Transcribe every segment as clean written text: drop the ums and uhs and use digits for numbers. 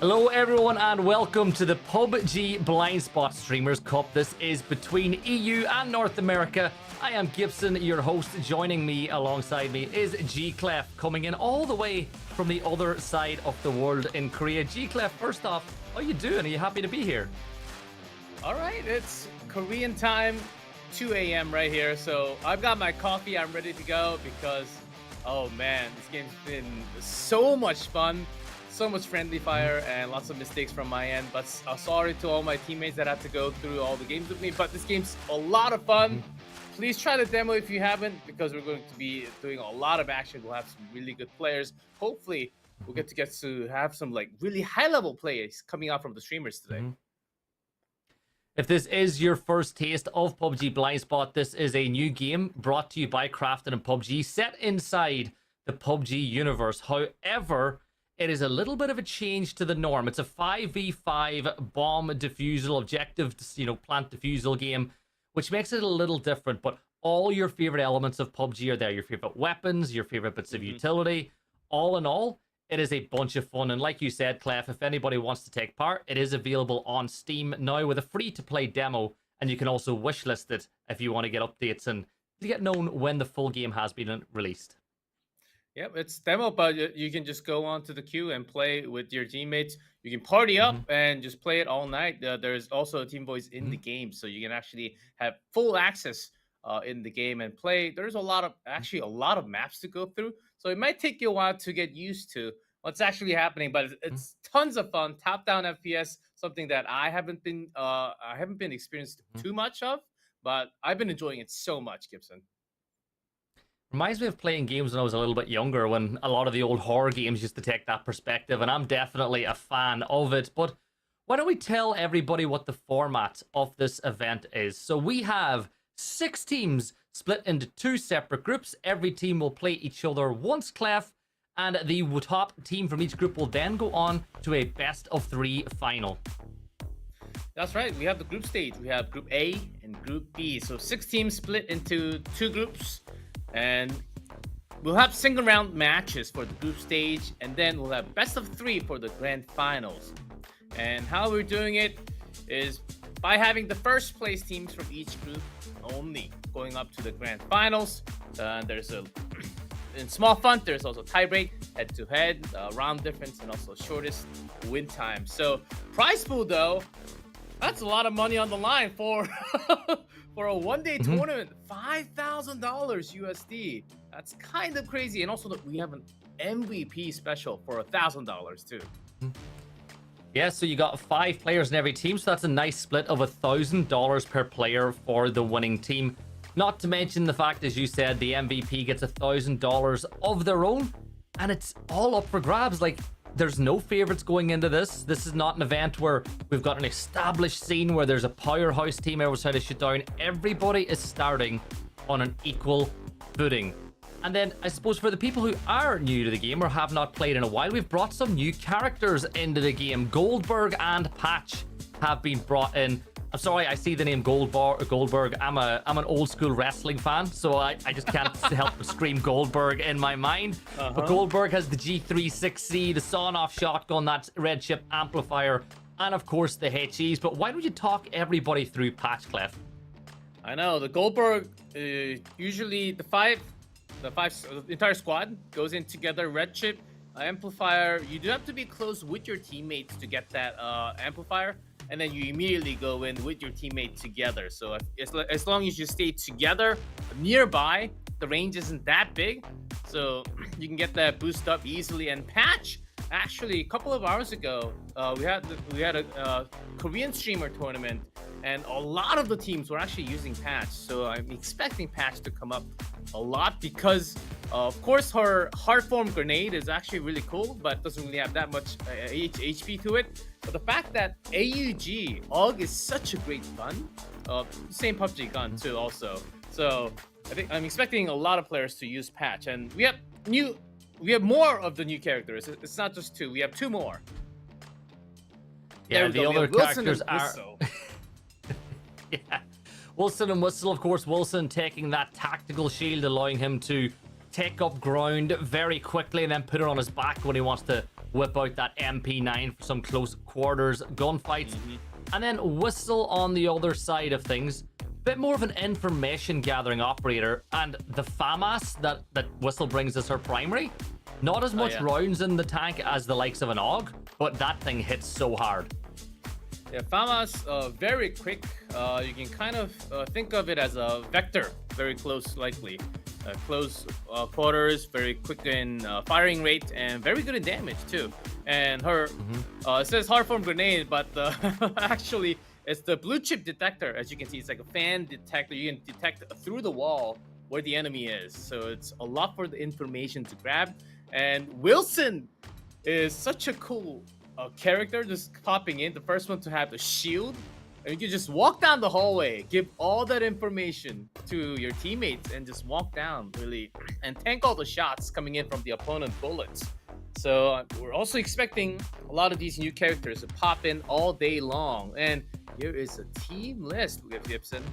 Hello everyone and welcome to the PUBG BLINDSPOT Streamers Cup. This is between EU and North America. I am Gibson, your host. Joining me alongside me is G-Clef, coming in all the way from the other side of the world in Korea. G-Clef, first off, how you doing? Are you happy to be here? All right, it's Korean time, 2 a.m. right here. So I've got my coffee. I'm ready to go because, oh man, this game's been so much fun. So much friendly fire and lots of mistakes from my end, but sorry to all my teammates that had to go through all the games with me, but this game's a lot of fun. Please try the demo if you haven't, because we're going to be doing a lot of action. We'll have some really good players. Hopefully we'll get to have some like really high level players coming out from the streamers today. If this is your first taste of PUBG BLINDSPOT, this is a new game brought to you by Crafted and PUBG, set inside the PUBG universe. However, it is a little bit of a change to the norm. It's a 5v5 bomb defusal, objective, plant defusal game, which makes it a little different. But all your favorite elements of PUBG are there. Your favorite weapons, your favorite bits of utility. All in all, it is a bunch of fun. And like you said, Clef, if anybody wants to take part, it is available on Steam now with a free-to-play demo. And you can also wishlist it if you want to get updates and get known when the full game has been released. Yep, it's demo, but you can just go onto the queue and play with your teammates. You can party up and just play it all night. There's also a team voice in the game, so you can actually have full access in the game and play. There's a lot of maps to go through, so it might take you a while to get used to what's actually happening. But it's tons of fun. Top-down FPS, something that I haven't been experienced too much of, but I've been enjoying it so much, Gibson. Reminds me of playing games when I was a little bit younger, when a lot of the old horror games used to take that perspective, and I'm definitely a fan of it. But why don't we tell everybody what the format of this event is? So we have 6 teams split into 2 separate groups. Every team will play each other once, Clef, and the top team from each group will then go on to a best-of-3 final. That's right. We have the group stage. We have Group A and Group B. So 6 teams split into 2 groups. And we'll have single round matches for the group stage, and then we'll have best of 3 for the grand finals. And how we're doing it is by having the first place teams from each group only going up to the grand finals. In small fun, there's also tiebreak, head-to-head, round difference, and also shortest win time. So prize pool, though, that's a lot of money on the line for for a one-day tournament. $5,000 USD. That's kind of crazy. And also that we have an MVP special for $1,000 too. Yeah, so you got 5 players in every team, so that's a nice split of $1,000 per player for the winning team. Not to mention the fact, as you said, the MVP gets $1,000 of their own, and it's all up for grabs. Like, there's no favorites going into this. This is not an event where we've got an established scene where there's a powerhouse team everyone's trying to shoot down. Everybody is starting on an equal footing. And then I suppose for the people who are new to the game or have not played in a while, we've brought some new characters into the game. Goldberg and Patch have been brought in. I'm sorry, I see the name Goldberg. I'm an old school wrestling fan, so I just can't help but scream Goldberg in my mind. But Goldberg has the G36C, the sawn-off shotgun, that red chip amplifier, and of course the HEs. But why don't you talk everybody through Patch, Clef? I know the Goldberg. Usually the entire squad goes in together. Red chip amplifier. You do have to be close with your teammates to get that amplifier. And then you immediately go in with your teammate together. So as long as you stay together nearby, the range isn't that big. So you can get that boost up easily. And Patch, actually, a couple of hours ago, we had a Korean streamer tournament, and a lot of the teams were actually using Patch. So I'm expecting Patch to come up a lot because, of course, her hard form grenade is actually really cool, but doesn't really have that much HP to it. But the fact that AUG is such a great gun, same PUBG gun too also. So I think I'm expecting a lot of players to use Patch, and we have more of the new characters. It's not just 2; we have 2 more. Yeah, the other characters are. Yeah, Wilson and Whistle, of course. Wilson taking that tactical shield, allowing him to take up ground very quickly and then put it on his back when he wants to whip out that MP9 for some close quarters gunfights. And then Whistle on the other side of things, bit more of an information gathering operator, and the FAMAS that Whistle brings as her primary, not as much rounds in the tank as the likes of an AUG, but that thing hits so hard. Yeah, FAMAS, very quick. You can kind of think of it as a vector, very close, likely. Close quarters, very quick in firing rate, and very good in damage too. And her, it says hard form grenade, but actually it's the blue chip detector. As you can see, it's like a fan detector. You can detect through the wall where the enemy is. So it's a lot for the information to grab. And Wilson is such a cool character, just popping in. The first one to have the shield. And you can just walk down the hallway, give all that information to your teammates, and just walk down, really, and tank all the shots coming in from the opponent bullets. So we're also expecting a lot of these new characters to pop in all day long. And here is a team list with Gibson.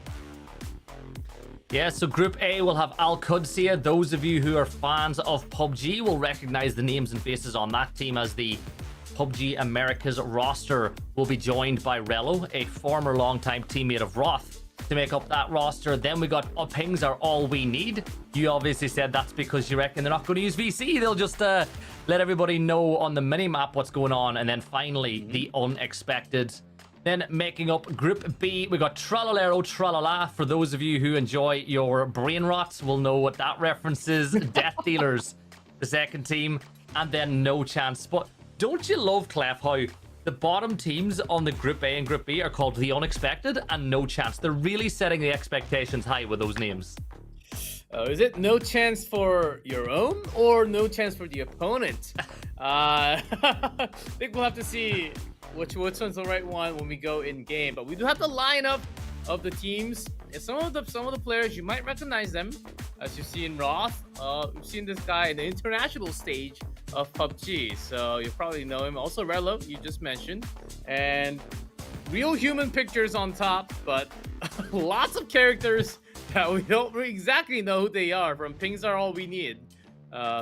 Yeah, so Group A will have AlQadsiah. Those of you who are fans of PUBG will recognize the names and faces on that team, as the PUBG America's roster will be joined by Rello, a former longtime teammate of Roth, to make up that roster. Then we got Pings are all we need. You obviously said that's because you reckon they're not going to use VC. They'll just let everybody know on the minimap what's going on. And then finally, the unexpected. Then making up Group B, we got Tralalero Tralala. For those of you who enjoy your brain rot, will know what that reference is. Death Dealers, the second team. And then No Chance. But don't you love, Clef, how the bottom teams on the Group A and Group B are called the Unexpected and No Chance? They're really setting the expectations high with those names. Is it no chance for your own or no chance for the opponent? I think we'll have to see which one's the right one when we go in game. But we do have the lineup of the teams. And some of the players, you might recognize them, as you see in Roth. We've seen this guy in the international stage of PUBG, so you probably know him. Also Rello, you just mentioned, and real human pictures on top, but lots of characters that we don't really exactly know who they are. From Pings are all we need,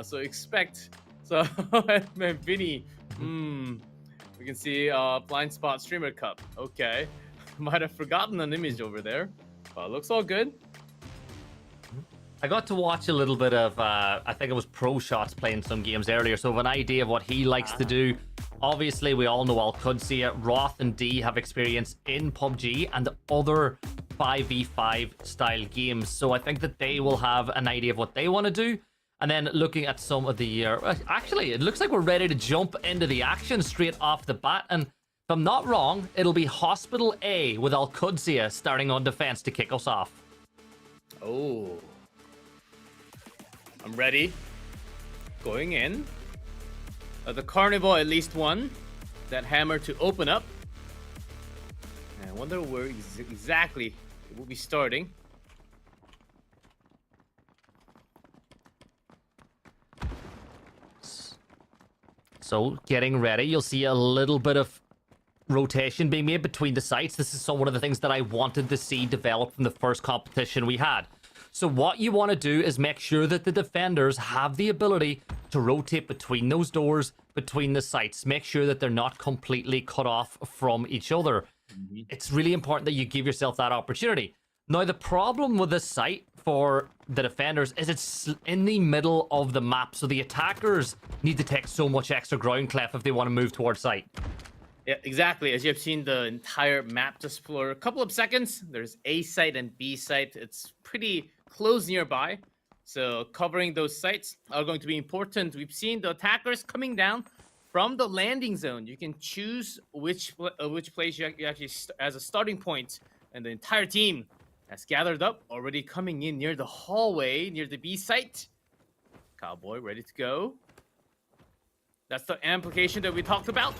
so expect. So man, Vinny, we can see BLINDSPOT Streamer Cup. Okay, might have forgotten an image over there, but looks all good. I got to watch a little bit of, I think it was Pro Shots playing some games earlier, so I have an idea of what he likes to do. Obviously, we all know AlQadsiah. Roth and D have experience in PUBG and other 5v5 style games, so I think that they will have an idea of what they want to do. And then looking at some of the... actually, it looks like we're ready to jump into the action straight off the bat, and if I'm not wrong, it'll be Hospital A with AlQadsiah starting on defense to kick us off. Oh... I'm ready. Going in. The Carnival at least one. That hammer to open up. And I wonder where exactly it will be starting. So getting ready. You'll see a little bit of rotation being made between the sites. This is one of the things that I wanted to see develop from the first competition we had. So what you want to do is make sure that the defenders have the ability to rotate between those doors, between the sites. Make sure that they're not completely cut off from each other. It's really important that you give yourself that opportunity. Now, the problem with this site for the defenders is it's in the middle of the map, so the attackers need to take so much extra ground, Clef, if they want to move towards site. Yeah, exactly. As you have seen the entire map just for a couple of seconds, there's A site and B site. It's pretty close nearby, so covering those sites are going to be important. We've seen the attackers coming down from the landing zone. You can choose which place you actually as a starting point, and the entire team has gathered up, already coming in near the hallway, near the B site. Cowboy ready to go. That's the amplification that we talked about.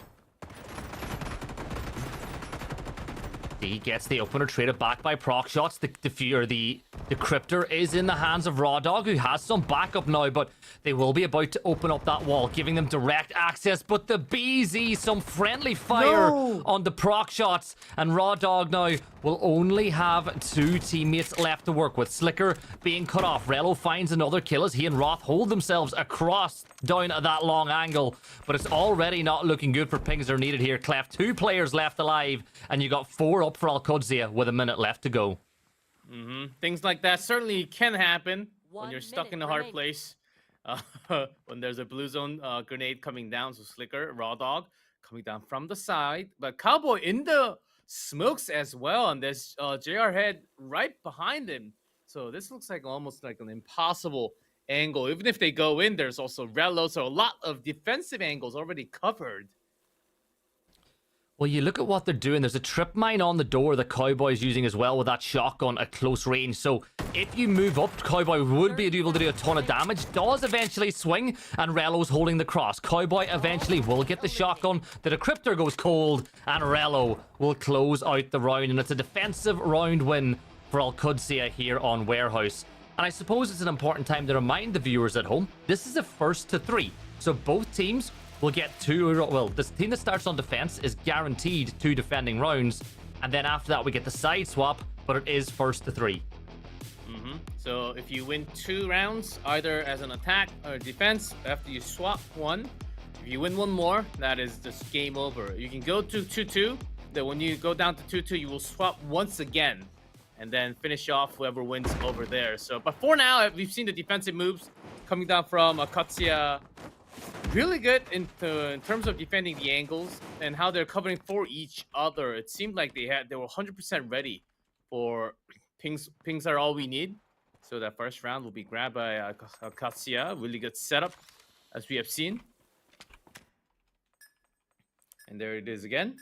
He gets the opener traded back by proc shots. The decryptor is in the hands of Raw Dog, who has some backup now, but they will be about to open up that wall, giving them direct access. But the BZ, some friendly fire on the proc shots, and Raw Dog now will only have 2 teammates left to work with. Slicker being cut off. Rello finds another kill as he and Roth hold themselves across down at that long angle, but it's already not looking good for pings that are needed here. Clef, 2 players left alive, and you got 4 up for AlQadsiah with a minute left to go. Things like that certainly can happen when you're stuck in a hard place. When there's a blue zone grenade coming down, so Slicker, Raw Dog coming down from the side, but Cowboy in the smokes as well, and there's JR Head right behind him. So this looks like almost like an impossible angle. Even if they go in, there's also Rello, so a lot of defensive angles already covered. Well, you look at what they're doing. There's a trip mine on the door that Cowboy's using as well with that shotgun at close range. So if you move up, Cowboy would be able to do a ton of damage. Does eventually swing, and Rello's holding the cross. Cowboy eventually will get the shotgun. The decryptor goes cold, and Rello will close out the round. And it's a defensive round win for AlQadsiah here on Warehouse. And I suppose it's an important time to remind the viewers at home, this is a 1st to 3. So both teams will get 2, well, this team that starts on defense is guaranteed 2 defending rounds, and then after that we get the side swap, but it is 1st to 3. So if you win 2 rounds, either as an attack or defense, after you swap 1, if you win 1 more, that is just game over. You can go to 2-2, then when you go down to 2-2, you will swap once again, and then finish off whoever wins over there. So, but for now, we've seen the defensive moves coming down from AlQadsiah. Really good in terms of defending the angles and how they're covering for each other. It seemed like they were 100% ready for pings. Pings are all we need. So that first round will be grabbed by AlQadsiah. Really good setup, as we have seen. And there it is again.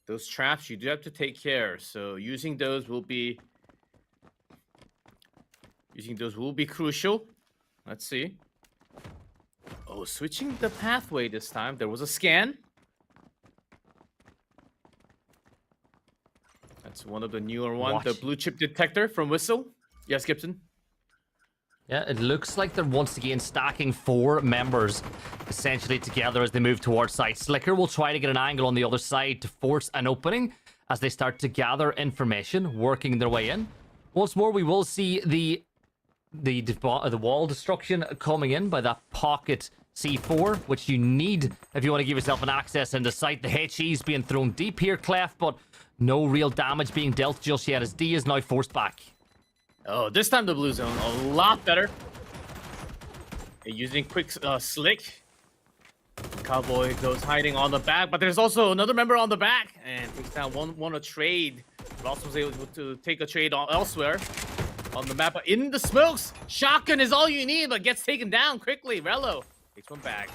Those traps you do have to take care. So using those will be crucial. Let's see. Oh, switching the pathway this time. There was a scan. That's one of the newer ones. The blue chip detector from Whistle. Yes, Gibson? Yeah, it looks like they're once again stacking 4 members essentially together as they move towards site. Slicker will try to get an angle on the other side to force an opening as they start to gather information, working their way in. Once more, we will see the wall destruction coming in by that pocket C4, which you need if you want to give yourself an access into site. The HE's being thrown deep here, Clef, but no real damage being dealt just yet as D is now forced back. Oh, this time the blue zone a lot better. They're using quick slick. Cowboy goes hiding on the back, but there's also another member on the back and takes down one a trade. Ross was able to take a trade elsewhere on the map, but in the smokes, shotgun is all you need, but gets taken down quickly. Rello takes one back.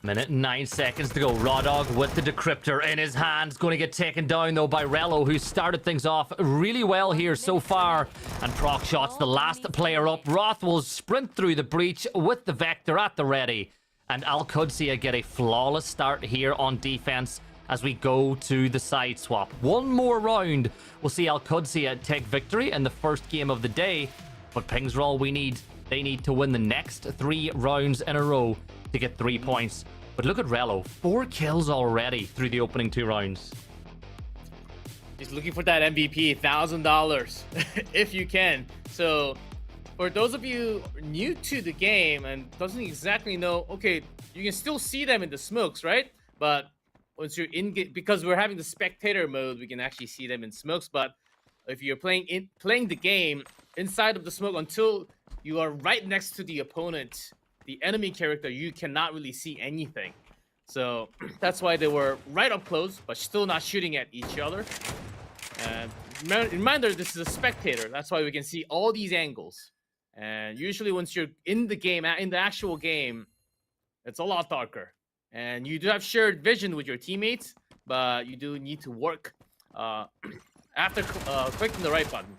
Minute and 9 seconds to go. Raw Dog with the decryptor in his hands. Going to get taken down, though, by Rello, who started things off really well here so far. And proc shots the last player up. Roth will sprint through the breach with the Vector at the ready. And AlQadsiah get a flawless start here on defense as we go to the side swap. One more round. We'll see AlQadsiah take victory in the first game of the day. But pings are all we need. They need to win the next 3 rounds in a row to get 3 points. But look at Rello, 4 kills already through the opening 2 rounds. He's looking for that MVP, $1,000, if you can. So, for those of you new to the game and doesn't exactly know, okay, you can still see them in the smokes, right? But once you're in, because we're having the spectator mode, we can actually see them in smokes. But if you're playing the game inside of the smoke until you are right next to the opponent, the enemy character, you cannot really see anything. So that's why they were right up close, but still not shooting at each other. And reminder, this is a spectator. That's why we can see all these angles. And usually once you're in the game, in the actual game, it's a lot darker. And you do have shared vision with your teammates, but you do need to work after clicking the right button.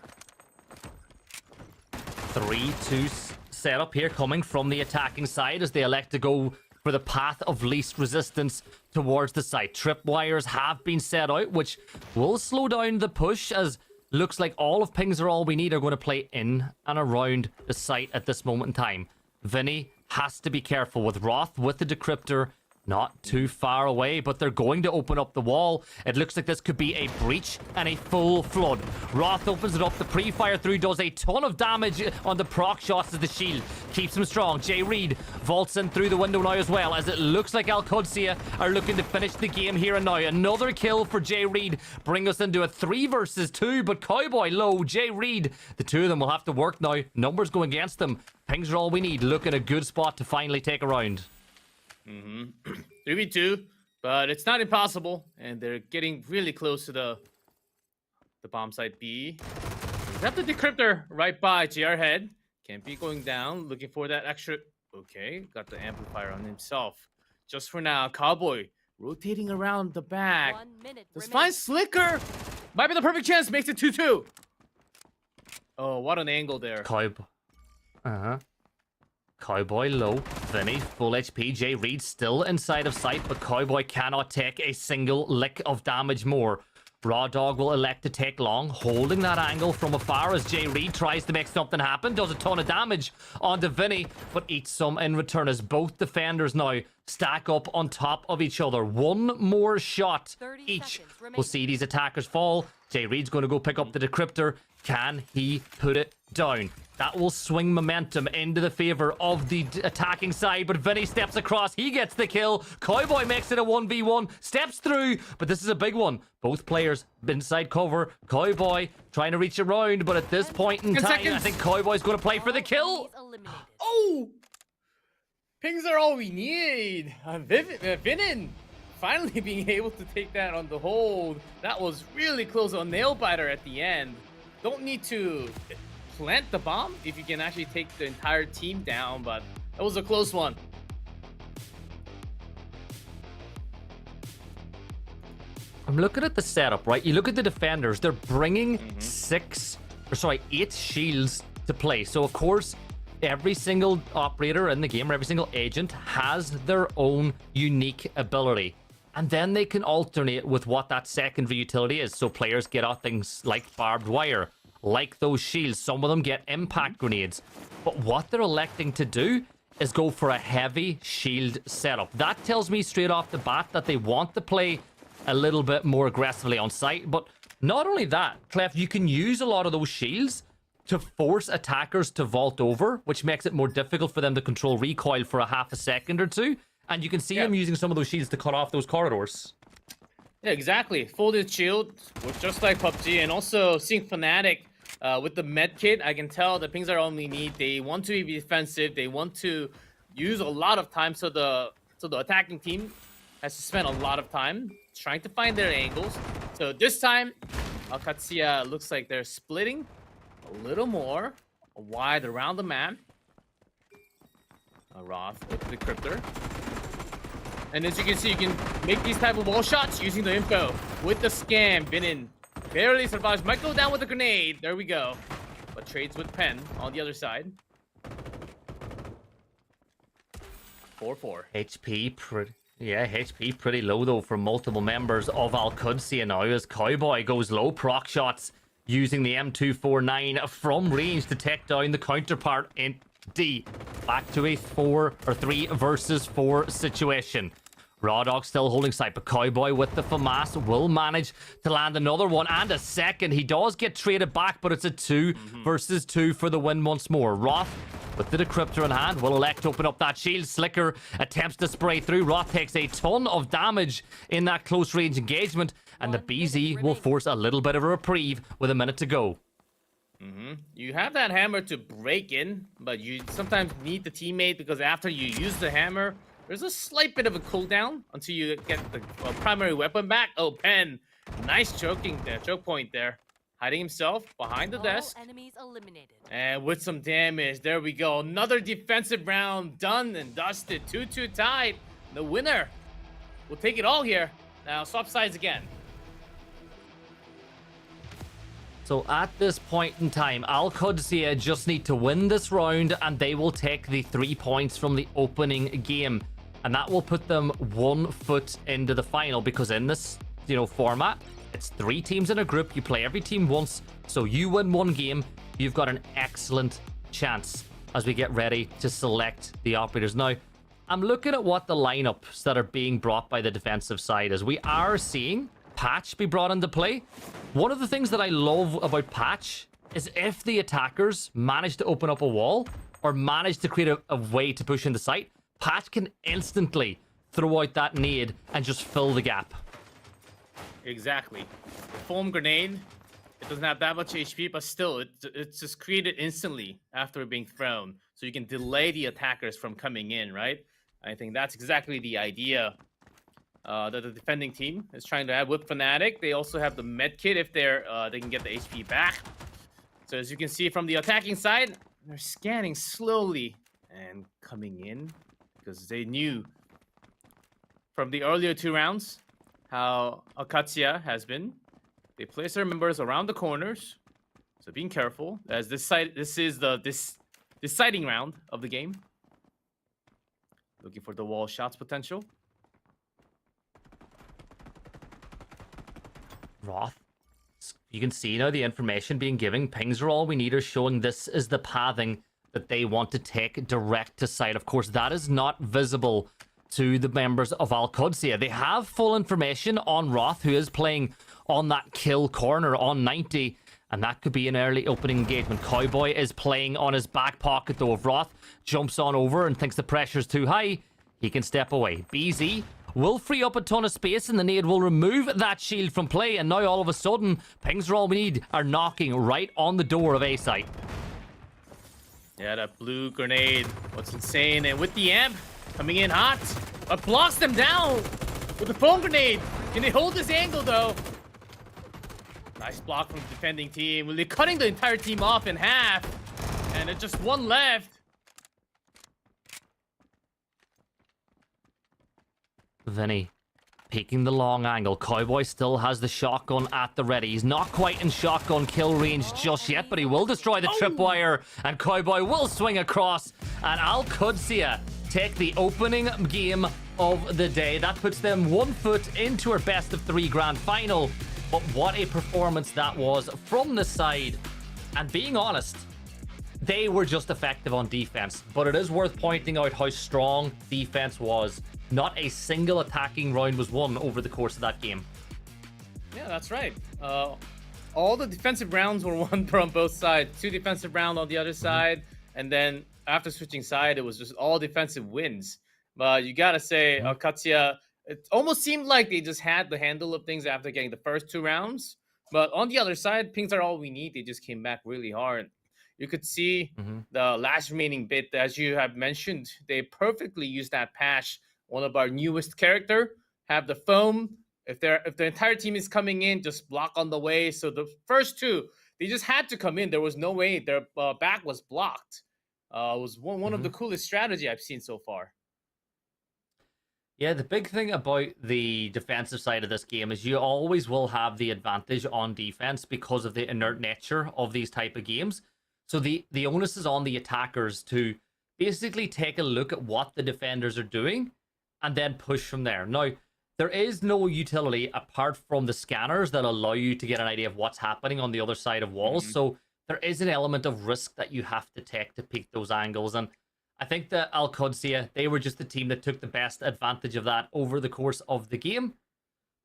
3-2 setup here coming from the attacking side as they elect to go for the path of least resistance towards the site. Tripwires have been set out, which will slow down the push, as looks like all of Pings Are All We Need are going to play in and around the site at this moment in time. Vinny has to be careful with Roth with the decryptor. Not too far away, but they're going to open up the wall. It looks like this could be a breach and a full flood. Roth opens it up. The pre-fire through does a ton of damage on the proc shots as the shield keeps him strong. Jay Reed vaults in through the window now as well, as it looks like AlQadsiah are looking to finish the game here and now. Another kill for Jay Reed, bring us into a 3 versus 2, but Cowboy low, Jay Reed, the two of them will have to work now. Numbers go against them. Pings Are All We Need. Look in a good spot to finally take a round. 3v2, but it's not impossible, and they're getting really close to the bomb site B. We have the decryptor right by JR head. Can't be going down, looking for that extra. Okay, got the amplifier on himself. Just for now, Cowboy rotating around the back. 1 minute Let's remaining. find Slicker. Might be the perfect chance. Makes it 2-2. Oh, what an angle there. Cowboy. Cowboy low. Vinny full HP. Jay Reed still inside of sight, but Cowboy cannot take a single lick of damage more. Raw Dog will elect to take long, holding that angle from afar as Jay Reed tries to make something happen. Does a ton of damage onto Vinny, but eats some in return as both defenders now stack up on top of each other. One more shot 30 each seconds remaining. will see these attackers fall. Jay Reed's going to go pick up the decryptor. Can he put it down? That will swing momentum into the favor of the attacking side, but Vinny steps across. He gets the kill. Cowboy makes it a 1v1, steps through, but this is a big one. Both players inside cover. Cowboy trying to reach around, but at this point in 10 time, seconds. I think Cowboy's going to play for the All kill. enemies eliminated. Oh! Pings are all we need. Vinin finally being able to take that on the hold. That was really close on nail biter at the end. Don't need to plant the bomb if you can actually take the entire team down, but that was a close one. I'm looking at the setup, right? You look at the defenders, they're bringing 8 shields to play. So, of course, every single operator in the game, or every single agent, has their own unique ability. And then they can alternate with what that secondary utility is. So players get out things like barbed wire, like those shields. Some of them get impact grenades. But what they're electing to do is go for a heavy shield setup. That tells me straight off the bat that they want to play a little bit more aggressively on site. But not only that, Clef, you can use a lot of those shields to force attackers to vault over, which makes it more difficult for them to control recoil for a half a second or two. And you can see him using some of those shields to cut off those corridors. Yeah, exactly. Folded shield, was just like PUBG, and also seeing Fnatic with the med kit. I can tell the Pings Are All We Need. They want to be defensive. They want to use a lot of time, so the attacking team has to spend a lot of time trying to find their angles. So this time, AlQadsiah looks like they're splitting a little more wide around the map. Roth with the Cryptor. And as you can see, you can make these type of wall shots using the info. With the scam, Vinin barely survives. Might go down with a grenade. There we go. But trades with Pen on the other side. 4-4. HP pretty low though for multiple members of AlQadsiah now as Cowboy goes low. Proc shots using the M249 from range to take down the counterpart in D. Back to a 3 versus 4 situation. Raw Dog still holding sight, but Cowboy with the FAMAS will manage to land another one and a second. He does get traded back, but it's a 2 versus 2 for the win once more. Roth with the decryptor in hand will elect to open up that shield. Slicker attempts to spray through. Roth takes a ton of damage in that close range engagement, and the BZ will force a little bit of a reprieve with a minute to go. You have that hammer to break in, but you sometimes need the teammate because after you use the hammer, there's a slight bit of a cooldown until you get the primary weapon back. Oh, Pen, nice choke point there. Hiding himself behind the desk. All enemies eliminated. And with some damage, there we go. Another defensive round done and dusted. 2-2 tied. The winner will take it all here. Now swap sides again. So at this point in time, AlQadsiah just need to win this round and they will take the 3 points from the opening game. And that will put them 1 foot into the final, because in this, format, it's 3 teams in a group. You play every team once. So you win 1 game, you've got an excellent chance as we get ready to select the operators. Now, I'm looking at what the lineups that are being brought by the defensive side is. We are seeing Patch be brought into play. One of the things that I love about Patch is if the attackers manage to open up a wall or manage to create a way to push into sight, Patch can instantly throw out that nade and just fill the gap. Exactly. The foam grenade, it doesn't have that much HP, but still, it's just created instantly after being thrown. So you can delay the attackers from coming in, right? I think that's exactly the idea that the defending team is trying to have with Fnatic. They also have the med kit if they can get the HP back. So as you can see from the attacking side, they're scanning slowly and coming in because they knew from the earlier 2 rounds how AlQadsiah has been. They place their members around the corners, so being careful as this is the deciding round of the game. Looking for the wall shots potential. Roth, you can see now the information being given. Pings are all we need, are showing this is the pathing that they want to take direct to site. Of course, that is not visible to the members of AlQadsiah. They have full information on Roth, who is playing on that kill corner on 90, and that could be an early opening engagement. Cowboy is playing on his back pocket, though. If Roth jumps on over and thinks the pressure's too high, he can step away. BZ will free up a ton of space, and the nade will remove that shield from play, and now all of a sudden, pings are all we need are knocking right on the door of A site. Yeah, that blue grenade, what's insane, and with the amp coming in hot, but blocks them down with the foam grenade. Can they hold this angle, though? Nice block from the defending team. Well, they're cutting the entire team off in half, and it's just 1 left. Vinny peeking the long angle. Cowboy still has the shotgun at the ready. He's not quite in shotgun kill range just yet, but he will destroy the tripwire, and Cowboy will swing across, and AlQadsiah take the opening game of the day. That puts them 1 foot into our best of 3 grand final. But what a performance that was from the side. And being honest, they were just effective on defense. But it is worth pointing out how strong defense was. Not a single attacking round was won over the course of that game. Yeah, that's right. All the defensive rounds were won from both sides. 2 defensive rounds on the other side. And then after switching side, it was just all defensive wins. But you gotta say, AlQadsiah, it almost seemed like they just had the handle of things after getting the first 2 rounds. But on the other side, pings are all we need. They just came back really hard. You could see the last remaining bit, as you have mentioned, they perfectly used that patch. One of our newest character, have the foam. If the entire team is coming in, just block on the way. So the first 2, they just had to come in. There was no way their back was blocked. It was one of the coolest strategy I've seen so far. Yeah, the big thing about the defensive side of this game is you always will have the advantage on defense because of the inert nature of these type of games. So the onus is on the attackers to basically take a look at what the defenders are doing and then push from there. Now, there is no utility apart from the scanners that allow you to get an idea of what's happening on the other side of walls. So there is an element of risk that you have to take to peek those angles. And I think that AlQadsiah, they were just the team that took the best advantage of that over the course of the game.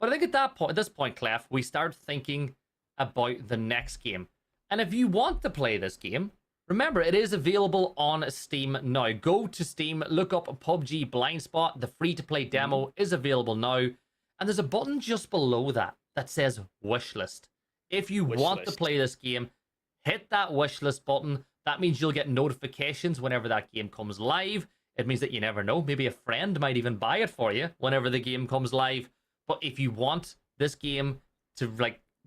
But I think at this point, Clef, we start thinking about the next game. And if you want to play this game, remember, it is available on Steam now. Go to Steam, look up PUBG BLINDSPOT. The free-to-play demo is available now. And there's a button just below that that says Wishlist. If you want to play this game, hit that Wishlist button. That means you'll get notifications whenever that game comes live. It means that you never know. Maybe a friend might even buy it for you whenever the game comes live. But if you want this game to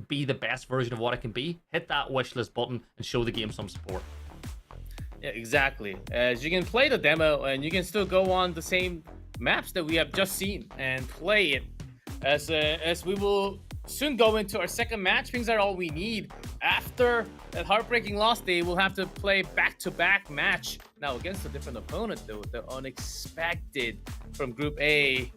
be the best version of what it can be, hit that Wishlist button and show the game some support. Yeah, exactly. As you can play the demo and you can still go on the same maps that we have just seen and play it. As we will soon go into our second match. Things are all we need. After that heartbreaking loss, they will have to play back-to-back match. Now against a different opponent, though, the Unexpected from Group A.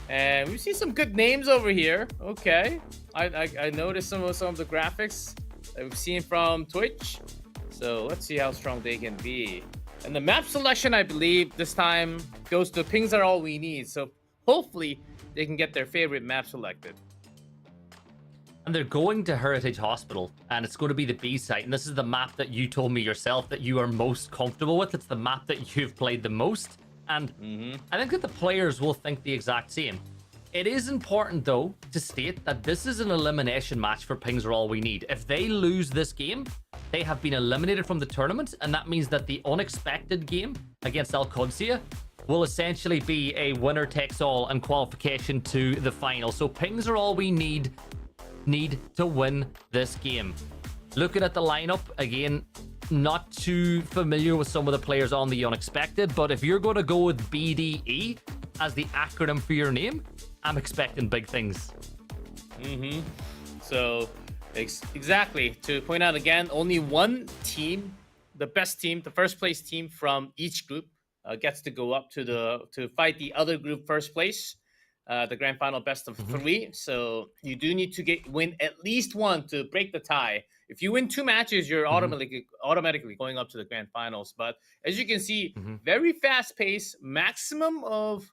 And we see some good names over here. Okay. I noticed some of the graphics that we've seen from Twitch. So let's see how strong they can be. And the map selection, I believe, this time goes to Pings Are All We Need. So hopefully they can get their favorite map selected. And they're going to Heritage Hospital, and it's going to be the B site. And this is the map that you told me yourself that you are most comfortable with. It's the map that you've played the most. And I think that the players will think the exact same. It is important, though, to state that this is an elimination match for Pings Are All We Need. If they lose this game, they have been eliminated from the tournament, and that means that the Unexpected game against AlQadsiah will essentially be a winner-takes-all and qualification to the final. So Pings Are All We Need to win this game. Looking at the lineup, again, not too familiar with some of the players on the Unexpected, but if you're going to go with BDE as the acronym for your name, I'm expecting big things. So, exactly. To point out again, only one team, the best team, the first place team from each group, gets to go up to fight the other group first place. The grand final best of 3. So you do need to win at least one to break the tie. If you win 2 matches, you're automatically going up to the grand finals. But as you can see, very fast pace, maximum of,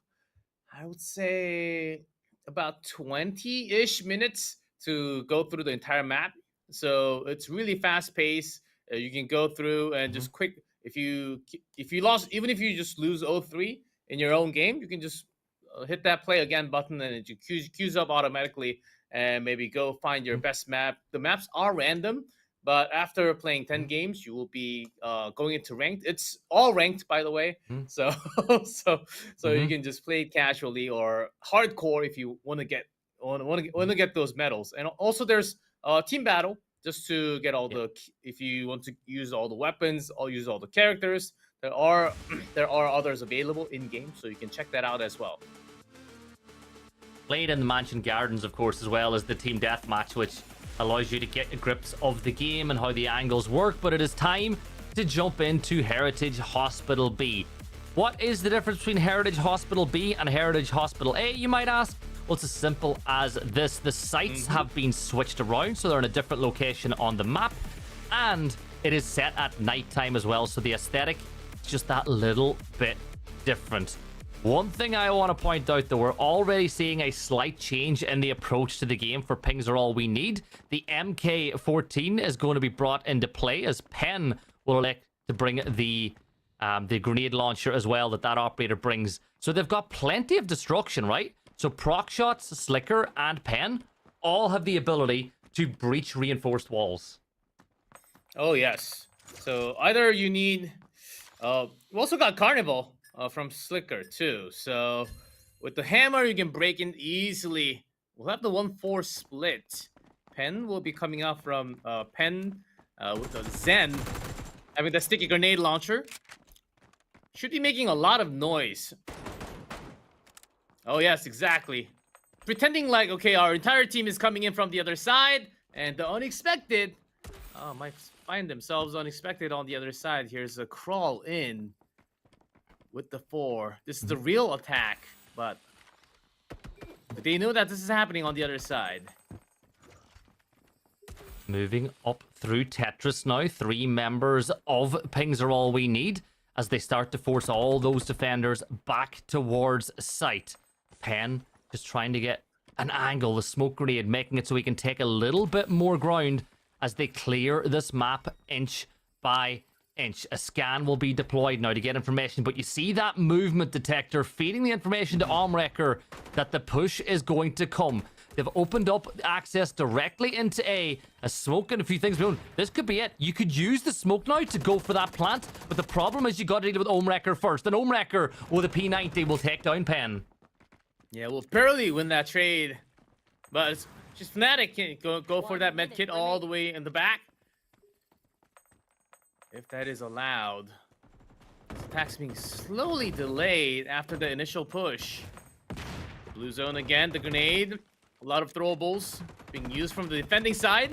I would say, about 20-ish minutes to go through the entire map. So it's really fast pace. You can go through and just quick. If you lost, even if you just lose 0-3 in your own game, you can just hit that play again button and it queues up automatically, and maybe go find your best map. The maps are random, but after playing 10 games, you will be going into ranked. It's all ranked, by the way. So you can just play it casually or hardcore if you want to get those medals. And also there's team battle just to get all the, if you want to use all the weapons, or use all the characters. There are others available in game, so you can check that out as well. Played in the Mansion Gardens, of course, as well as the team deathmatch, which allows you to get a grips of the game and how the angles work. But it is time to jump into Heritage Hospital B. What is the difference between Heritage Hospital B and Heritage Hospital A, you might ask? Well, it's as simple as this. The sites have been switched around, so they're in a different location on the map, and it is set at nighttime as well, so the aesthetic is just that little bit different. One thing I want to point out, though, we're already seeing a slight change in the approach to the game for Pings Are All We Need. The MK14 is going to be brought into play, as Pen will elect to bring the grenade launcher as well that operator brings. So they've got plenty of destruction, right? So Proc Shots, Slicker, and Pen all have the ability to breach reinforced walls. Oh, yes. So either you need... we also got Carnival from Slicker, too. So with the hammer, you can break in easily. We'll have the 1-4 split. Pen will be coming out from Pen with the Zen, having the sticky grenade launcher. Should be making a lot of noise. Oh, yes, exactly. Pretending like, okay, our entire team is coming in from the other side, and the Unexpected might find themselves Unexpected on the other side. Here's a crawl in with the 4. This is the real attack, but they know that this is happening on the other side. Moving up through Tetris now. 3 members of Pings Are All We Need as they start to force all those defenders back towards site. Pen just trying to get an angle, the smoke grenade, making it so he can take a little bit more ground as they clear this map inch by inch. A scan will be deployed now to get information, but you see that movement detector feeding the information to Omwrecker that the push is going to come. They've opened up access directly into A. A smoke and a few things beyond. This could be it. You could use the smoke now to go for that plant, but the problem is you got to deal with Omwrecker first. And Omwrecker with a P90 will take down Pen. Yeah, we'll barely win that trade, but it's just Fnatic can go for that med kit all the way in the back. If that is allowed. This attack's being slowly delayed after the initial push. Blue zone again, the grenade. A lot of throwables being used from the defending side.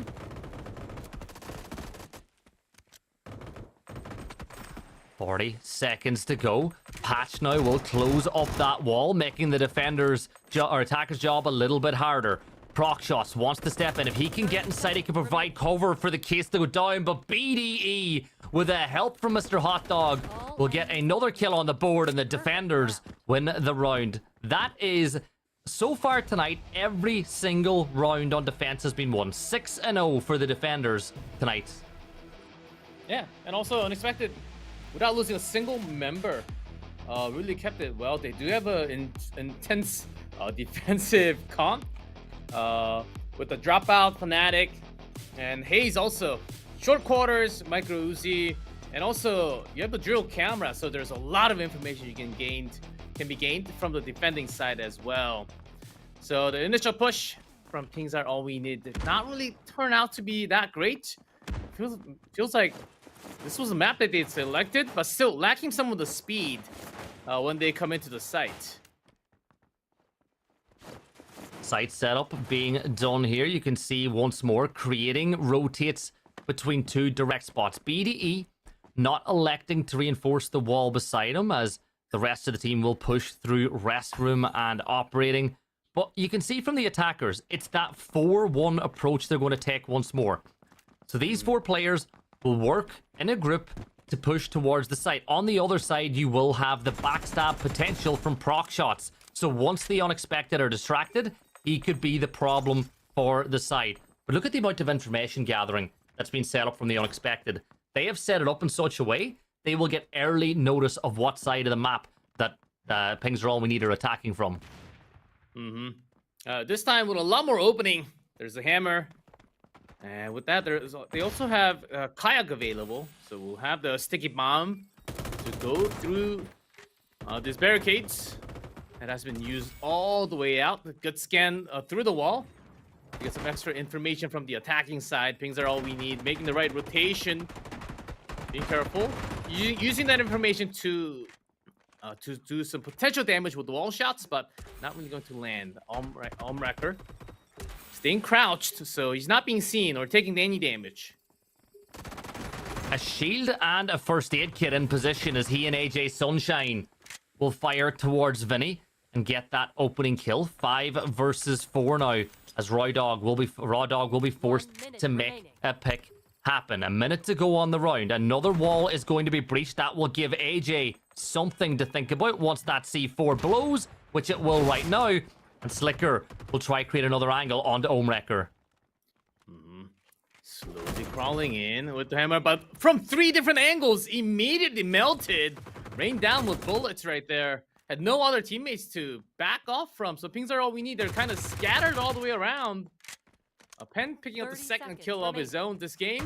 "40 seconds to go. Patch now will close up that wall, making the defenders' or attacker's job a little bit harder. Procshots wants to step in. If he can get inside, he can provide cover for the case to go down. But BDE, with the help from Mr. Hot Dog, will get another kill on the board, and the defenders win the round. That is, so far tonight, every single round on defense has been won. 6-0 for the defenders tonight. Yeah, and also unexpected, without losing a single member. Really kept it well. They do have an intense defensive comp with the Dropout, Fnatic, and Hayes also. Short quarters, Micro Uzi, and also you have the drill camera, so there's a lot of information you can be gained from the defending side as well. So the initial push from Kings Are All We Need did not really turn out to be that great. Feels like this was a map that they selected, but still lacking some of the speed when they come into the site. Site setup being done here. You can see once more creating rotates between two direct spots. BDE not electing to reinforce the wall beside him, as the rest of the team will push through restroom and operating. But you can see from the attackers, it's that 4-1 approach they're going to take once more. So these 4 players will work in a group to push towards the site. On the other side, you will have the backstab potential from proc shots. So once the unexpected are distracted, he could be the problem for the side. But look at the amount of information gathering that's been set up from the unexpected. They have set it up in such a way, they will get early notice of what side of the map that Pings Are All We Need are attacking from. This time with a lot more opening. There's a hammer. And with that, they also have kayak available. So we'll have the sticky bomb to go through these barricades. That has been used all the way out. Good scan through the wall. Get some extra information from the attacking side. Pings Are All We Need. Making the right rotation. Being careful. Using that information to do some potential damage with the wall shots, but not really going to land. Almwrecker staying crouched, so he's not being seen or taking any damage. A shield and a first aid kit in position as he and AJ Sunshine will fire towards Vinny and get that opening kill. 5 versus 4 now, as Raw Dog will be forced to make a pick happen. A minute to go on the round. Another wall is going to be breached. That will give AJ something to think about once that C4 blows, which it will right now. And Slicker will try to create another angle onto Omwrecker. Slowly crawling in with the hammer, but from 3 different angles, immediately melted. Rained down with bullets right there. Had no other teammates to back off from, so Pings Are All We Need. They're kind of scattered all the way around. Pen picking up the second kill of his own this game,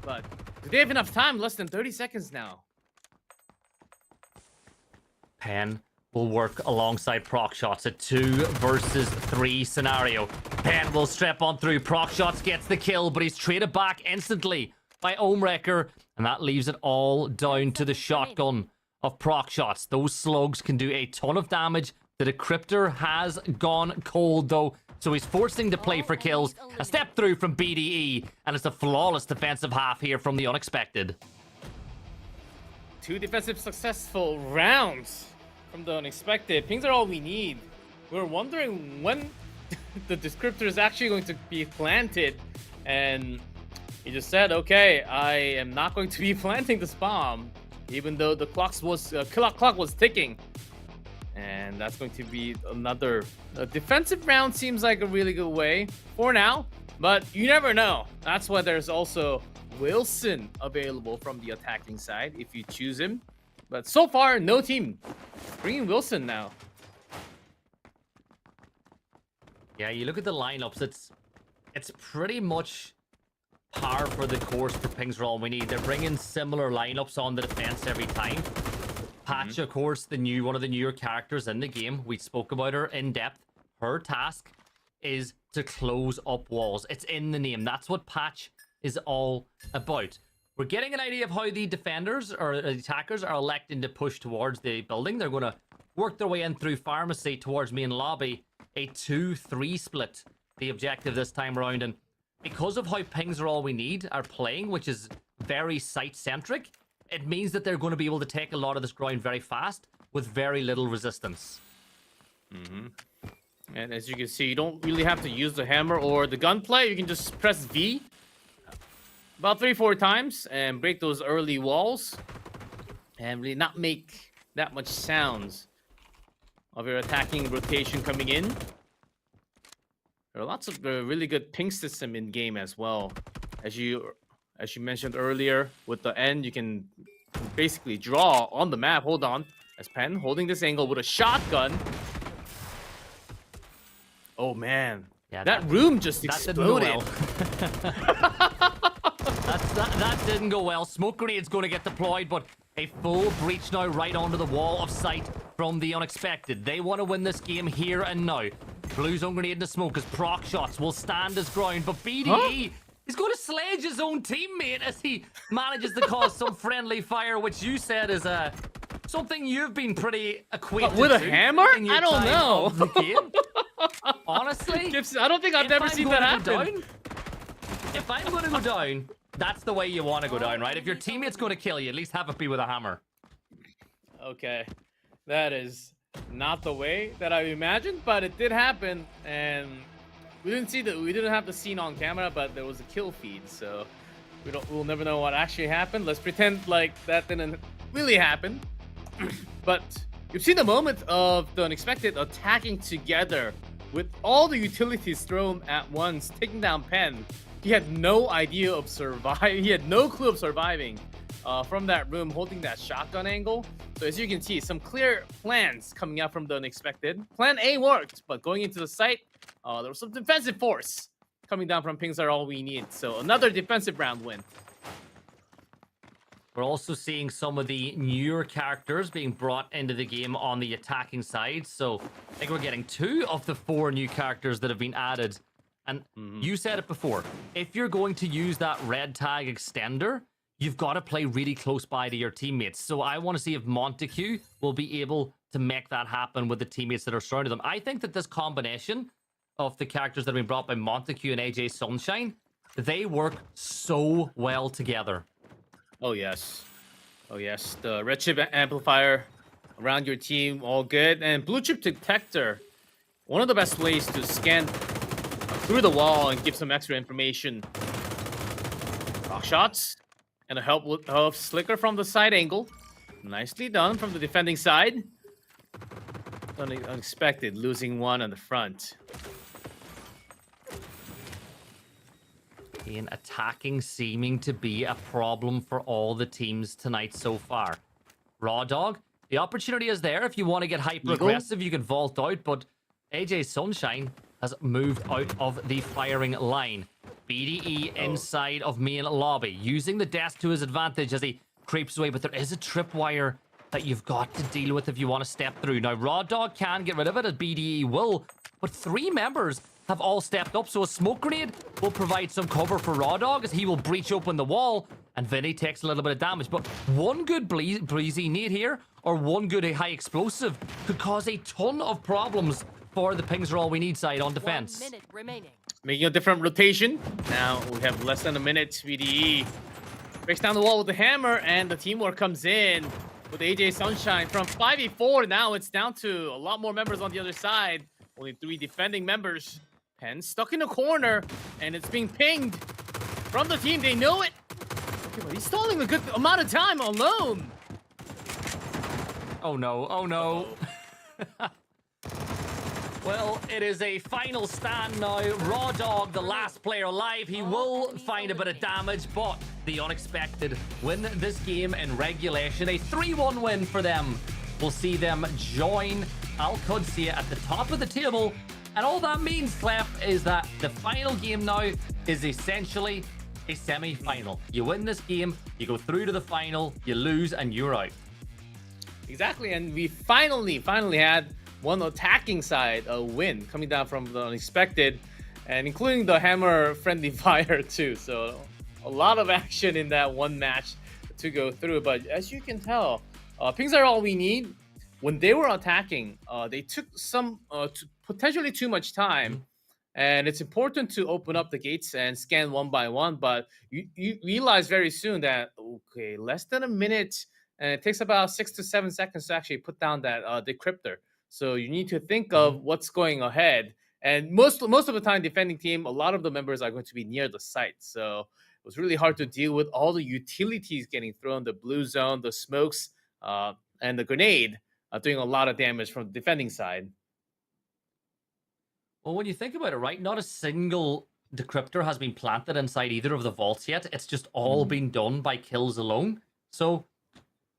but do they have enough time? Less than 30 seconds now. Pen will work alongside proc shots. A 2 versus 3 scenario. Pen will step on through. Proc shots gets the kill, but he's traded back instantly by Omwrecker, and that leaves it all down to the shotgun of proc shots. Those slugs can do a ton of damage. The decryptor has gone cold though, so he's forcing to play for kills. A step through from BDE, and it's a flawless defensive half here from the unexpected. 2 defensive successful rounds from the unexpected. Pings Are All We Need. We're wondering when the descriptor is actually going to be planted, and he just said, okay, I am not going to be planting this bomb, even though the clock was ticking. And that's going to be another defensive round. Seems like a really good way for now, but you never know. That's why there's also Wilson available from the attacking side if you choose him. But so far, no team bringing Wilson now. Yeah, you look at the lineups, it's pretty much par for the course for Pings Are All We Need. They're bringing similar lineups on the defense every time. Patch, of course, one of the newer characters in the game. We spoke about her in depth. Her task is to close up walls. It's in the name. That's what Patch is all about. We're getting an idea of how the defenders or the attackers are electing to push towards the building. They're going to work their way in through pharmacy towards main lobby. a 2-3 split, the objective this time around. And because of how Pings Are All We Need are playing, which is very site-centric, it means that they're going to be able to take a lot of this ground very fast with very little resistance. And as you can see, you don't really have to use the hammer or the gunplay. You can just press V about 3-4 times and break those early walls and really not make that much sounds of your attacking rotation coming in. There are lots of really good ping system in game as well. As you mentioned earlier, with the end, you can basically draw on the map. Hold on, as Pen holding this angle with a shotgun. Oh man, Yeah, that room just exploded. That didn't go well. Smoke grenade's going to get deployed, but a full breach now right onto the wall of sight from the unexpected. They want to win this game here and now. Blue's own grenade in the smoke as proc shots will stand his ground, but BDE is going to sledge his own teammate as he manages to cause some friendly fire, which you said is something you've been pretty acquainted with a to hammer? in your I don't time know. of the game. Honestly, I don't think I've never seen that happen. If I'm going to go down, that's the way you want to go down, right? If your teammate's going to kill you, at least have it be with a hammer. Okay, that is not the way that I imagined, but it did happen, and we didn't have the scene on camera, but there was a kill feed, so we'll never know what actually happened. Let's pretend like that didn't really happen. But you've seen the moment of the unexpected attacking together with all the utilities thrown at once, taking down Pen. He had no idea of surviving. He had no clue of surviving from that room, holding that shotgun angle. So as you can see, some clear plans coming out from the unexpected. Plan A worked, but going into the site, there was some defensive force coming down from Pings Are All We Need. So another defensive round win. We're also seeing some of the newer characters being brought into the game on the attacking side. So I think we're getting 2 of the 4 new characters that have been added. And you said it before, if you're going to use that red tag extender, you've got to play really close by to your teammates. So I want to see if Montague will be able to make that happen with the teammates that are surrounding them. I think that this combination of the characters that have been brought by Montague and AJ Sunshine, they work so well together. Oh yes. Oh yes. The red chip amplifier around your team, all good. And blue chip detector, one of the best ways to scan through the wall and give some extra information. Rock shots and a help of Slicker from the side angle. Nicely done from the defending side. Unexpected, losing one on the front. And attacking seeming to be a problem for all the teams tonight so far. Raw Dog, the opportunity is there. If you want to get hyper-aggressive, you can vault out, but AJ Sunshine has moved out of the firing line. BDE inside of main lobby, using the desk to his advantage as he creeps away, but there is a tripwire that you've got to deal with if you want to step through. Now, Raw Dog can get rid of it, as BDE will, but 3 members have all stepped up, so a smoke grenade will provide some cover for Raw Dog as he will breach open the wall, and Vinny takes a little bit of damage. But one good breezy nade here, or one good high explosive, could cause a ton of problems for the Pings Are All We Need side on defense. 1 minute remaining. Making a different rotation. Now we have less than a minute. VDE breaks down the wall with the hammer, and the teamwork comes in with AJ Sunshine from 5v4. Now it's down to a lot more members on the other side. Only 3 defending members. Pen stuck in a corner, and it's being pinged from the team. They know it. Okay, but he's stalling a good amount of time alone. Oh no, oh no. Well, it is a final stand now. Raw Dog, the last player alive. He will find a bit of damage, but the unexpected win this game in regulation. A 3-1 win for them. We'll see them join AlQadsiah at the top of the table. And all that means, Clef, is that the final game now is essentially a semi-final. You win this game, you go through to the final, you lose, and you're out. Exactly, and we finally had one attacking side a win coming down from the unexpected, and including the hammer friendly fire too. So a lot of action in that one match to go through. But as you can tell, Pings Are All We Need when they were attacking, they took some potentially too much time. Mhm. And it's important to open up the gates and scan one by one. But you realize very soon that, okay, less than a minute, and it takes about 6 to 7 seconds to actually put down that decryptor. So you need to think Mhm. of what's going ahead. And most of the time, defending team, a lot of the members are going to be near the site. So it was really hard to deal with all the utilities getting thrown, the blue zone, the smokes, and the grenade doing a lot of damage from the defending side. Well, when you think about it, right, not a single decryptor has been planted inside either of the vaults yet. It's just all been done by kills alone. So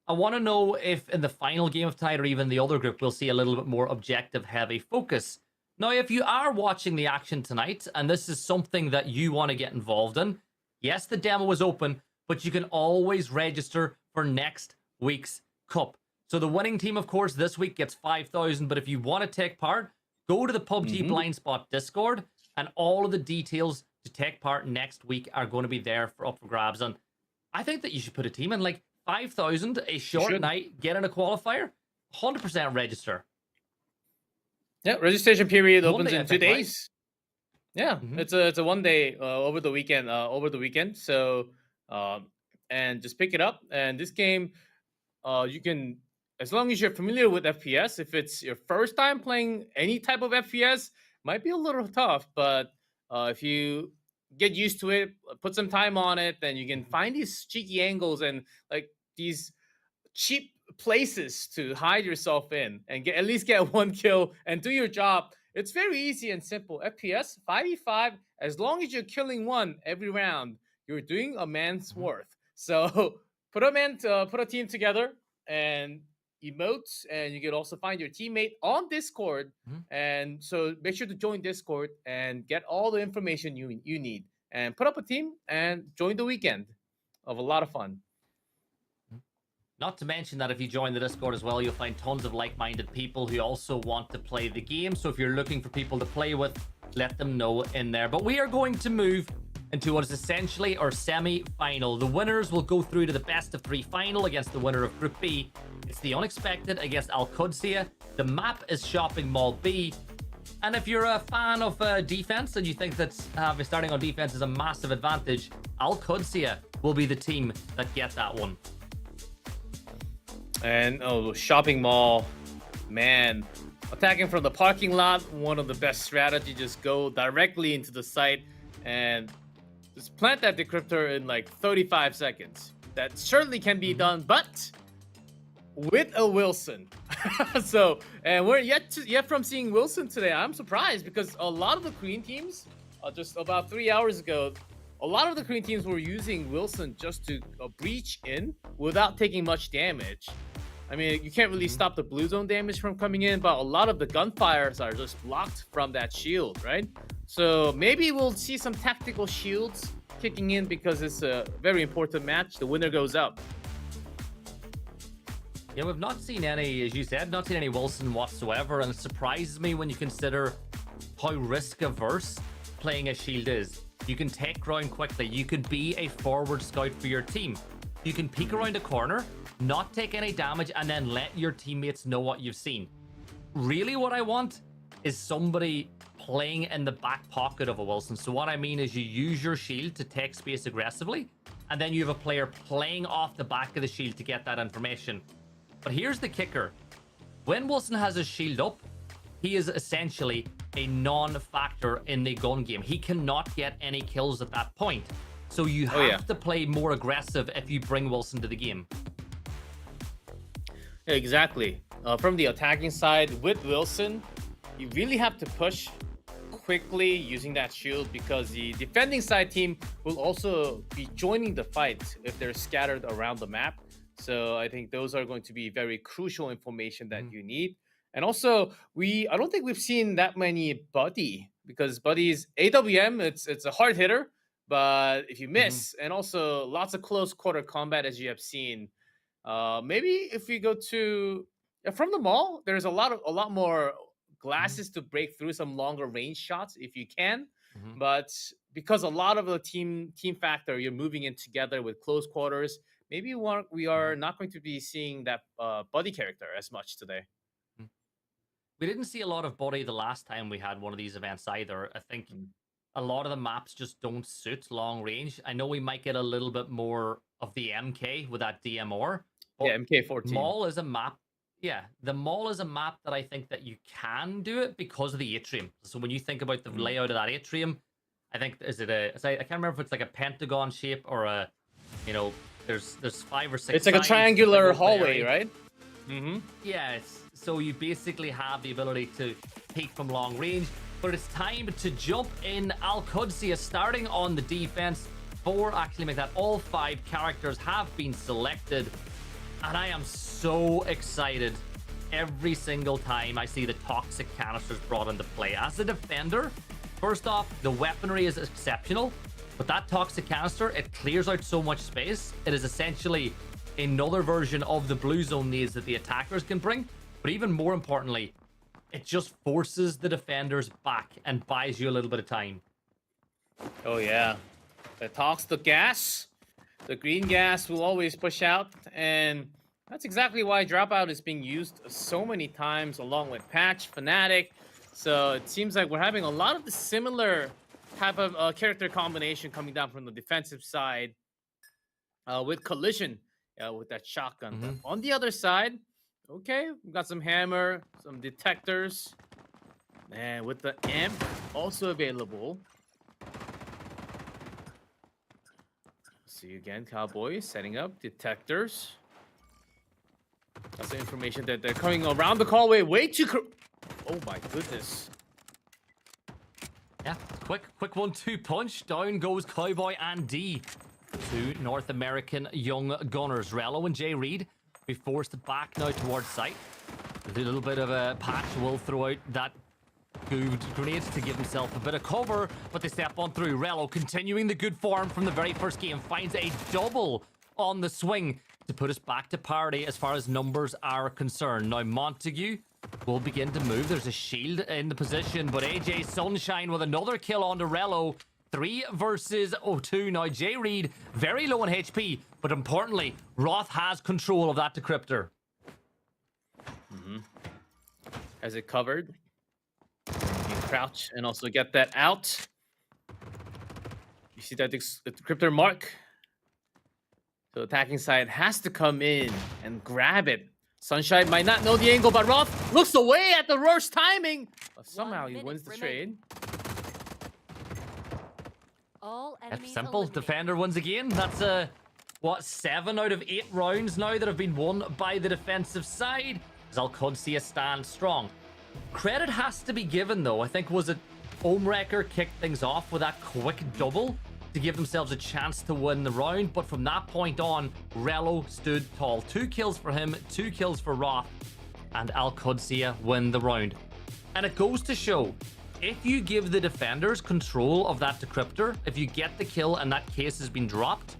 I want to know if in the final game of tonight or even the other group, we'll see a little bit more objective heavy focus. Now, if you are watching the action tonight and this is something that you want to get involved in, yes, the demo is open, but you can always register for next week's cup. So the winning team, of course, this week gets 5,000. But if you want to take part, go to the PUBG BLINDSPOT Discord, and all of the details to take part next week are going to be there for up for grabs. And I think that you should put a team in, like 5,000, a short night, get in a qualifier, 100% register. Yeah, registration period One opens day, I in two think, right? days. Yeah, Mhm. it's a 1 day over the weekend. So and just pick it up. And this game, you can, as long as you're familiar with FPS. If it's your first time playing any type of FPS, might be a little tough. But if you get used to it, put some time on it, then you can Mhm. find these cheeky angles and like these cheap places to hide yourself in and get at least get one kill and do your job. It's very easy and simple. FPS 5v5, as long as you're killing one every round, you're doing a man's Mhm. worth. So put a team together and emotes, and you can also find your teammate on Discord. Mhm. And so make sure to join Discord and get all the information you need, and put up a team and join the weekend of a lot of fun. Not to mention that if you join the Discord as well, you'll find tons of like-minded people who also want to play the game. So if you're looking for people to play with, let them know in there. But we are going to move into what is essentially our semi-final. The winners will go through to the best of three final against the winner of Group B. It's the Unexpected against AlQadsiah. The map is Shopping Mall B. And if you're a fan of defense and you think that starting on defense is a massive advantage, AlQadsiah will be the team that get that one. And shopping mall, man, attacking from the parking lot, one of the best strategies. Just go directly into the site and just plant that decryptor in like 35 seconds. That certainly can be done, but with a Wilson. So, and we're yet from seeing Wilson today. I'm surprised because a lot of the Korean teams, just about 3 hours ago, a lot of the Korean teams were using Wilson just to breach in without taking much damage. I mean, you can't really stop the blue zone damage from coming in, but a lot of the gunfires are just blocked from that shield, right? So maybe we'll see some tactical shields kicking in because it's a very important match. The winner goes up. Yeah, we've not seen any, as you said, not seen any Wilson whatsoever, and it surprises me when you consider how risk-averse playing a shield is. You can take ground quickly. You could be a forward scout for your team. You can peek around a corner, not take any damage, and then let your teammates know what you've seen. Really what I want is somebody playing in the back pocket of a Wilson. So what I mean is you use your shield to take space aggressively, and then you have a player playing off the back of the shield to get that information. But here's the kicker. When Wilson has his shield up, he is essentially a non-factor in the gun game. He cannot get any kills at that point. So you have to play more aggressive if you bring Wilson to the game. Yeah, exactly. From the attacking side, with Wilson, you really have to push quickly using that shield because the defending side team will also be joining the fight if they're scattered around the map. So I think those are going to be very crucial information that you need. And also, I don't think we've seen that many Buddy because Buddy's AWM, it's a hard hitter, but if you miss, and also lots of close quarter combat as you have seen. Maybe if we go to from the mall, there's a lot more glasses to break through some longer range shots if you can. But because a lot of the team factor, you're moving in together with close quarters. maybe we are not going to be seeing that buddy character as much today. We didn't see a lot of body the last time we had one of these events either. I think a lot of the maps just don't suit long range. I know we might get a little bit more of the MK with that DMR. Yeah, MK14. Mall is a map. Yeah, the mall is a map that I think that you can do it because of the atrium. So when you think about the layout of that atrium, I think I can't remember if it's like a pentagon shape or a, you know, there's 5 or 6. It's like a triangular hallway, right? Mm-hmm. Yeah, so you basically have the ability to peek from long range. But it's time to jump in. AlQadsiah starting on the defense. Actually make that all 5 characters have been selected. And I am so excited every single time I see the toxic canisters brought into play. As a defender, first off, the weaponry is exceptional. But that toxic canister, it clears out so much space. It is essentially another version of the blue zone needs that the attackers can bring. But even more importantly, it just forces the defenders back and buys you a little bit of time. Oh yeah, the toxic gas, the green gas will always push out, and that's exactly why Dropout is being used so many times along with Patch, Fnatic. So it seems like we're having a lot of the similar type of character combination coming down from the defensive side with Collision with that shotgun. But on the other side, okay, we've got some hammer, some detectors, and with the amp also available. See again, Cowboy setting up detectors. That's the information that they're coming around the hallway way too. Oh my goodness. Yeah, quick 1-2 punch. Down goes Cowboy and D. 2 North American young gunners. Rello and Jay Reed be forced back now towards site. A little bit of a Patch will throw out that good grenades to give himself a bit of cover, but they step on through. Rello continuing the good form from the very first game, finds a double on the swing to put us back to parity as far as numbers are concerned. Now Montague will begin to move. There's a shield in the position, but AJ Sunshine with another kill onto Rello. 3 versus 2. Now Jay Reed very low on HP, but importantly, Roth has control of that decryptor. Has it covered. You crouch and also get that out. You see that the decryptor mark. So attacking side has to come in and grab it. Sunshine might not know the angle, but Roth looks away at the worst timing. But somehow he wins the trade. That's simple. Eliminated. Defender wins again. That's what, 7 out of 8 rounds now that have been won by the defensive side. As AlQadsiah stands strong. Credit has to be given though. I think was it Omewrecker kicked things off with that quick double to give themselves a chance to win the round. But from that point on, Rello stood tall. 2 kills for him, 2 kills for Roth, and AlQadsiah win the round. And it goes to show, if you give the defenders control of that decryptor, if you get the kill and that case has been dropped,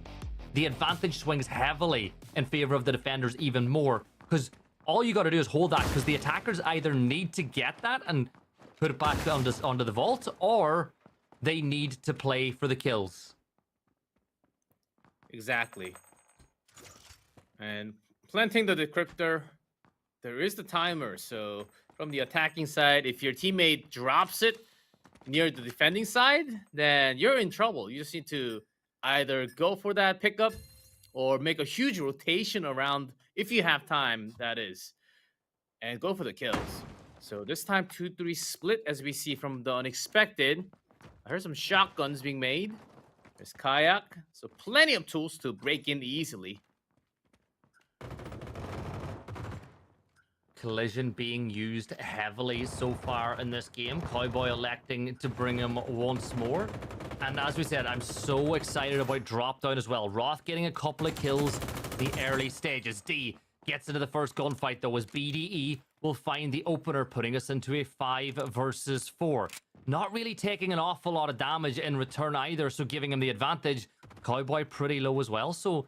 the advantage swings heavily in favor of the defenders even more. Because all you got to do is hold that, because the attackers either need to get that and put it back onto the vault, or they need to play for the kills. Exactly. And planting the decryptor, there is the timer. So from the attacking side, if your teammate drops it near the defending side, then you're in trouble. You just need to either go for that pickup or make a huge rotation around, if you have time, that is, and go for the kills. So this time 2-3 split, as we see from the unexpected. I heard some shotguns being made. There's Kayak, so plenty of tools to break in easily. Collision being used heavily so far in this game. Cowboy electing to bring him once more. And as we said, I'm so excited about Drop Down as well. Roth getting a couple of kills the early stages. D gets into the first gunfight though, as BDE will find the opener, putting us into a 5 versus 4. Not really taking an awful lot of damage in return either, so giving him the advantage. Cowboy pretty low as well. So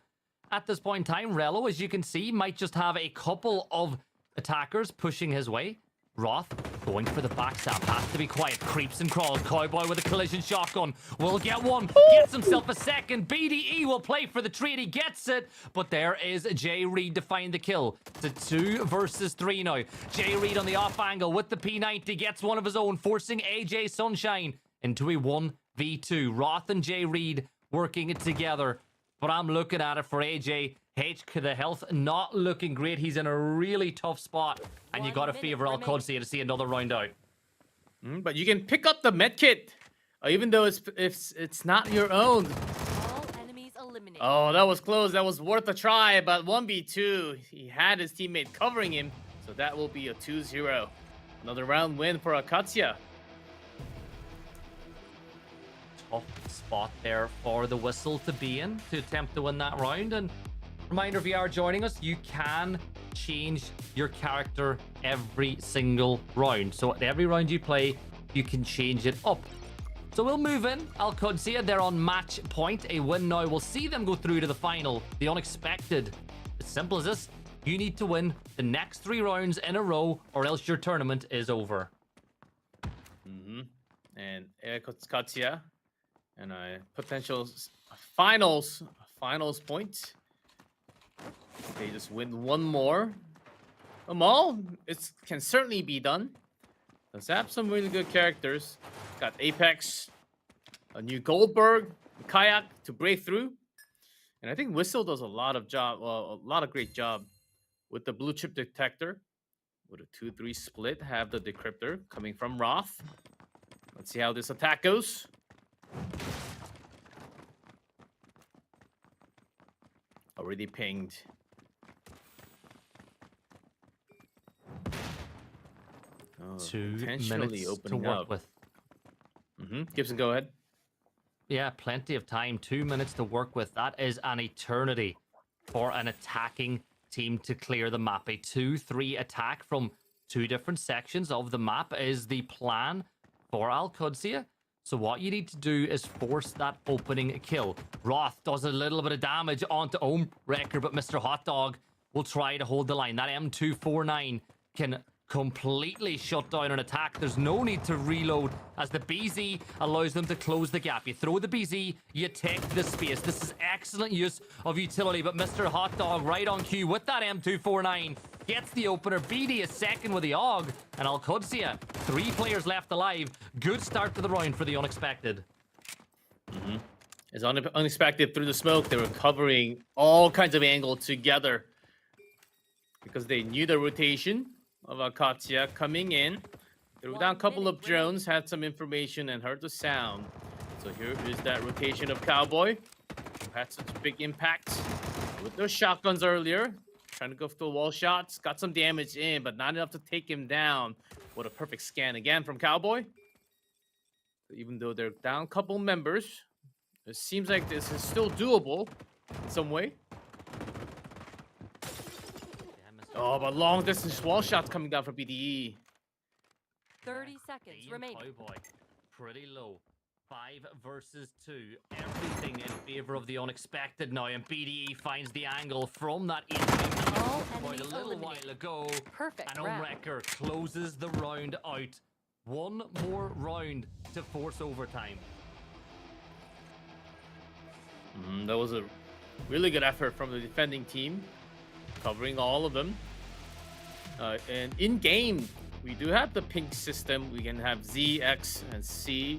at this point in time, Rello, as you can see, might just have a couple of attackers pushing his way. Roth Going for the backstab. Has to be quiet. Creeps and crawls. Cowboy with a collision shotgun. Will get one. Gets himself a second. BDE will play for the trade. He gets it. But there is Jay Reed to find the kill. It's a 2 versus 3 now. Jay Reed on the off angle with the P90. Gets one of his own. Forcing AJ Sunshine into a 1v2. Roth and Jay Reed working it together. But I'm looking at it for AJ. The health not looking great. He's in a really tough spot. And you got to favor AlQadsiah to see another round out. But you can pick up the medkit, even though it's not your own. All enemies eliminated. Oh, that was close. That was worth a try. But 1v2, he had his teammate covering him. So that will be a 2-0. Another round win for AlQadsiah. Tough spot there for the whistle to be in to attempt to win that round. And reminder, if you are joining us, you can change your character every single round. So at every round you play, you can change it up. So we'll move in. AlQadsiah, they're on match point. A win now will see them go through to the final. The unexpected. As simple as this, you need to win the next 3 rounds in a row or else your tournament is over. And AlQadsiah and a potential finals point. They just win one more. Amal, it can certainly be done. Let's have some really good characters. Got Apex, a new Goldberg, Kayak to break through. And I think Whistle does a lot of great job with the blue chip detector. With a 2-3 split, have the decryptor coming from Roth. Let's see how this attack goes. Already pinged. Oh, 2 intentionally minutes to opening work up. with. Gibson, go ahead. Yeah, plenty of time. 2 minutes to work with. That is an eternity for an attacking team to clear the map. A 2-3 attack from 2 different sections of the map is the plan for AlQadsiah. So what you need to do is force that opening kill. Roth does a little bit of damage onto Wrecker, but Mr. Hot Dog will try to hold the line. That M249 can completely shut down an attack. There's no need to reload as the BZ allows them to close the gap. You throw the BZ, you take the space. This is excellent use of utility, but Mr. Hot Dog right on cue with that M249 gets the opener. BD is second with the AUG, and AlQadsiah, 3 players left alive. Good start to the round for the unexpected. It's unexpected through the smoke. They were covering all kinds of angle together because they knew the rotation of AlQadsiah coming in. Threw down a couple of drones, had some information, and heard the sound. So here is that rotation of Cowboy, who had such big impacts with those shotguns earlier. Trying to go for the wall shots, got some damage in, but not enough to take him down. What a perfect scan again from Cowboy. Even though they're down a couple members, it seems like this is still doable in some way. Oh, but long distance wall shots coming down from BDE. 30 seconds remaining. Cowboy, pretty low. 5 versus 2. Everything in favor of the unexpected now, and BDE finds the angle from that All point a enemies little eliminated. while ago. Perfect And round. Wrecker closes the round out. 1 more round to force overtime. That was a really good effort from the defending team, covering all of them. And in game, we do have the pink system. We can have Z, X, and C,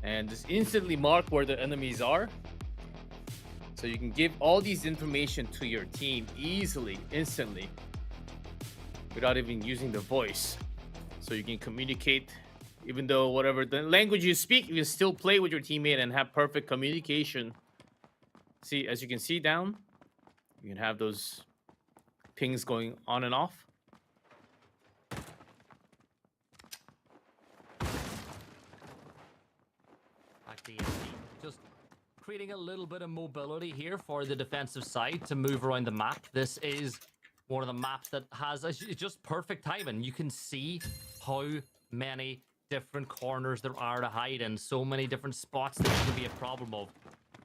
and just instantly mark where the enemies are. So you can give all these information to your team easily, instantly, without even using the voice. So you can communicate, even though whatever the language you speak, you can still play with your teammate and have perfect communication. See, as you can see down, you can have those pings going on and off. Back to ESC. Just creating a little bit of mobility here for the defensive side to move around the map. This is one of the maps that has just perfect timing. You can see how many different corners there are to hide in. So many different spots that can be a problem of.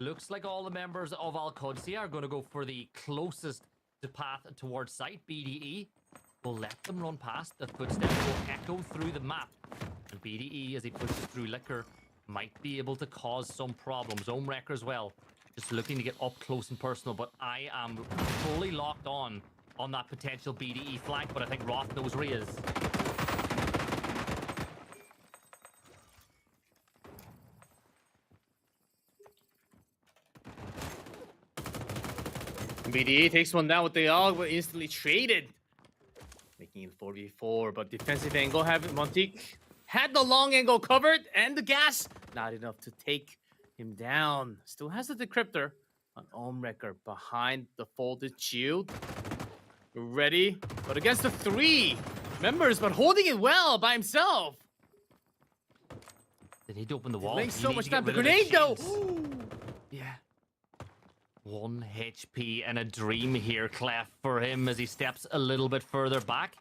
Looks like all the members of AlQadsiah are going to go for the closest path towards site, BDE. will let them run past. The footsteps will echo through the map. And BDE, as he pushes through Liquor, might be able to cause some problems. Omewrecker as well. Just looking to get up close and personal, but I am fully locked on that potential BDE flank, but I think Roth knows where he is. BDA takes one down with the AUG, but instantly traded. Making it 4v4, but defensive angle have Montique had the long angle covered, and the gas not enough to take him down. Still has the decryptor on Omewrecker behind the folded shield. Ready, but against the 3 members, but holding it well by himself. They need to open the wall. Makes You so need much to get time. The rid of grenade though. shields. Yeah. 1 HP and a dream here, Clef, for him as he steps a little bit further back.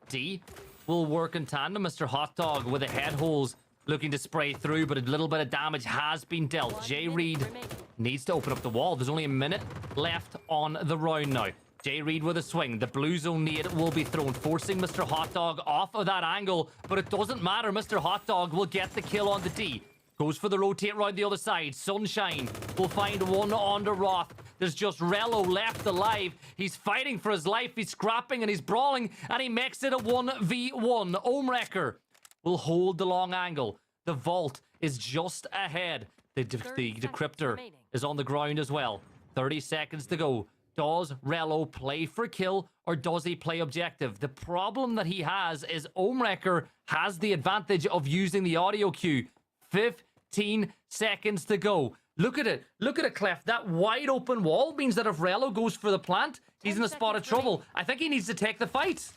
D will work in tandem. Mr. Hot Dog with the head holes looking to spray through, but a little bit of damage has been dealt. 1 Jay minute Reed remaining. needs to open up the wall. There's only a minute left on the round now. Jay Reed with a swing. The blue zone nade will be thrown, forcing Mr. Hot Dog off of that angle, but it doesn't matter. Mr. Hot Dog will get the kill on the D. Goes for the rotate round the other side. Sunshine will find one onto Roth. There's just Rello left alive. He's fighting for his life. He's scrapping and he's brawling, and he makes it a 1v1. Omewrecker will hold the long angle. The vault is just ahead. The 30 seconds decryptor remaining. is on the ground as well. 30 seconds to go. Does Rello play for kill or does he play objective? The problem that he has is Omewrecker has the advantage of using the audio cue. 15 seconds to go. Look at it. Look at it, Clef. That wide open wall means that if Rello goes for the plant, he's 10 in a spot of seconds trouble. remaining. I think he needs to take the fight.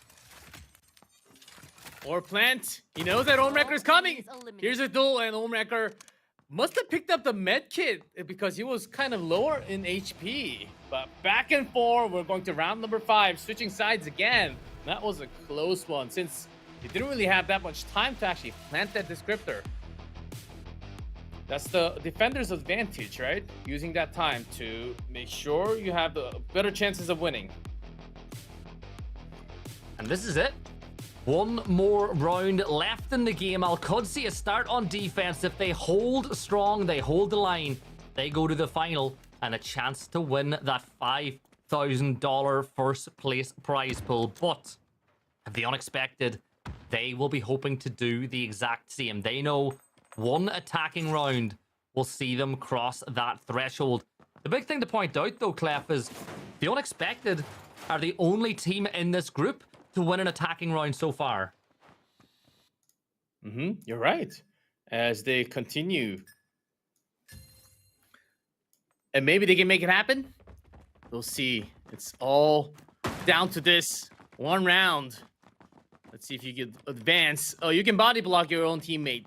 Or plant. He knows that Omewrecker's coming. enemies eliminated. Here's a duel, and Omewrecker must have picked up the med kit because he was kind of lower in HP. But back and forth, we're going to round number 5, switching sides again. That was a close one since he didn't really have that much time to actually plant that descriptor. That's the defender's advantage, right? Using that time to make sure you have the better chances of winning. And this is it. One more round left in the game. AlQadsiah start on defense. If they hold strong, they hold the line, they go to the final and a chance to win that $5,000 first place prize pool. But the unexpected, they will be hoping to do the exact same. They know one attacking round will see them cross that threshold. The big thing to point out, though, Clef, is the unexpected are the only team in this group to win an attacking round so far. You're right. As they continue. And maybe they can make it happen. We'll see. It's all down to this one round. Let's see if you can advance. Oh, you can body block your own teammate.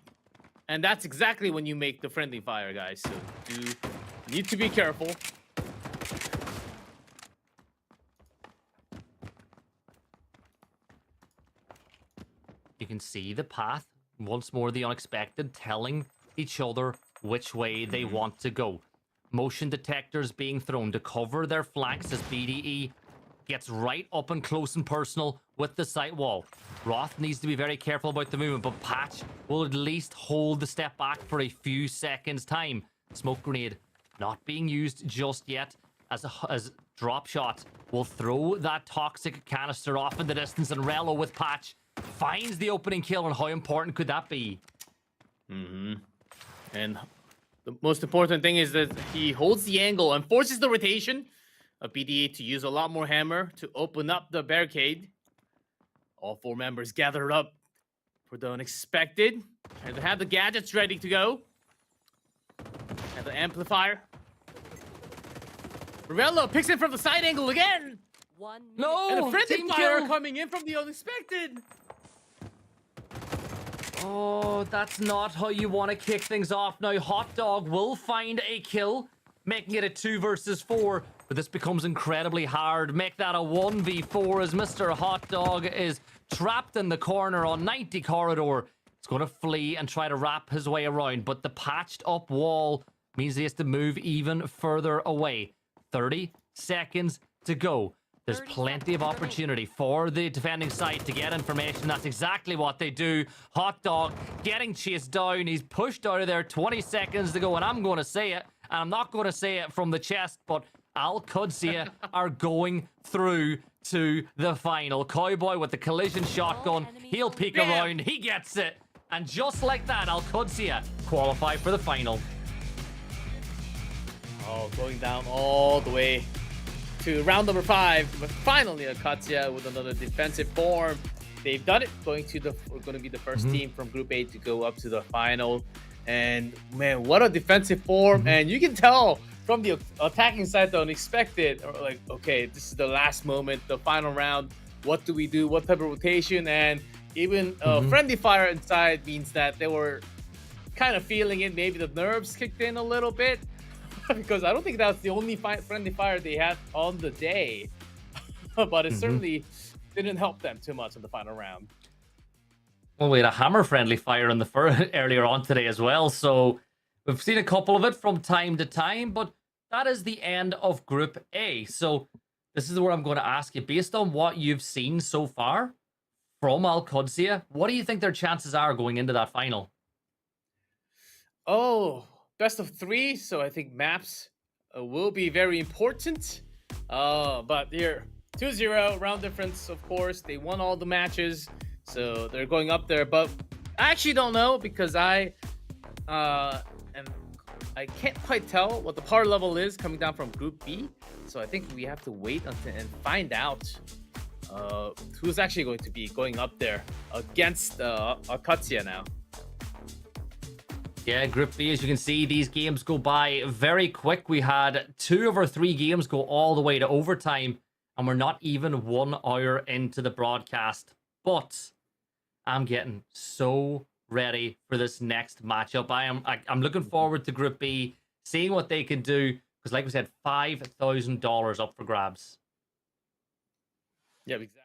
And that's exactly when you make the friendly fire, guys. So you need to be careful. You can see the path. Once more, the unexpected telling each other which way they want to go. Motion detectors being thrown to cover their flanks as BDE gets right up and close and personal with the sight wall. Roth needs to be very careful about the movement, but Patch will at least hold the step back for a few seconds time. Smoke grenade not being used just yet as drop shot will throw that toxic canister off in the distance, and Rello with Patch finds the opening kill. And how important could that be? And the most important thing is that he holds the angle and forces the rotation of BDA to use a lot more hammer to open up the barricade. All 4 members gathered up for the unexpected. And they have the gadgets ready to go. And the amplifier. Rello picks it from the side angle again. 1 minute. No! And a friendly team fire kill. coming in from the unexpected. Oh, that's not how you want to kick things off. Now, Hot Dog will find a kill, making it a 2 versus 4. But this becomes incredibly hard. Make that a 1v4 as Mr. Hot Dog is trapped in the corner on 90 corridor. He's going to flee and try to wrap his way around. But the patched up wall means he has to move even further away. 30 seconds to go. There's 30 plenty of seconds remaining. opportunity for the defending side to get information. That's exactly what they do. Hot Dog getting chased down. He's pushed out of there 20 seconds to go, and I'm going to say it, and I'm not going to say it from the chest, but AlQadsiah are going through to the final. Cowboy with the collision shotgun. He'll peek around. He gets it. And just like that, AlQadsiah qualify for the final. Oh, going down all the way to round number 5. But finally, AlQadsiah with another defensive form. They've done it. Going to be the first team from Group A to go up to the final. And man, what a defensive form! And you can tell from the attacking side the unexpected. Or like, okay, this is the last moment, the final round. What do we do? What type of rotation? And even friendly fire inside means that they were kind of feeling it. Maybe the nerves kicked in a little bit. Because I don't think that's the only friendly fire they had on the day. But it certainly didn't help them too much in the final round. Well, we had a hammer friendly fire in the earlier on today as well. So we've seen a couple of it from time to time. But that is the end of Group A. So this is where I'm going to ask you, based on what you've seen so far from AlQadsiah, what do you think their chances are going into that final? Oh, best of 3, so I think maps will be very important. But here, 2-0, round difference, of course. They won all the matches, so they're going up there. But I actually don't know, because I can't quite tell what the power level is coming down from Group B. So I think we have to wait until and find out who's actually going to be going up there against AlQadsiah now. Yeah, Group B, as you can see, these games go by very quick. We had 2 of our 3 games go all the way to overtime, and we're not even 1 hour into the broadcast. But I'm getting so ready for this next matchup. I'm looking forward to Group B, seeing what they can do, because like we said, $5,000 up for grabs. Yeah, exactly.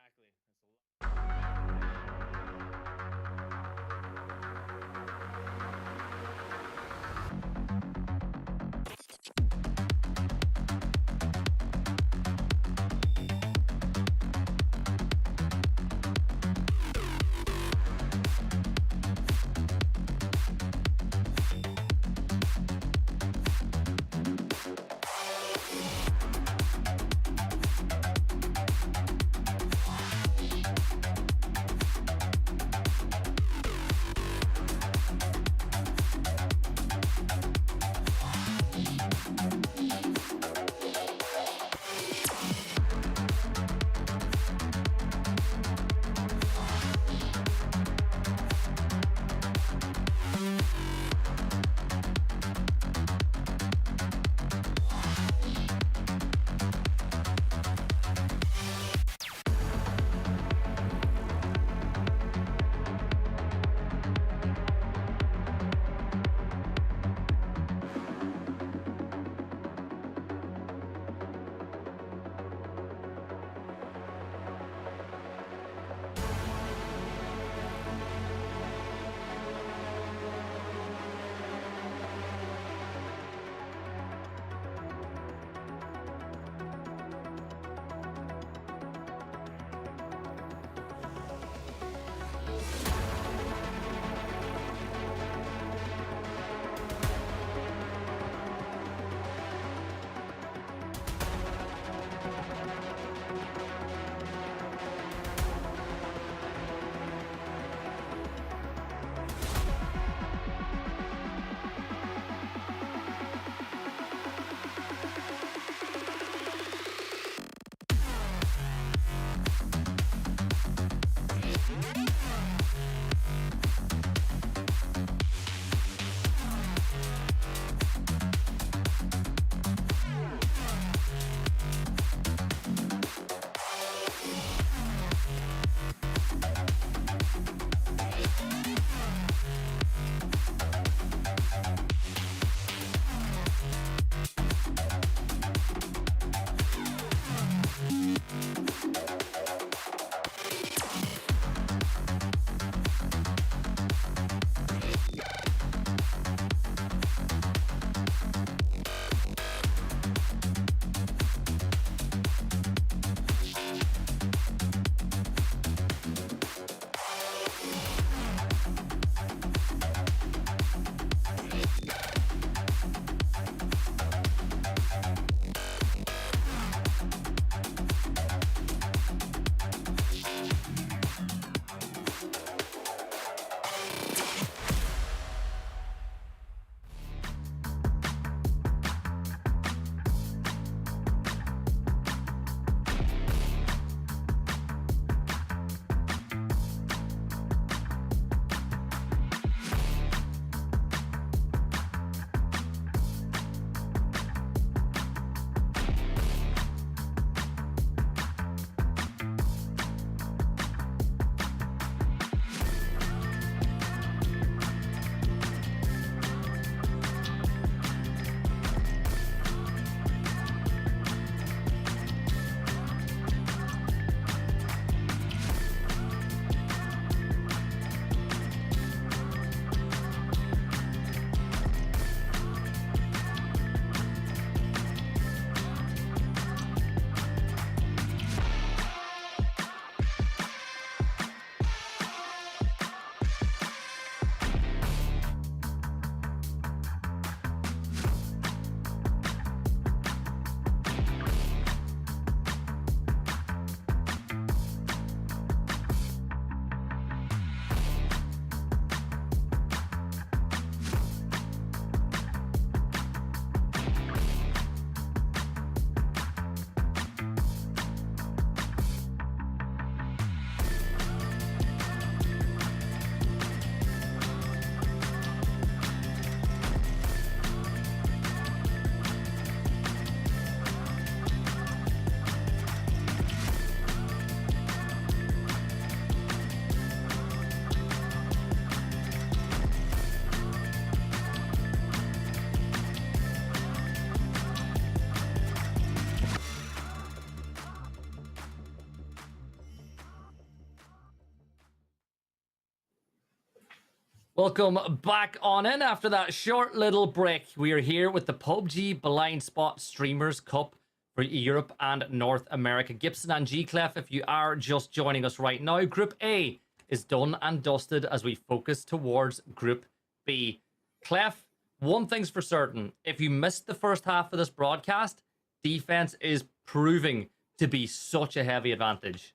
Welcome back on in after that short little break. We are here with the PUBG Blind Spot Streamers Cup for Europe and North America. Gibson and G-Clef, if you are just joining us right now, Group A is done and dusted as we focus towards Group B. Clef, one thing's for certain. If you missed the first half of this broadcast, defense is proving to be such a heavy advantage.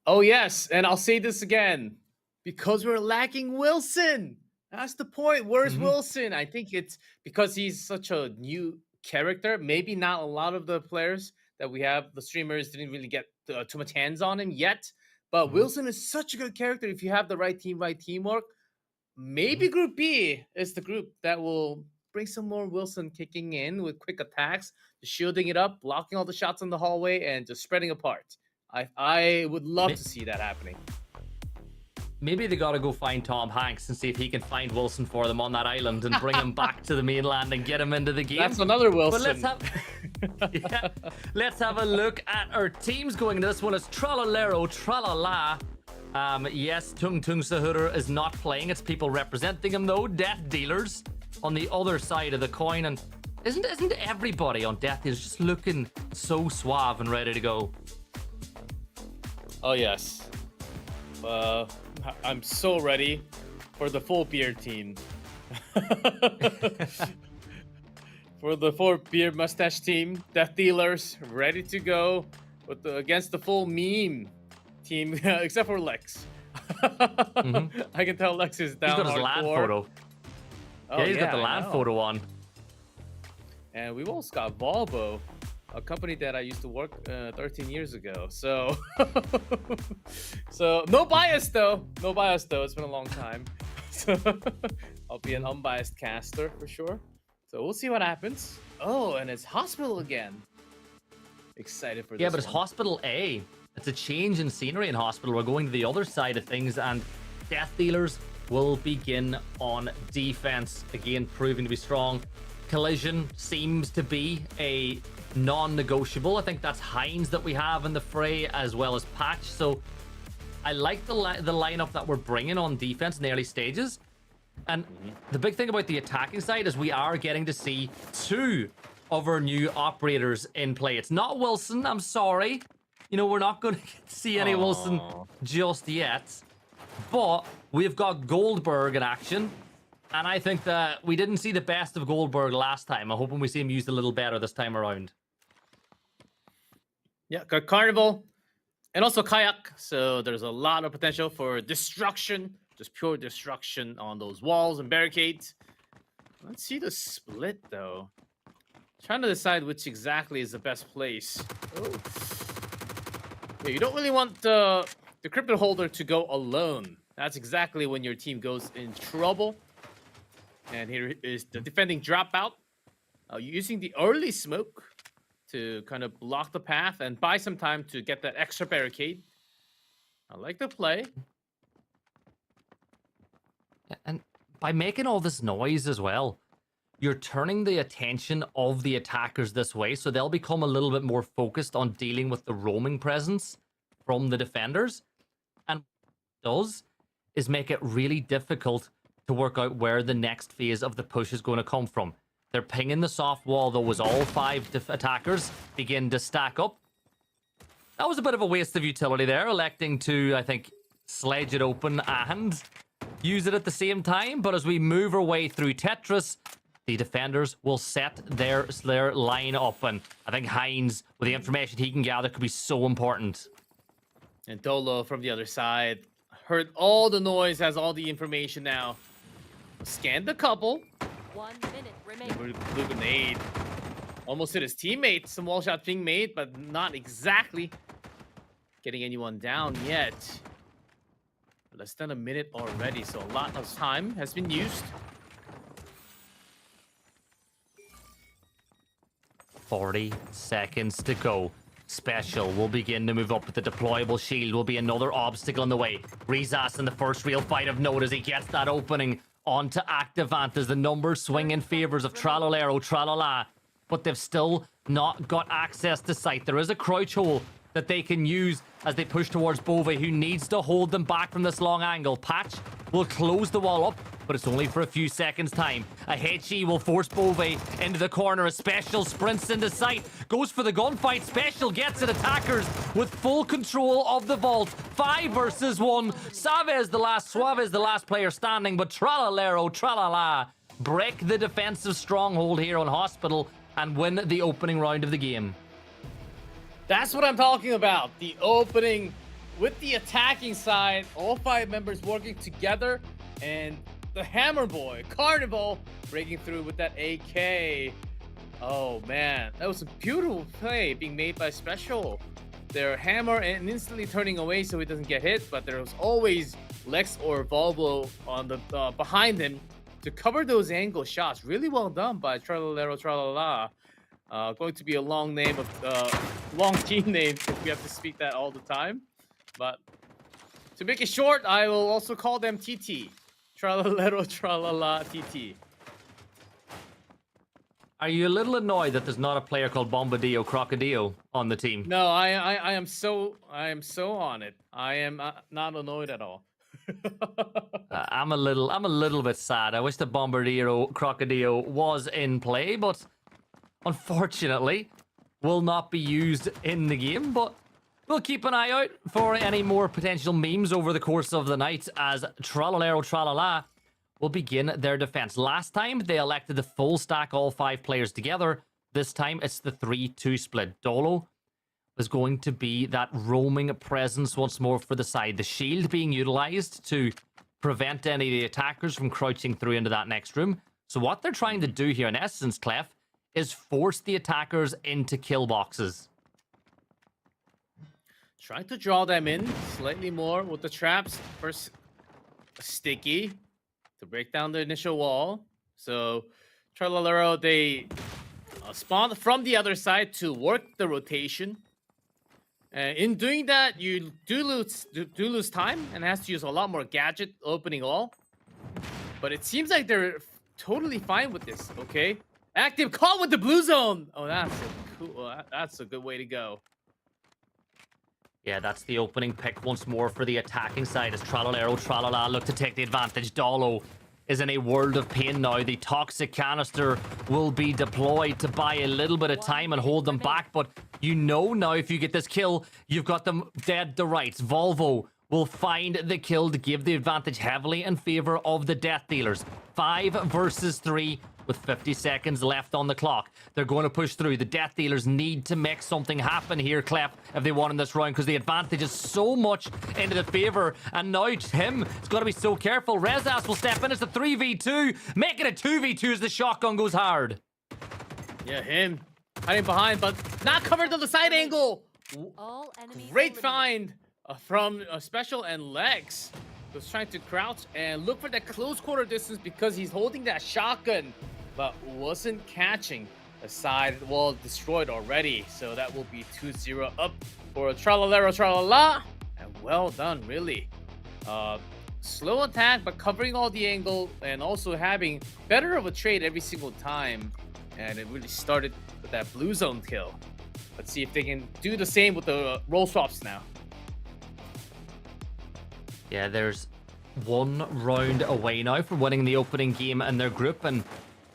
Oh, yes. And I'll say this again. Because we're lacking Wilson. That's the point. Where's Wilson? I think it's because he's such a new character. Maybe not a lot of the players that we have, the streamers, didn't really get too much hands on him yet. But Wilson is such a good character. If you have the right team, right teamwork, maybe Group B is the group that will bring some more Wilson kicking in with quick attacks, shielding it up, blocking all the shots in the hallway, and just spreading apart. I would love to see that happening. Maybe they got to go find Tom Hanks and see if he can find Wilson for them on that island and bring him back to the mainland and get him into the game. That's another Wilson. But let's have a look at our teams going into this one. It's Tralalero, Tralala. Yes, Tung Tung Sahura is not playing. It's people representing him though. Death Dealers on the other side of the coin. And isn't everybody on Death Dealers just looking so suave and ready to go? Oh, yes. I'm so ready for the full beer team. For the full beer mustache team, Death Dealers ready to go with against the full meme team, except for Lex. I can tell Lex is down. He's got his land photo. Oh, yeah, he's got the land photo on. And we've also got Volvo, a company that I used to work 13 years ago. So, so no bias though. No bias though. It's been a long time. So I'll be an unbiased caster for sure. So we'll see what happens. Oh, and it's Hospital again. Excited for this. Yeah, but it's Hospital A. It's a change in scenery in Hospital. We're going to the other side of things, and Death Dealers will begin on defense. Again, proving to be strong. Collision seems to be a non-negotiable. I think that's Hines that we have in the fray, as well as Patch. So I like the lineup that we're bringing on defense in the early stages. And the big thing about the attacking side is we are getting to see two of our new operators in play. It's not Wilson, I'm sorry. You know, we're not going to see any Wilson just yet. But we've got Goldberg in action. And I think that we didn't see the best of Goldberg last time. I'm hoping we see him used a little better this time around. Yeah, got Carnival and also Kayak. So there's a lot of potential for destruction. Just pure destruction on those walls and barricades. Let's see the split, though. Trying to decide which exactly is the best place. Oh. Yeah, you don't really want the crypto holder to go alone. That's exactly when your team goes in trouble. And here is the defending dropout. Using the early smoke to kind of block the path and buy some time to get that extra barricade. I like the play. And by making all this noise as well, you're turning the attention of the attackers this way, so they'll become a little bit more focused on dealing with the roaming presence from the defenders. And what it does is make it really difficult to work out where the next phase of the push is going to come from. They're pinging the soft wall, though, as all five attackers begin to stack up. That was a bit of a waste of utility there, electing to, I think, sledge it open and use it at the same time. But as we move our way through Tetris, the defenders will set their line up. And I think Hines, with the information he can gather, could be so important. And Dolo from the other side heard all the noise, has all the information now. Scanned the couple. 1 minute remaining. Blue grenade. Almost hit his teammate. Some wall shot being made, but not exactly getting anyone down yet. Less than a minute already, so a lot of time has been used. 40 seconds to go. Special will begin to move up with the deployable shield. Will be another obstacle in the way. Rizas in the first real fight of note as he gets that opening onto Activant as the numbers swing in favors of Tralalero, Tralala. But they've still not got access to sight. There is a crouch hole that they can use as they push towards Bove, who needs to hold them back from this long angle. Patch will close the wall up, but it's only for a few seconds time. A HE will force Bove into the corner. A Special sprints into sight, goes for the gunfight. Special gets it. Attackers with full control of the vault. 5 versus 1. Suave is the last player standing, but Tralalero, Tralala break the defensive stronghold here on Hospital and win the opening round of the game. That's what I'm talking about. The opening with the attacking side, all 5 members working together, and the Hammer Boy, Carnival, breaking through with that AK. Oh man, that was a beautiful play being made by Special. Their hammer and instantly turning away so he doesn't get hit, but there was always Lex or Volvo on the behind him to cover those angle shots. Really well done by Tralalero Tralala. Going to be a long name of long team name if we have to speak that all the time. But to make it short, I will also call them TT. Tralalero Tralala TT. Are you a little annoyed that there's not a player called Bombadillo Crocodillo on the team? No, I am so on it. I am not annoyed at all. I'm a little bit sad. I wish the Bombardiro Crocodillo was in play, but unfortunately will not be used in the game. But we'll keep an eye out for any more potential memes over the course of the night as Tralalero Tralala will begin their defense. Last time they elected the full stack, all 5 players together. This time it's the 3-2 split. Dolo is going to be that roaming presence once more for the side. The shield being utilized to prevent any of the attackers from crouching through into that next room. So what they're trying to do here in essence, Clef, is force the attackers into kill boxes. Trying to draw them in slightly more with the traps. First, Sticky to break down the initial wall. So Tralalero, they spawn from the other side to work the rotation. In doing that, you do lose time and has to use a lot more gadget opening all. But it seems like they're totally fine with this. Okay, active call with the blue zone. Oh, that's a cool. That's a good way to go. Yeah, that's the opening pick once more for the attacking side as Tralalero Tralala look to take the advantage. Dolo is in a world of pain now. The toxic canister will be deployed to buy a little bit of time and hold them back, but you know now if you get this kill, you've got them dead to rights. Volvo will find the kill to give the advantage heavily in favor of the Death Dealers. 5 versus 3 with 50 seconds left on the clock. They're going to push through. The Death Dealers need to make something happen here, Clef, if they want in this round, because the advantage is so much into the favor. And now him has got to be so careful. Rezas will step in. It's a 3v2. Make it a 2v2 as the shotgun goes hard. Yeah, him hiding behind, but not covered on the side angle. All enemies Great eliminated. find from Special and Lex. Was trying to crouch and look for that close quarter distance because he's holding that shotgun, but wasn't catching. The side wall destroyed already, so that will be 2-0 up for Tralalero Tralala. And well done, really. Slow attack, but covering all the angle and also having better of a trade every single time. And it really started with that blue zone kill. Let's see if they can do the same with the roll swaps now. Yeah, there's one round away now from winning the opening game in their group, and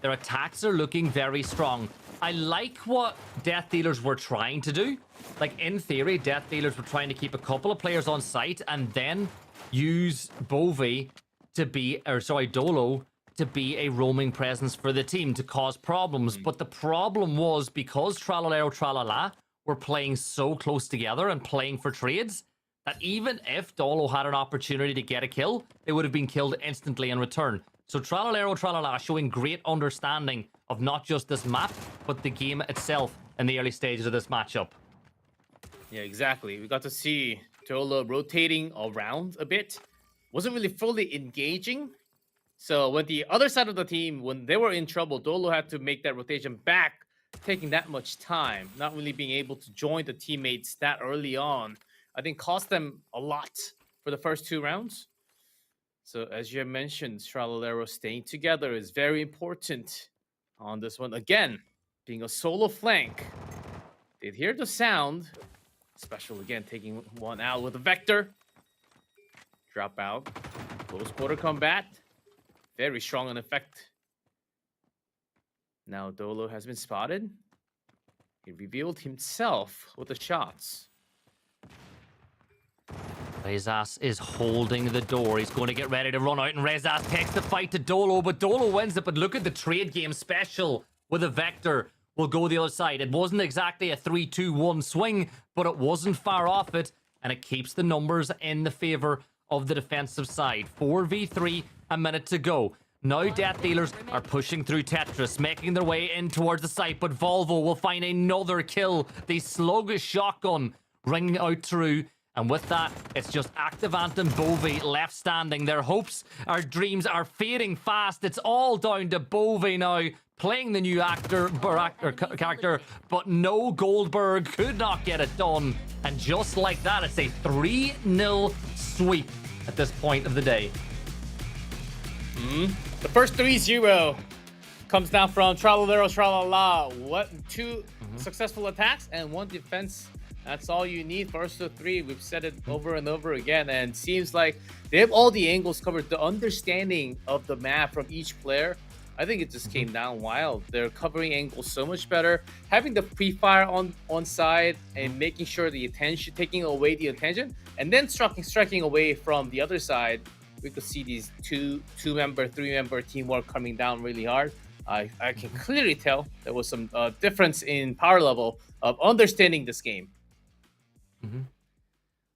their attacks are looking very strong. I like what Death Dealers were trying to do. Like, in theory, Death Dealers were trying to keep a couple of players on site and then use Bove to be, or sorry, Dolo to be a roaming presence for the team to cause problems. But the problem was because Tralalero Tralala were playing so close together and playing for trades, that even if Dolo had an opportunity to get a kill, they would have been killed instantly in return. So Tralalero Tralala showing great understanding of not just this map, but the game itself in the early stages of this matchup. Yeah, exactly. We got to see Dolo rotating around a bit. Wasn't really fully engaging. So when the other side of the team, when they were in trouble, Dolo had to make that rotation back, taking that much time, not really being able to join the teammates that early on. I think cost them a lot for the first 2 rounds. So as you mentioned, Tralalero staying together is very important on this one. Again, being a solo flank. They'd hear the sound. Special again, taking one out with a Vector. Drop out. Close quarter combat. Very strong in effect. Now Dolo has been spotted. He revealed himself with the shots. Rezas is holding the door. He's going to get ready to run out, and Rezas takes the fight to Dolo, but Dolo wins it. But look at the trade game special with a Vector. Will go the other side. It wasn't exactly a 3-2-1 swing, but it wasn't far off it, and it keeps the numbers in the favor of the defensive side. 4v3, a minute to go. Now Death Dealers are pushing through Tetris, making their way in towards the site, but Volvo will find another kill. The slug shotgun ringing out through, and with that, it's just Activant and Bovey left standing. Their hopes, our dreams are fading fast. It's all down to Bovey now, playing the new character, but no, Goldberg could not get it done. And just like that, it's a 3-0 sweep at this point of the day. The first 3-0 comes down from Tralalero Tralala. Two successful attacks and one defense. That's all you need. First of 3. We've said it over and over again, and seems like they have all the angles covered. The understanding of the map from each player, I think it just came down wild. They're covering angles so much better. Having the pre-fire on side and making sure the attention, taking away the attention, and then striking away from the other side. We could see these two-member, 3-member teamwork coming down really hard. I can clearly tell there was some difference in power level of understanding this game.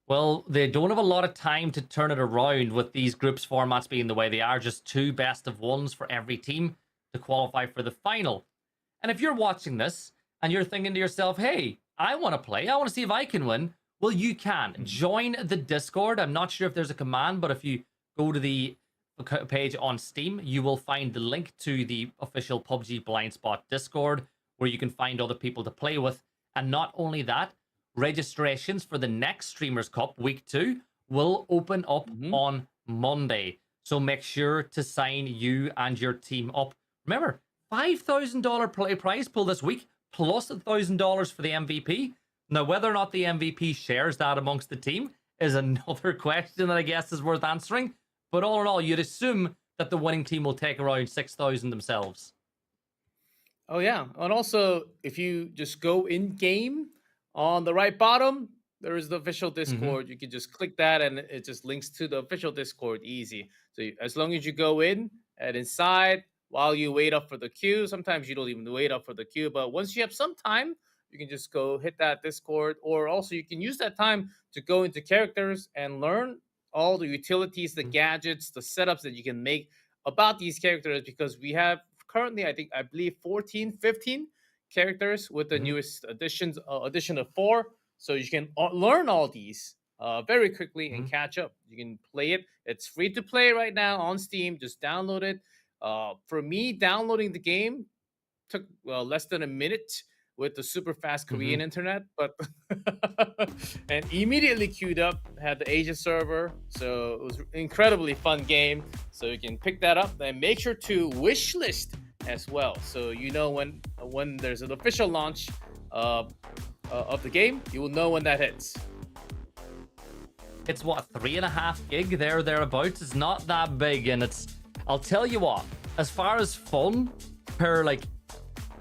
Well, they don't have a lot of time to turn it around with these groups formats being the way they are. Just 2 best of 1s for every team to qualify for the final. And if you're watching this and you're thinking to yourself, hey, I want to play. I want to see if I can win. Well, you can. Join the Discord. I'm not sure if there's a command, but if you go to the page on Steam, you will find the link to the official PUBG BLINDSPOT Discord, where you can find other people to play with. And not only that, registrations for the next Streamers Cup Week 2 will open up on Monday. So make sure to sign you and your team up. Remember, $5,000 prize pool this week, plus $1,000 for the MVP. Now, whether or not the MVP shares that amongst the team is another question that I guess is worth answering. But all in all, you'd assume that the winning team will take around 6,000 themselves. Oh, yeah. And also, if you just go in-game, on the right bottom, there is the official Discord. You can just click that, and it just links to the official Discord easy. So as long as you go in and inside while you wait up for the queue, sometimes you don't even wait up for the queue, but once you have some time, you can just go hit that Discord, or also you can use that time to go into characters and learn all the utilities, the gadgets, the setups that you can make about these characters, because we have currently, I believe 14, 15 characters with the newest addition of 4. So you can learn all these very quickly and catch up. You can play it. It's free to play right now on Steam. Just download it. For me, downloading the game took less than a minute with the super fast Korean internet, but and immediately queued up, had the Asia server. So it was an incredibly fun game. So you can pick that up and make sure to wishlist as well, so you know when there's an official launch of the game, you will know when that hits. It's what, 3.5 gig thereabouts. It's not that big, and it's, I'll tell you what, as far as fun per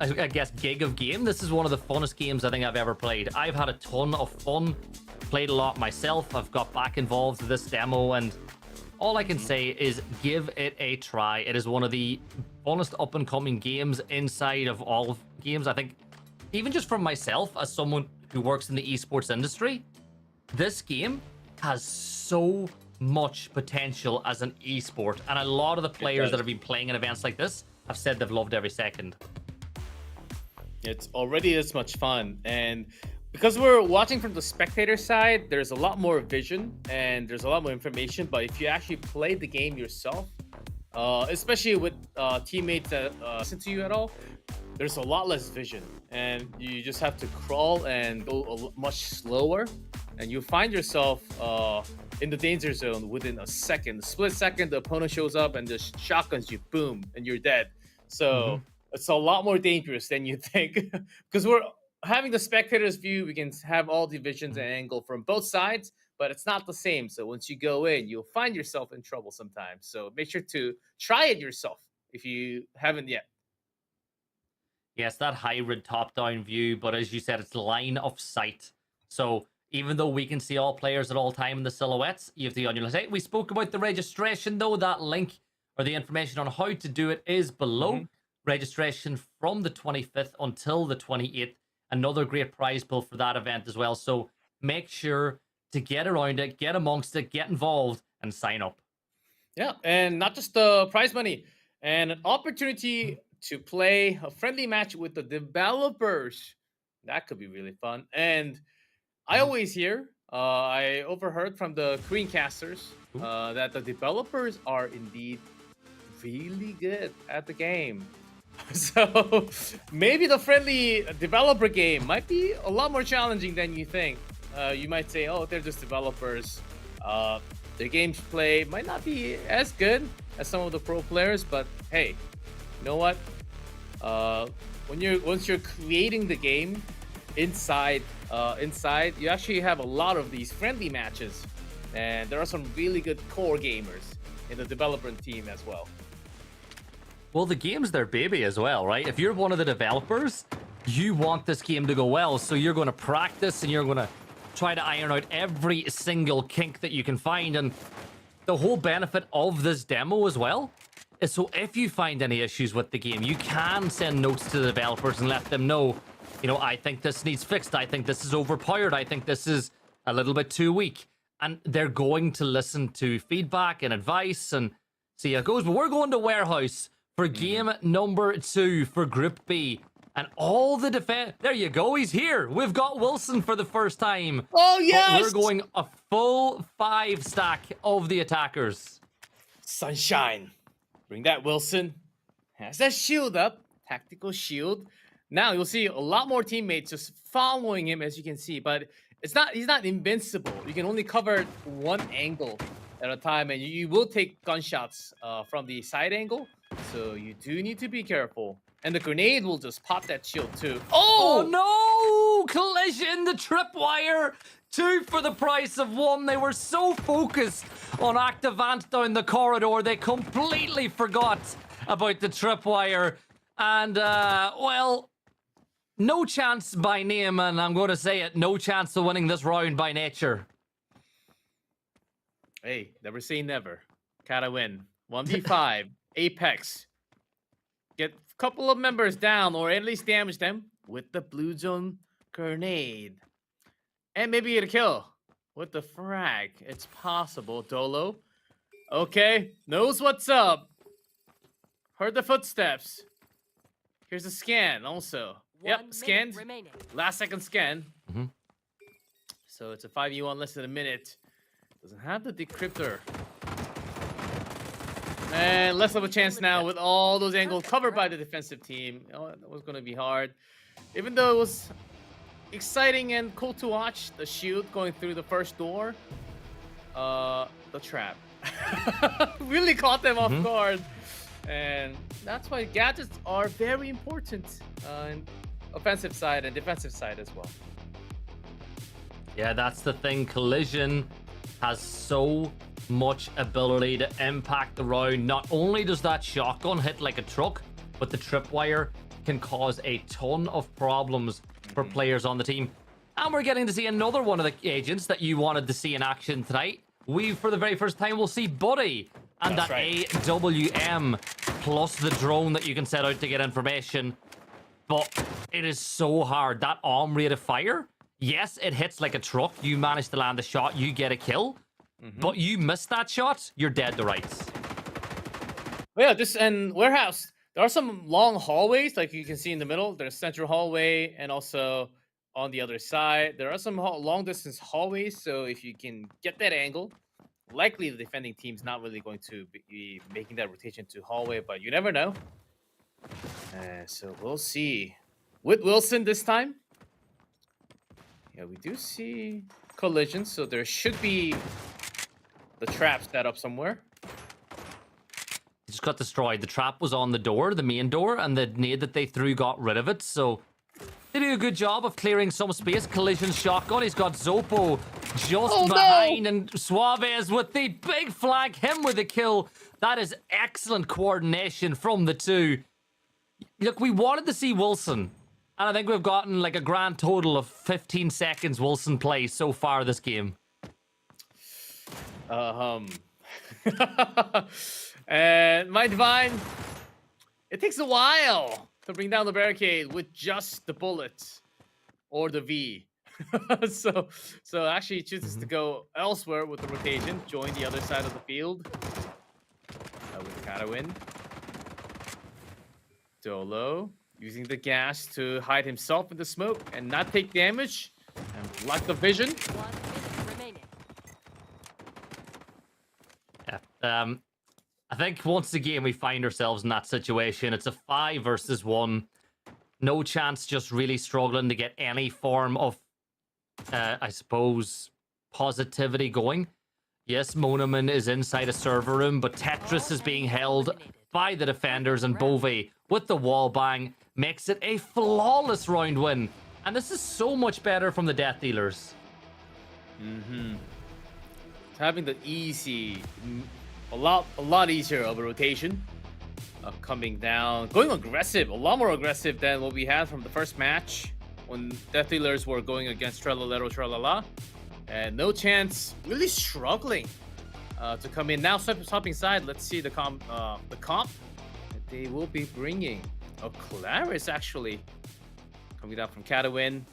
I guess gig of game, this is one of the funnest games I think I've ever played. I've had a ton of fun, played a lot myself. I've got back involved with this demo, and all I can say is give it a try. It is one of the funnest up-and-coming games inside of all of games. I think, even just from myself, as someone who works in the esports industry, this game has so much potential as an esport. And a lot of the players that have been playing in events like this have said they've loved every second. It's already this much fun. And because we're watching from the spectator side, there's a lot more vision and there's a lot more information. But if you actually play the game yourself, especially with teammates that listen to you at all, there's a lot less vision. And you just have to crawl and go much slower. And you find yourself in the danger zone within a second. A split second, the opponent shows up and just shotguns you, boom, and you're dead. So it's a lot more dangerous than you think. Because we're having the spectator's view, we can have all the visions and angle from both sides, but it's not the same. So once you go in, you'll find yourself in trouble sometimes. So make sure to try it yourself if you haven't yet. Yes, that hybrid top-down view, but as you said, it's line of sight. So even though we can see all players at all time in the silhouettes, you have to be on your list. We spoke about the registration, though. That link or the information on how to do it is below. Registration from the 25th until the 28th. Another great prize pool for that event as well. So make sure to get around it, get amongst it, get involved, and sign up. Yeah, and not just the prize money, and an opportunity to play a friendly match with the developers. That could be really fun. And I always hear, I overheard from the screencasters that the developers are indeed really good at the game. So maybe the friendly developer game might be a lot more challenging than you think. You might say, oh, they're just developers. Their gameplay might not be as good as some of the pro players, but hey, you know what? Once you're creating the game inside, you actually have a lot of these friendly matches, and there are some really good core gamers in the development team as well. Well, the game's their baby as well, right? If you're one of the developers, you want this game to go well, so you're going to practice and you're going to try to iron out every single kink that you can find. And the whole benefit of this demo as well is so if you find any issues with the game, you can send notes to the developers and let them know, you know, I think this needs fixed. I think this is overpowered. I think this is a little bit too weak. And they're going to listen to feedback and advice and see how it goes. But we're going to Warehouse for game number 2 for Group B. And all the defense... There you go, he's here. We've got Wilson for the first time. Oh, yes! But we're going a full 5 stack of the attackers. Sunshine. Bring that, Wilson. Has that shield up. Tactical shield. Now you'll see a lot more teammates just following him, as you can see. But he's not invincible. You can only cover one angle at a time. And you will take gunshots from the side angle. So you do need to be careful. And the grenade will just pop that shield too. Oh no! Collision, the tripwire! 2 for the price of 1. They were so focused on Activant down the corridor, they completely forgot about the tripwire. And, well, no chance by name, and I'm going to say it, no chance of winning this round by nature. Hey, never say never. Gotta win. 1v5. Apex. Get a couple of members down, or at least damage them with the blue zone grenade. And maybe get a kill with the frag. It's possible, Dolo. Okay, knows what's up. Heard the footsteps. Here's a scan also. Yep, scanned. Last second scan. So it's a 5v1 less than a minute. Doesn't have the decryptor. And less of a chance now with all those angles covered by the defensive team. Oh, that was going to be hard. Even though it was exciting and cool to watch, the shield going through the first door. The trap. Really caught them off guard. And that's why gadgets are very important in offensive side and defensive side as well. Yeah, that's the thing. Collision has so much ability to impact the round. Not only does that shotgun hit like a truck, but the tripwire can cause a ton of problems for players on the team. And we're getting to see another one of the agents that you wanted to see in action tonight. We, for the very first time, will see Buddy and That's that right. AWM plus the drone that you can set out to get information. But it is so hard. That arm rate of fire, yes, it hits like a truck. You manage to land the shot, you get a kill. But you miss that shot, you're dead to rights. Well, yeah, this and Warehouse. There are some long hallways, like you can see in the middle. There's central hallway, and also on the other side, there are some long distance hallways. So if you can get that angle, likely the defending team's not really going to be making that rotation to hallway, but you never know. So we'll see. With Wilson this time. Yeah, we do see collisions, so there should be the trap set up somewhere. It just got destroyed. The trap was on the door, the main door, and the nade that they threw got rid of it. So they do a good job of clearing some space. Collision shotgun. He's got Zopo just behind, and Suarez with the big flag, him with the kill. That is excellent coordination from the two. Look, we wanted to see Wilson, and I think we've gotten like a grand total of 15 seconds Wilson play so far this game. And my Divine, it takes a while to bring down the barricade with just the bullet or the V. so actually he chooses to go elsewhere with the rotation, join the other side of the field. With Catawin. Dolo using the gas to hide himself in the smoke and not take damage and block the vision. 1 minute remaining. Yeah. I think once again we find ourselves in that situation. It's a 5 versus 1. No chance, just really struggling to get any form of, I suppose, positivity going. Yes, Monoman is inside a server room, but Tetris is being held by the defenders, and Bove with the wall bang makes it a flawless round win. And this is so much better from the Death Dealers. Having the easy, a lot easier of a rotation. Coming down, going aggressive, a lot more aggressive than what we had from the first match when Death Dealers were going against Tralolero Tralala. And no chance, really struggling to come in. Now swapping side, let's see the comp that they will be bringing. Oh, Claris actually coming down from Catawin.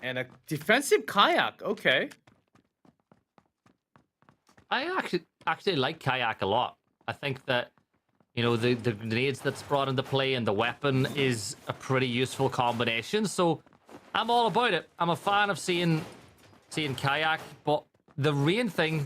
And a defensive kayak, okay. I actually like Kayak a lot. I think that, you know, the grenades that's brought into play and the weapon is a pretty useful combination. So I'm all about it. I'm a fan of seeing Kayak, but the main thing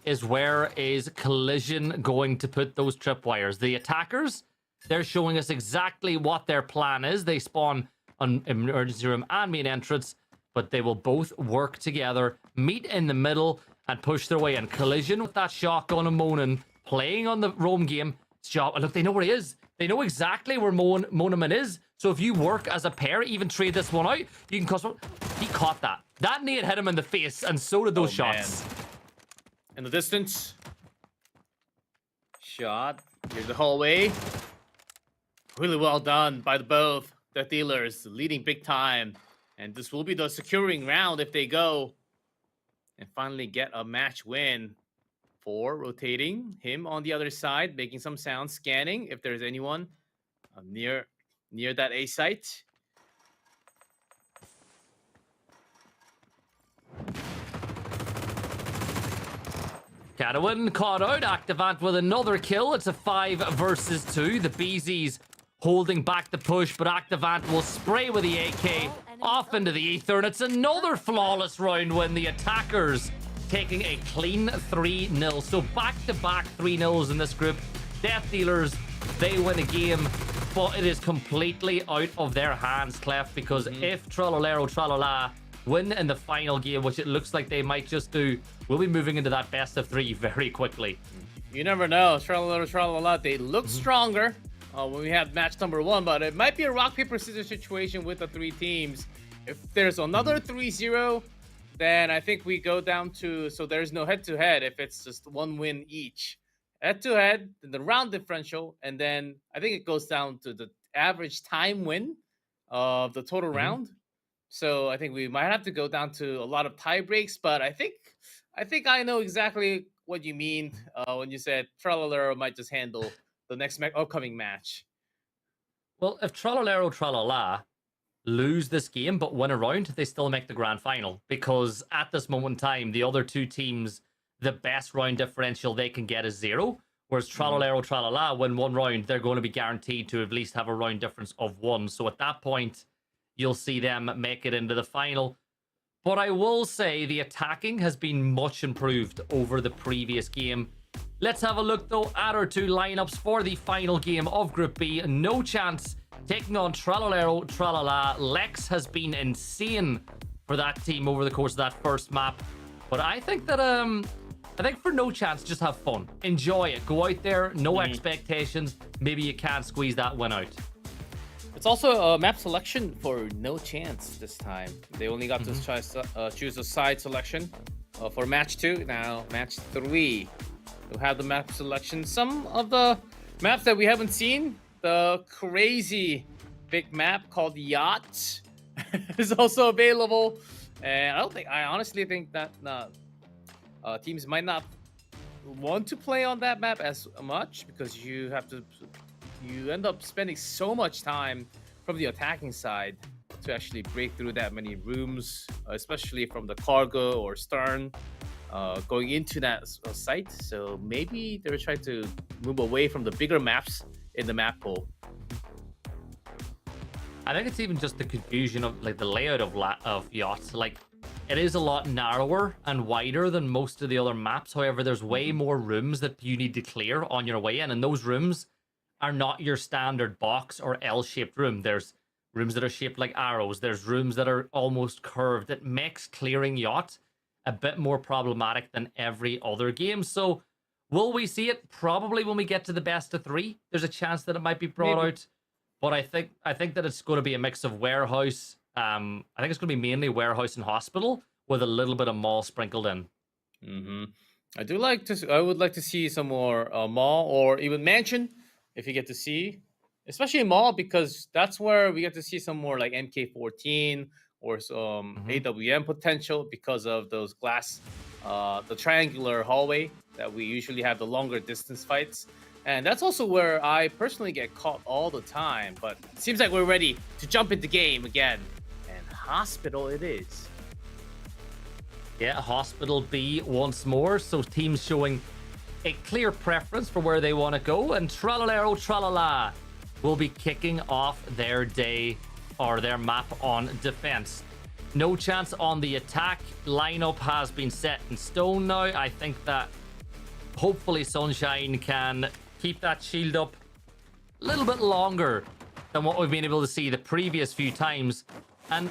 is, where is Collision going to put those tripwires? The attackers, they're showing us exactly what their plan is. They spawn on emergency room and main entrance, but they will both work together, meet in the middle, and push their way in. Collision with that shotgun and Monin playing on the roam game. Job. Look, they know where he is. They know exactly where Monoman is. So if you work as a pair, even trade this one out, you can custom. He caught that. That nade hit him in the face, and so did those shots. Man. In the distance. Shot. Here's the hallway. Really well done by the both. The Dealers leading big time. And this will be the securing round if they go and finally get a match win. For rotating him on the other side, making some sound, scanning if there's anyone near that A site. Catawin caught out. Activant with another kill. It's a 5 versus 2. The BZ's holding back the push, but Activant will spray with the AK off into the ether, and it's another flawless round when the attackers taking a clean 3-0. So back-to-back 3-0s in this group. Death Dealers, they win a game, but it is completely out of their hands, Clef, because if Tralolero Tralala win in the final game, which it looks like they might just do, we'll be moving into that best of 3 very quickly. You never know. Tralolero Tralala, they look stronger when we have match number 1, but it might be a rock, paper, scissors situation with the 3 teams. If there's another 3-0, then I think we go down to, so there's no head-to-head if it's just 1 win each. Head-to-head, then the round differential, and then I think it goes down to the average time win of the total round. So I think we might have to go down to a lot of tie breaks, but I think I know exactly what you mean when you said Tralolero might just handle the next upcoming match. Well, if Tralolero Tralala lose this game but win a round, they still make the grand final, because at this moment in time, the other 2 teams, the best round differential they can get is 0, whereas Tralolero Tralala win 1 round, they're going to be guaranteed to at least have a round difference of 1. So at that point, you'll see them make it into the final. But I will say the attacking has been much improved over the previous game. Let's have a look though at our 2 lineups for the final game of Group B. No chance taking on Tralolero Tralala. Lex has been insane for that team over the course of that first map. But I think that I think for No Chance, just have fun. Enjoy it. Go out there, no expectations. Maybe you can squeeze that win out. It's also a map selection for no chance this time. They only got to try, choose a side selection for match 2. Now, match 3. We'll have the map selection. Some of the maps that we haven't seen, the crazy big map called Yacht is also available. And I honestly think that teams might not want to play on that map as much because you end up spending so much time from the attacking side to actually break through that many rooms, especially from the cargo or stern going into that site. So maybe they're trying to move away from the bigger maps in the map pool. I think it's even just the confusion of like the layout of Yachts. Like, it is a lot narrower and wider than most of the other maps. However, there's way more rooms that you need to clear on your way in, and those rooms are not your standard box or L-shaped room. There's rooms that are shaped like arrows. There's rooms that are almost curved. It makes clearing Yacht a bit more problematic than every other game. So will we see it? Probably when we get to the best of 3. There's a chance that it might be brought out. But I think that it's going to be a mix of warehouse. I think it's going to be mainly warehouse and hospital with a little bit of mall sprinkled in. I would like to see some more mall or even mansion if you get to see, especially mall, because that's where we get to see some more like MK14 or some AWM potential because of those glass, the triangular hallway that we usually have the longer distance fights. And that's also where I personally get caught all the time. But it seems like we're ready to jump into game again. And hospital it is. Yeah, hospital B once more. So teams showing a clear preference for where they want to go. And Tralalero Tralala will be kicking off their day or their map on defense. No chance on the attack. Lineup has been set in stone now. I think that hopefully Sunshine can keep that shield up a little bit longer than what we've been able to see the previous few times. And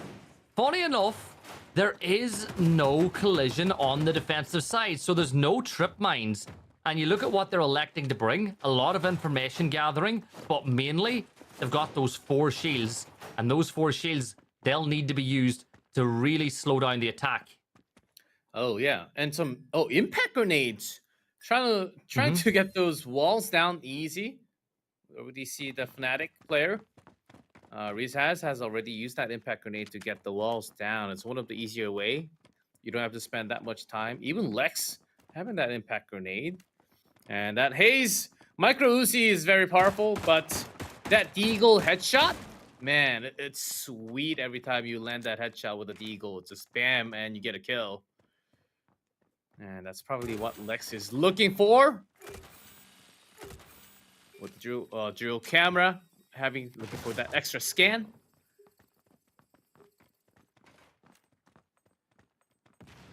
funny enough, there is no collision on the defensive side, so there's no trip mines. And you look at what they're electing to bring, a lot of information gathering, but mainly they've got those 4 shields, and those 4 shields, they'll need to be used to really slow down the attack. Oh yeah, and some impact grenades. Trying to get those walls down easy. We already see the Fnatic player. Rizaz has already used that impact grenade to get the walls down. It's one of the easier way. You don't have to spend that much time. Even Lex having that impact grenade. And that Haze Micro Uzi is very powerful, but that Deagle headshot, man, it's sweet every time you land that headshot with a Deagle. It's a spam and you get a kill. And that's probably what Lex is looking for. With the dual camera, looking for that extra scan.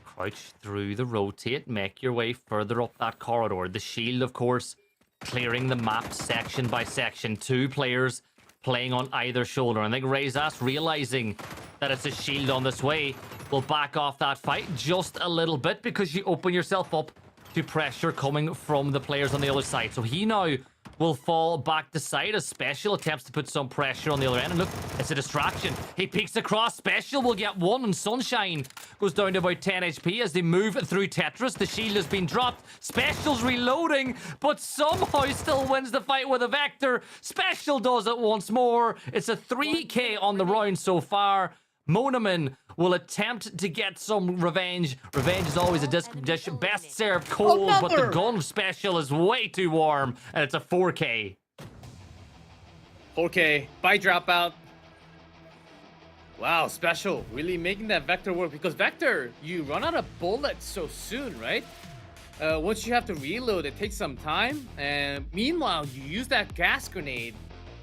Crouch through the rotate, make your way further up that corridor. The shield, of course, clearing the map section by section. 2 players playing on either shoulder. I think Razas, realizing that it's a shield on this way, will back off that fight just a little bit because you open yourself up to pressure coming from the players on the other side. So he now will fall back to side as Special attempts to put some pressure on the other end. And look, it's a distraction. He peeks across. Special will get 1, and Sunshine goes down to about 10 HP as they move through Tetris. The shield has been dropped. Special's reloading, but somehow still wins the fight with a Vector. Special does it once more. It's a 3k on the round so far. Monaman will attempt to get some revenge. Revenge is always a dish best served cold, but the gun of Special is way too warm, and it's a 4k. 4k by dropout. Wow, Special really making that Vector work, because Vector, you run out of bullets so soon, right? Once you have to reload, it takes some time, and meanwhile, you use that gas grenade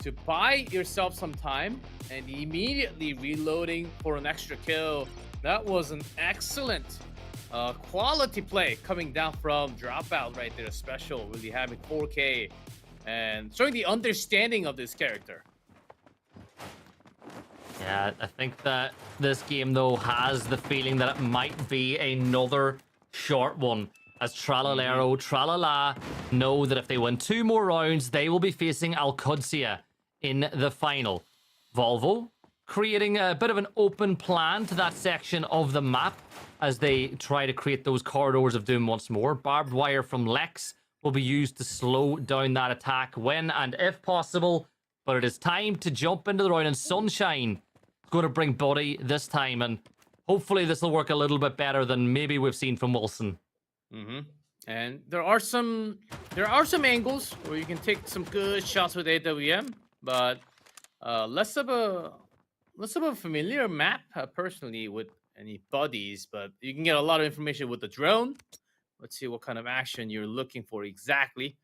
to buy yourself some time and immediately reloading for an extra kill. That was an excellent quality play coming down from Dropout right there. Special really having 4k and showing the understanding of this character. Yeah, I think that this game, though, has the feeling that it might be another short one, as Tralalero Tralala know that if they win 2 more rounds, they will be facing AlQadsiah in the final. Volvo creating a bit of an open plan to that section of the map as they try to create those corridors of doom once more. Barbed wire from Lex will be used to slow down that attack when and if possible. But it is time to jump into the round, and Sunshine is going to bring Buddy this time, and hopefully this will work a little bit better than maybe we've seen from Wilson. And there are some angles where you can take some good shots with AWM, but less of a familiar map personally with any buddies. But you can get a lot of information with the drone. Let's see what kind of action you're looking for exactly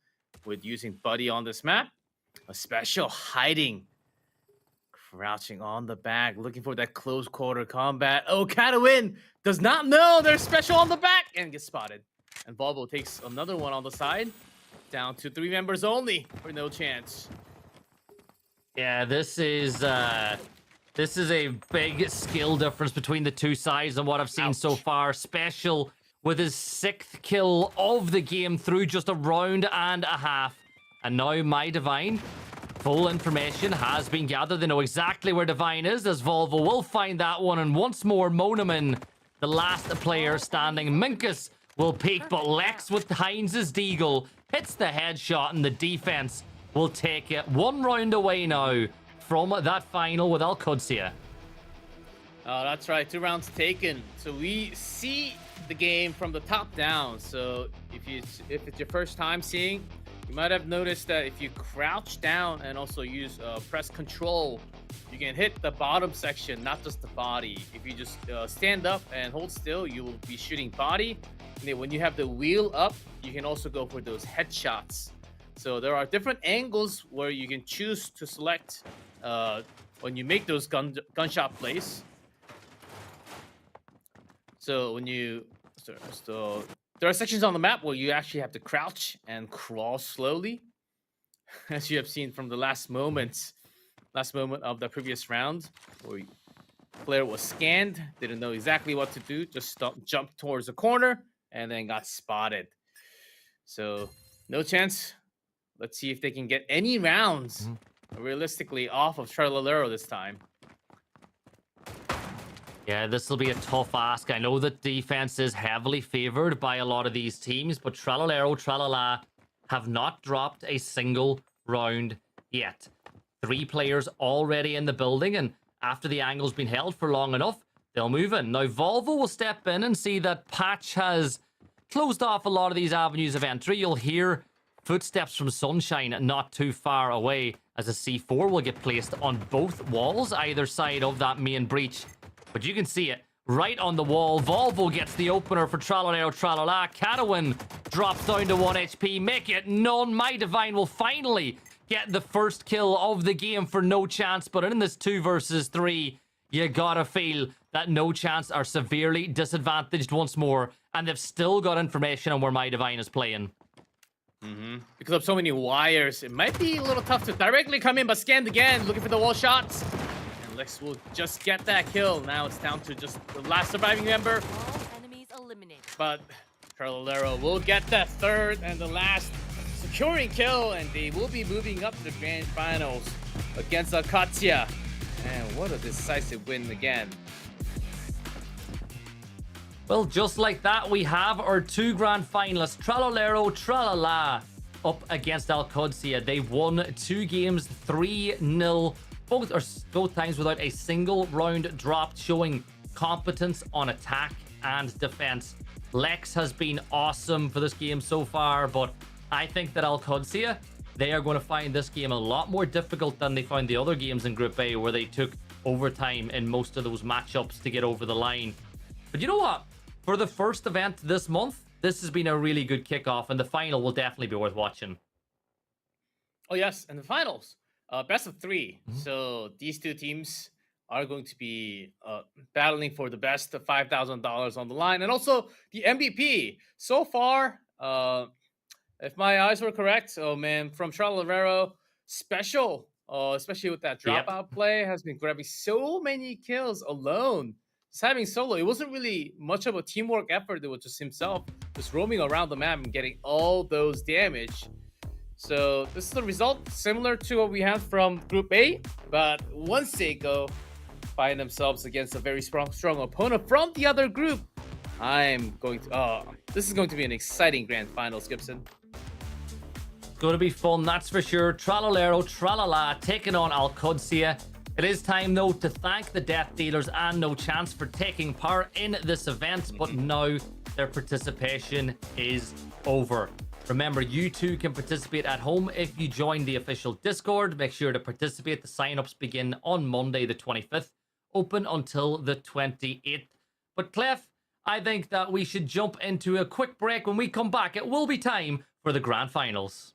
with using Buddy on this map. A special hiding, crouching on the back, looking for that close quarter combat. Oh, AlQadsiah does not know there's special on the back and gets spotted. And Volvo takes another one on the side. Down to 3 members only for no chance. Yeah, this is a big skill difference between the two sides and what I've seen so far. Special with his 6th kill of the game through just a round and a half. And now My Divine, full information has been gathered. They know exactly where Divine is, as Volvo will find that one. And once more, Monaman, the last player standing. Minkus will peek, but Lex with Heinz's Deagle hits the headshot, and the defense will take it 1 round away now from that final with AlQadsiah. Oh, that's right. 2 rounds taken. So we see the game from the top down. So if it's your first time seeing, you might have noticed that if you crouch down and also use press control, you can hit the bottom section, not just the body. If you just stand up and hold still, you will be shooting body. And then when you have the wheel up, you can also go for those headshots. So there are different angles where you can choose to select when you make those gunshot plays. So when you so there are sections on the map where you actually have to crouch and crawl slowly, as you have seen from the last moment of the previous round, where player was scanned, didn't know exactly what to do, just jumped towards the corner and then got spotted. So no chance. Let's see if they can get any rounds realistically off of Tralolero this time. Yeah, this will be a tough ask. I know that defense is heavily favored by a lot of these teams, but Tralolero, Tralala have not dropped a single round yet. 3 players already in the building, and after the angle's been held for long enough, they'll move in. Now, Volvo will step in and see that Patch has closed off a lot of these avenues of entry. You'll hear footsteps from Sunshine not too far away, as a C4 will get placed on both walls, either side of that main breach. But you can see it right on the wall. Volvo gets the opener for Tralolero, Tralala. Cadwin drops down to 1 HP. Make it known. My Divine will finally get the first kill of the game for No Chance. But in this 2 versus 3, you gotta feel that No Chance are severely disadvantaged once more. And they've still got information on where My Divine is playing. Because of so many wires, it might be a little tough to directly come in, but scanned again, looking for the wall shots. Lex will just get that kill. Now it's down to just the last surviving member. All enemies eliminated. But Tralolero will get the 3rd and the last securing kill, and they will be moving up to the grand finals against AlQadsiah. And what a decisive win again. Well, just like that, we have our 2 grand finalists, Tralolero, Tralala, up against AlQadsiah. They've won 2 games, 3-0. Both times without a single round dropped, showing competence on attack and defense. Lex has been awesome for this game so far, but I think that AlQadsiah, they are going to find this game a lot more difficult than they found the other games in Group A, where they took overtime in most of those matchups to get over the line. But you know what? For the first event this month, this has been a really good kickoff, and the final will definitely be worth watching. Oh yes, and the finals. Best of 3. So these 2 teams are going to be battling for the best of $5,000 on the line, and also the MVP. So far, if my eyes were correct, oh man, from Tralolero, special, especially with that dropout play, has been grabbing so many kills alone. Just having solo, it wasn't really much of a teamwork effort. It was just himself just roaming around the map and getting all those damage. So this is the result, similar to what we had from Group A, but once they go find themselves against a very strong opponent from the other group, this is going to be an exciting grand finals, Gibson. It's going to be fun, that's for sure. Tralalero, tralala, taking on AlQadsiah. It is time, though, to thank the Death Dealers and No Chance for taking part in this event, but now their participation is over. Remember, you too can participate at home if you join the official Discord. Make sure to participate. The sign-ups begin on Monday, the 25th, open until the 28th. But Clef, I think that we should jump into a quick break. When we come back, it will be time for the grand finals.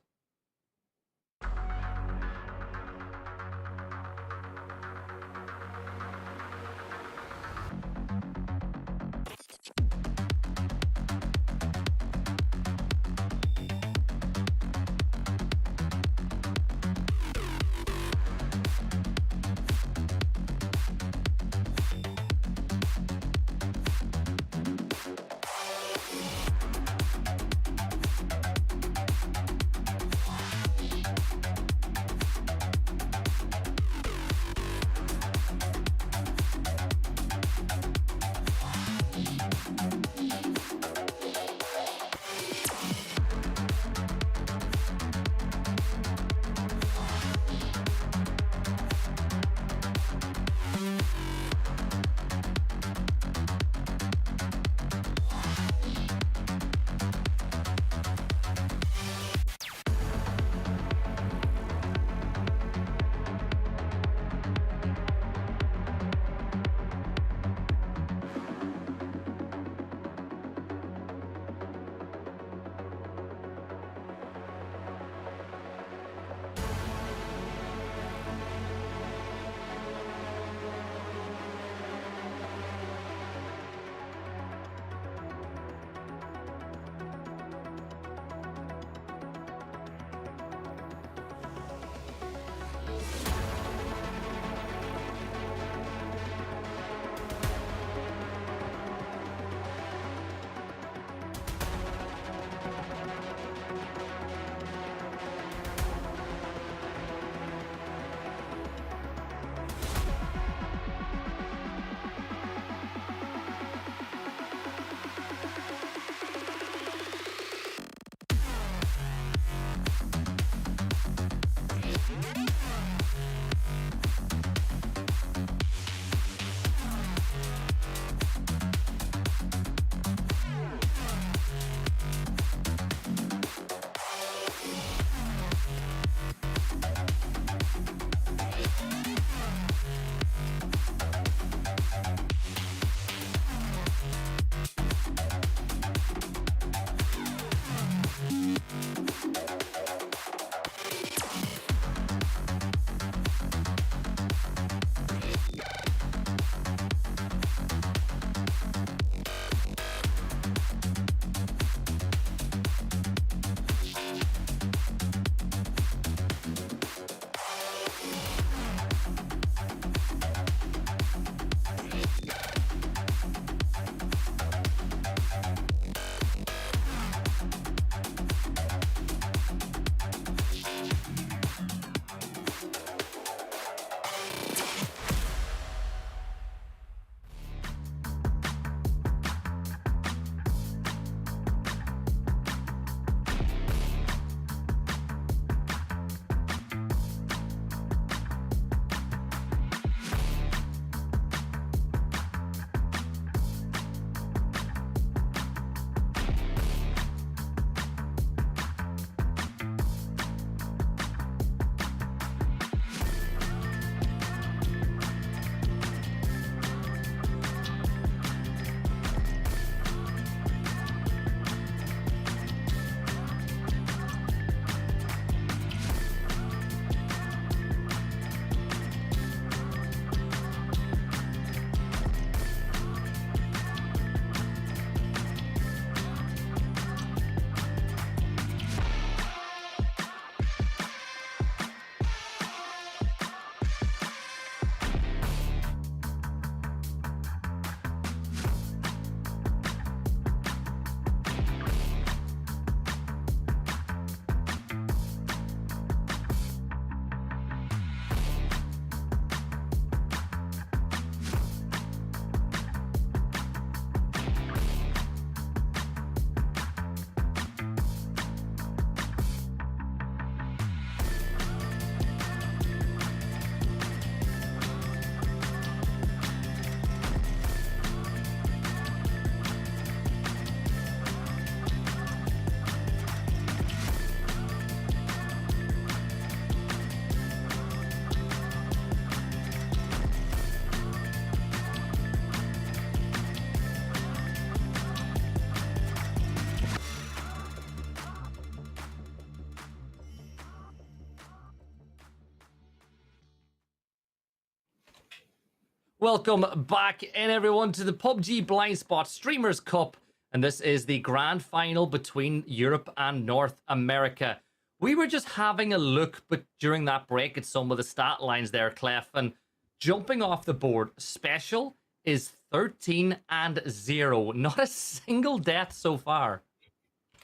Welcome back in, everyone, to the PUBG BLINDSPOT Streamers Cup. And this is the grand final between Europe and North America. We were just having a look during that break at some of the stat lines there, Clef. And jumping off the board, Special is 13-0. Not a single death so far.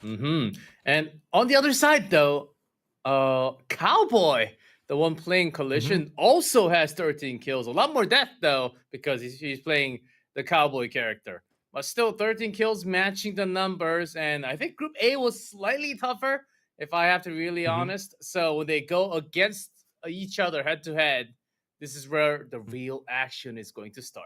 And on the other side, though, Cowboy, the one playing Collision, also has 13 kills. A lot more death, though, because he's playing the Cowboy character. But still, 13 kills, matching the numbers. And I think Group A was slightly tougher, if I have to be really honest. So when they go against each other head-to-head, this is where the real action is going to start.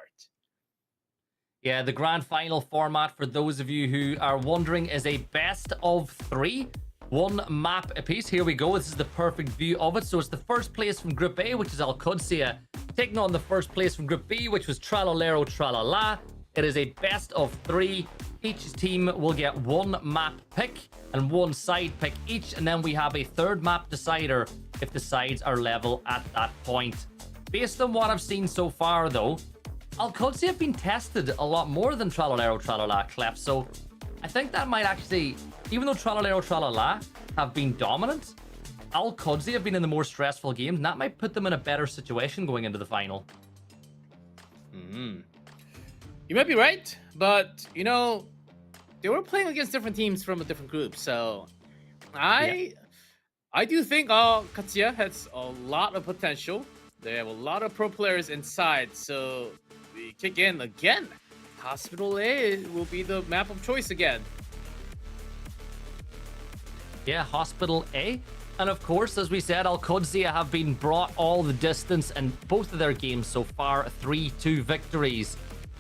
Yeah, the grand final format, for those of you who are wondering, is a best of 3. One map apiece. Here we go. This is the perfect view of it. So it's the first place from Group A, which is AlQadsiah, taking on the first place from Group B, which was Tralalero Tralala. It is a best of 3. Each team will get one map pick and one side pick each, and then we have a third map decider if the sides are level at that point. Based on what I've seen so far, though, AlQadsiah have been tested a lot more than Tralalero Tralala, Clef, so I think that might actually, even though Tralalero Tralala have been dominant, AlQadsiah have been in the more stressful games, and that might put them in a better situation going into the final. You might be right, but, you know, they were playing against different teams from a different group, so I do think AlQadsiah has a lot of potential. They have a lot of pro players inside, so we kick in again. Hospital A will be the map of choice again. Yeah, Hospital A. And of course, as we said, AlQadsiah have been brought all the distance in both of their games so far. 3-2 victories.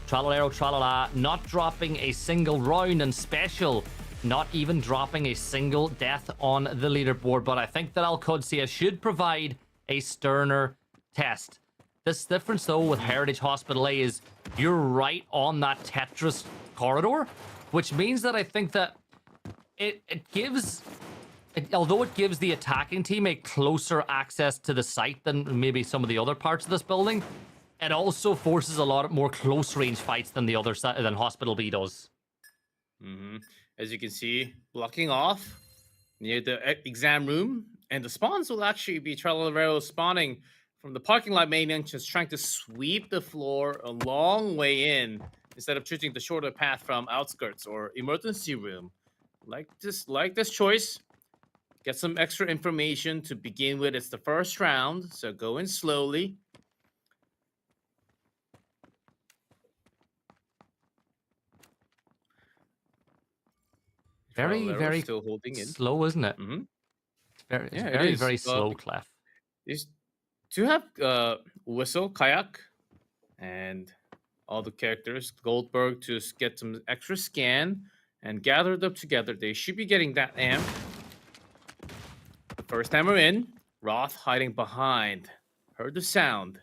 Tralalero Tralala not dropping a single round, and Special not even dropping a single death on the leaderboard. But I think that AlQadsiah should provide a sterner test. This difference, though, with Heritage Hospital A is you're right on that Tetris corridor, which means that I think that although it gives the attacking team a closer access to the site than maybe some of the other parts of this building, it also forces a lot more close range fights than the other side than Hospital B does. As you can see, blocking off near the exam room, and the spawns will actually be Tralalero spawning from the parking lot main entrance, trying to sweep the floor a long way in instead of choosing the shorter path from outskirts or emergency room. Like this choice. Get some extra information to begin with. It's the first round, so go in slowly. Very still holding in. slow, isn't it? It's very slow, Clef. These do have Whistle, Kayak, and all the characters. Goldberg to get some extra scan and gather them together. They should be getting that amp. The first hammer in. Roth hiding behind. Heard the sound.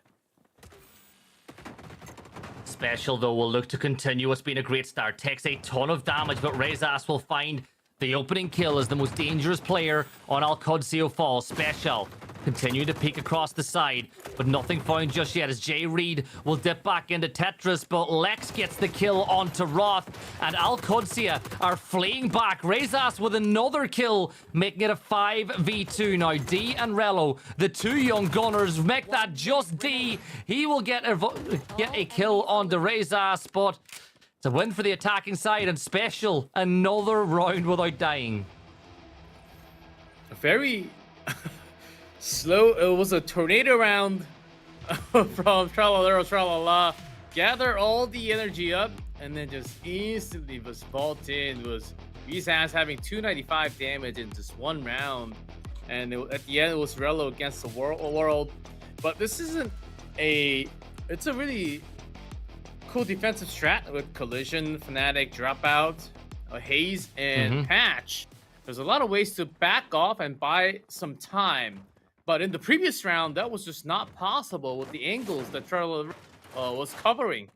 Special, though, will look to continue. It's been a great start. Takes a ton of damage, but Rezas will find the opening kill as the most dangerous player on AlQadsiah fall. Special continue to peek across the side, but nothing found just yet as Jay Reed will dip back into Tetris, but Lex gets the kill onto Roth, and AlQadsiah are fleeing back. Rezas with another kill, making it a 5v2. Now, D and Rello, the two young gunners, make that just D. He will get a kill onto Rezas, but it's a win for the attacking side, and Special, another round without dying. Very slow. It was a tornado round from Tralalero Tralala. Gather all the energy up and then just instantly was vault in. Rezas having 295 damage in just one round. And at the end, it was Rello against the world. But this isn't it's a really cool defensive strat with Collision, Fnatic, Dropout, Haze, and Patch. There's a lot of ways to back off and buy some time. But in the previous round, that was just not possible with the angles that Tralalero was covering.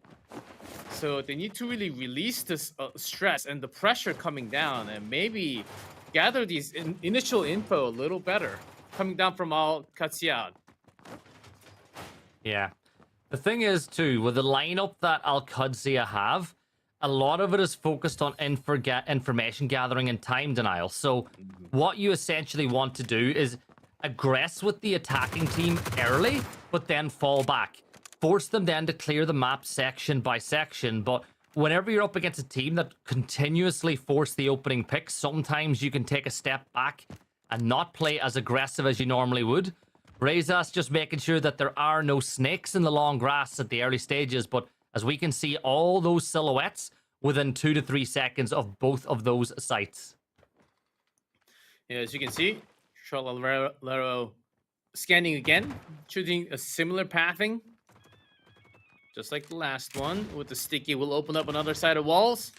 So they need to really release this stress and the pressure coming down, and maybe gather these initial info a little better coming down from AlQadsiah. Yeah. The thing is, too, with the lineup that AlQadsiah have, a lot of it is focused on information gathering and time denial. So what you essentially want to do is aggress with the attacking team early, but then fall back. Force them then to clear the map section by section. But whenever you're up against a team that continuously force the opening picks, sometimes you can take a step back and not play as aggressive as you normally would. Rezas just making sure that there are no snakes in the long grass at the early stages, but as we can see, all those silhouettes within 2 to 3 seconds of both of those sites. Yeah, as you can see, Trollalero scanning again, choosing a similar pathing. Just like the last one, with the sticky, will open up another side of walls.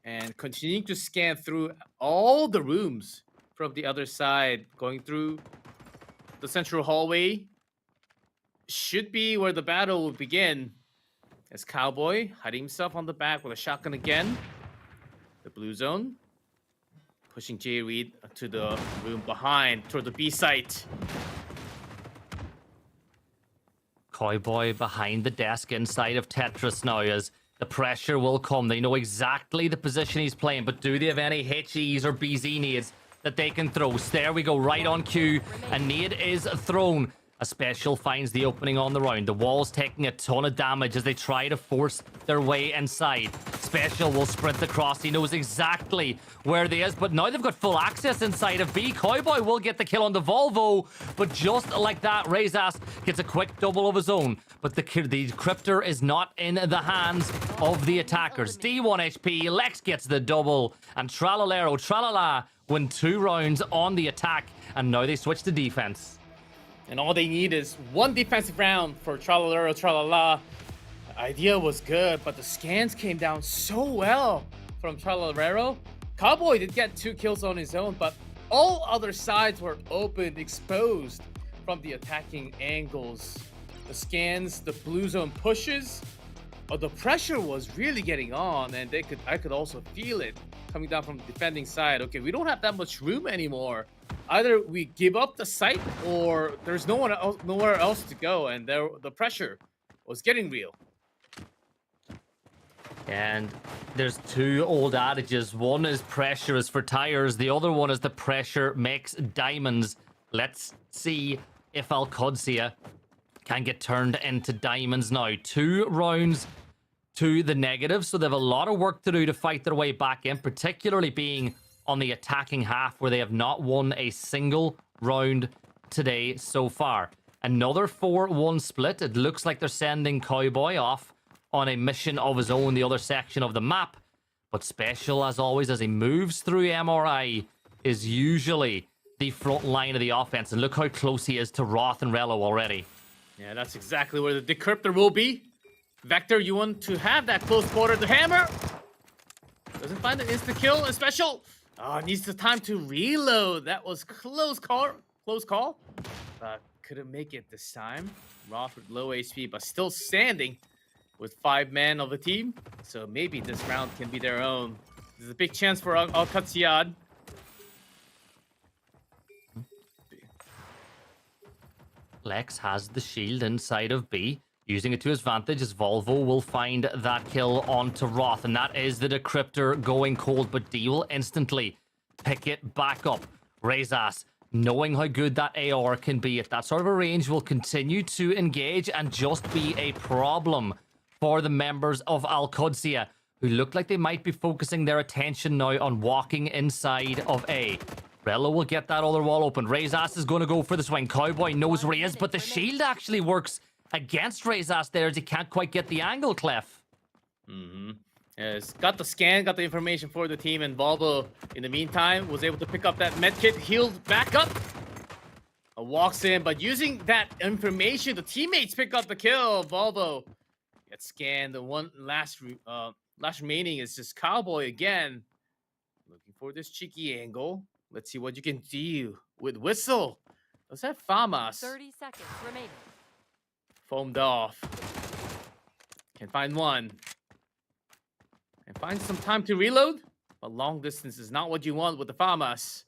And continuing to scan through all the rooms from the other side, going through the central hallway. Should be where the battle will begin. As Cowboy hiding himself on the back with a shotgun again. The blue zone. Pushing J Reed to the room behind, toward the B site. Cowboy behind the desk inside of Tetris now as the pressure will come. They know exactly the position he's playing, but do they have any HEs or BZ nades that they can throw? So there we go, right on cue. A nade is thrown. A special finds the opening on the round. The wall's taking a ton of damage as they try to force their way inside. Special will sprint across. He knows exactly where they is, but now they've got full access inside of B. Cowboy will get the kill on the Volvo, but just like that, Rezas gets a quick double of his own. But the Cryptor is not in the hands of the attackers. D1 HP, Lex gets the double, and Tralala win 2 rounds on the attack, and now they switch to defense. And all they need is one defensive round for Tralala. The idea was good, but the scans came down so well from Tralala. Cowboy did get 2 kills on his own, but all other sides were opened, exposed from the attacking angles. The scans, the blue zone pushes, the pressure was really getting on, and I could also feel it coming down from the defending side. Okay, we don't have that much room anymore. Either we give up the site or there's nowhere else to go, and the pressure was getting real. And there's 2 old adages. One is pressure is for tires. The other one is the pressure makes diamonds. Let's see if AlQadsiah can get turned into diamonds now. 2 rounds to the negative, so they have a lot of work to do to fight their way back in, particularly being on the attacking half where they have not won a single round today so far. Another 4-1 split. It looks like they're sending Cowboy off on a mission of his own, the other section of the map. But Special, as always, as he moves through MRI, is usually the front line of the offense. And look how close he is to Roth and Rello already. Yeah, that's exactly where the decryptor will be. Vector, you want to have that close quarter. The hammer doesn't find an insta kill. And Special needs the time to reload. That was close call. Couldn't make it this time. Roth with low HP, but still standing with 5 men of the team. So maybe this round can be their own. This is a big chance for AlQadsiah. Lex has the shield inside of B, using it to his advantage as Volvo will find that kill onto Roth, and that is the decryptor going cold, but D will instantly pick it back up. Rezas, knowing how good that AR can be at that sort of a range, will continue to engage and just be a problem for the members of AlQadsiah, who look like they might be focusing their attention now on walking inside of A. Rello will get that other wall open. Rezas is going to go for the swing. Cowboy knows where he is, but the shield actually works against Rezas there as he can't quite get the angle, Clef. Yes, got the scan, got the information for the team, and Volvo, in the meantime, was able to pick up that medkit, healed back up. Walks in, but using that information, the teammates pick up the kill. Volvo gets scanned. The one last remaining is just Cowboy again. Looking for this cheeky angle. Let's see what you can do with Whistle. Let's have Famas. 30 seconds remaining. Foamed off. Can find one. And find some time to reload. But long distance is not what you want with the Famas.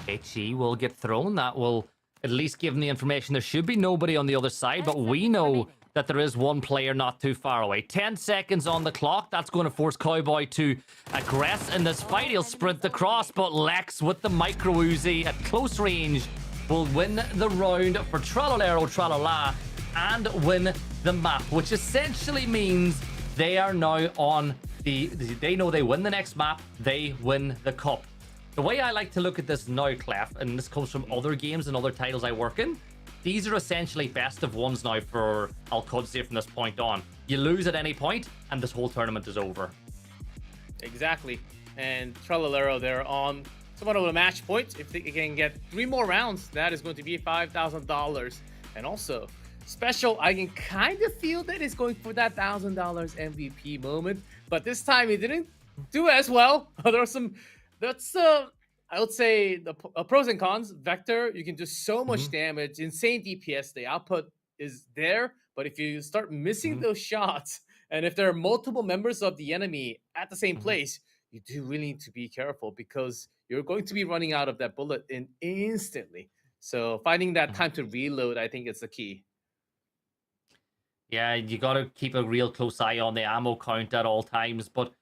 HE will get thrown. That will at least given the information, there should be nobody on the other side, but we know that there is one player not too far away. 10 seconds on the clock. That's going to force Cowboy to aggress in this fight. He'll sprint across, but Lex with the micro Uzi at close range will win the round for Tralolero Tralala and win the map, which essentially means they are now on they know they win the next map, they win the cup. The way I like to look at this now, Clef, and this comes from other games and other titles I work in, these are essentially best of ones now for AlQadsiah from this point on. You lose at any point, and this whole tournament is over. Exactly. And Tralolero, they're on somewhat of a match point. If they can get 3 more rounds, that is going to be $5,000. And also, Special, I can kind of feel that he's going for that $1,000 MVP moment. But this time, he didn't do as well. There are some... That's I would say the pros and cons. Vector, you can do so much damage, insane DPS. The output is there, but if you start missing those shots, and if there are multiple members of the enemy at the same place, you do really need to be careful because you're going to be running out of that bullet instantly. So finding that time to reload, I think, is the key. Yeah, you got to keep a real close eye on the ammo count at all times, but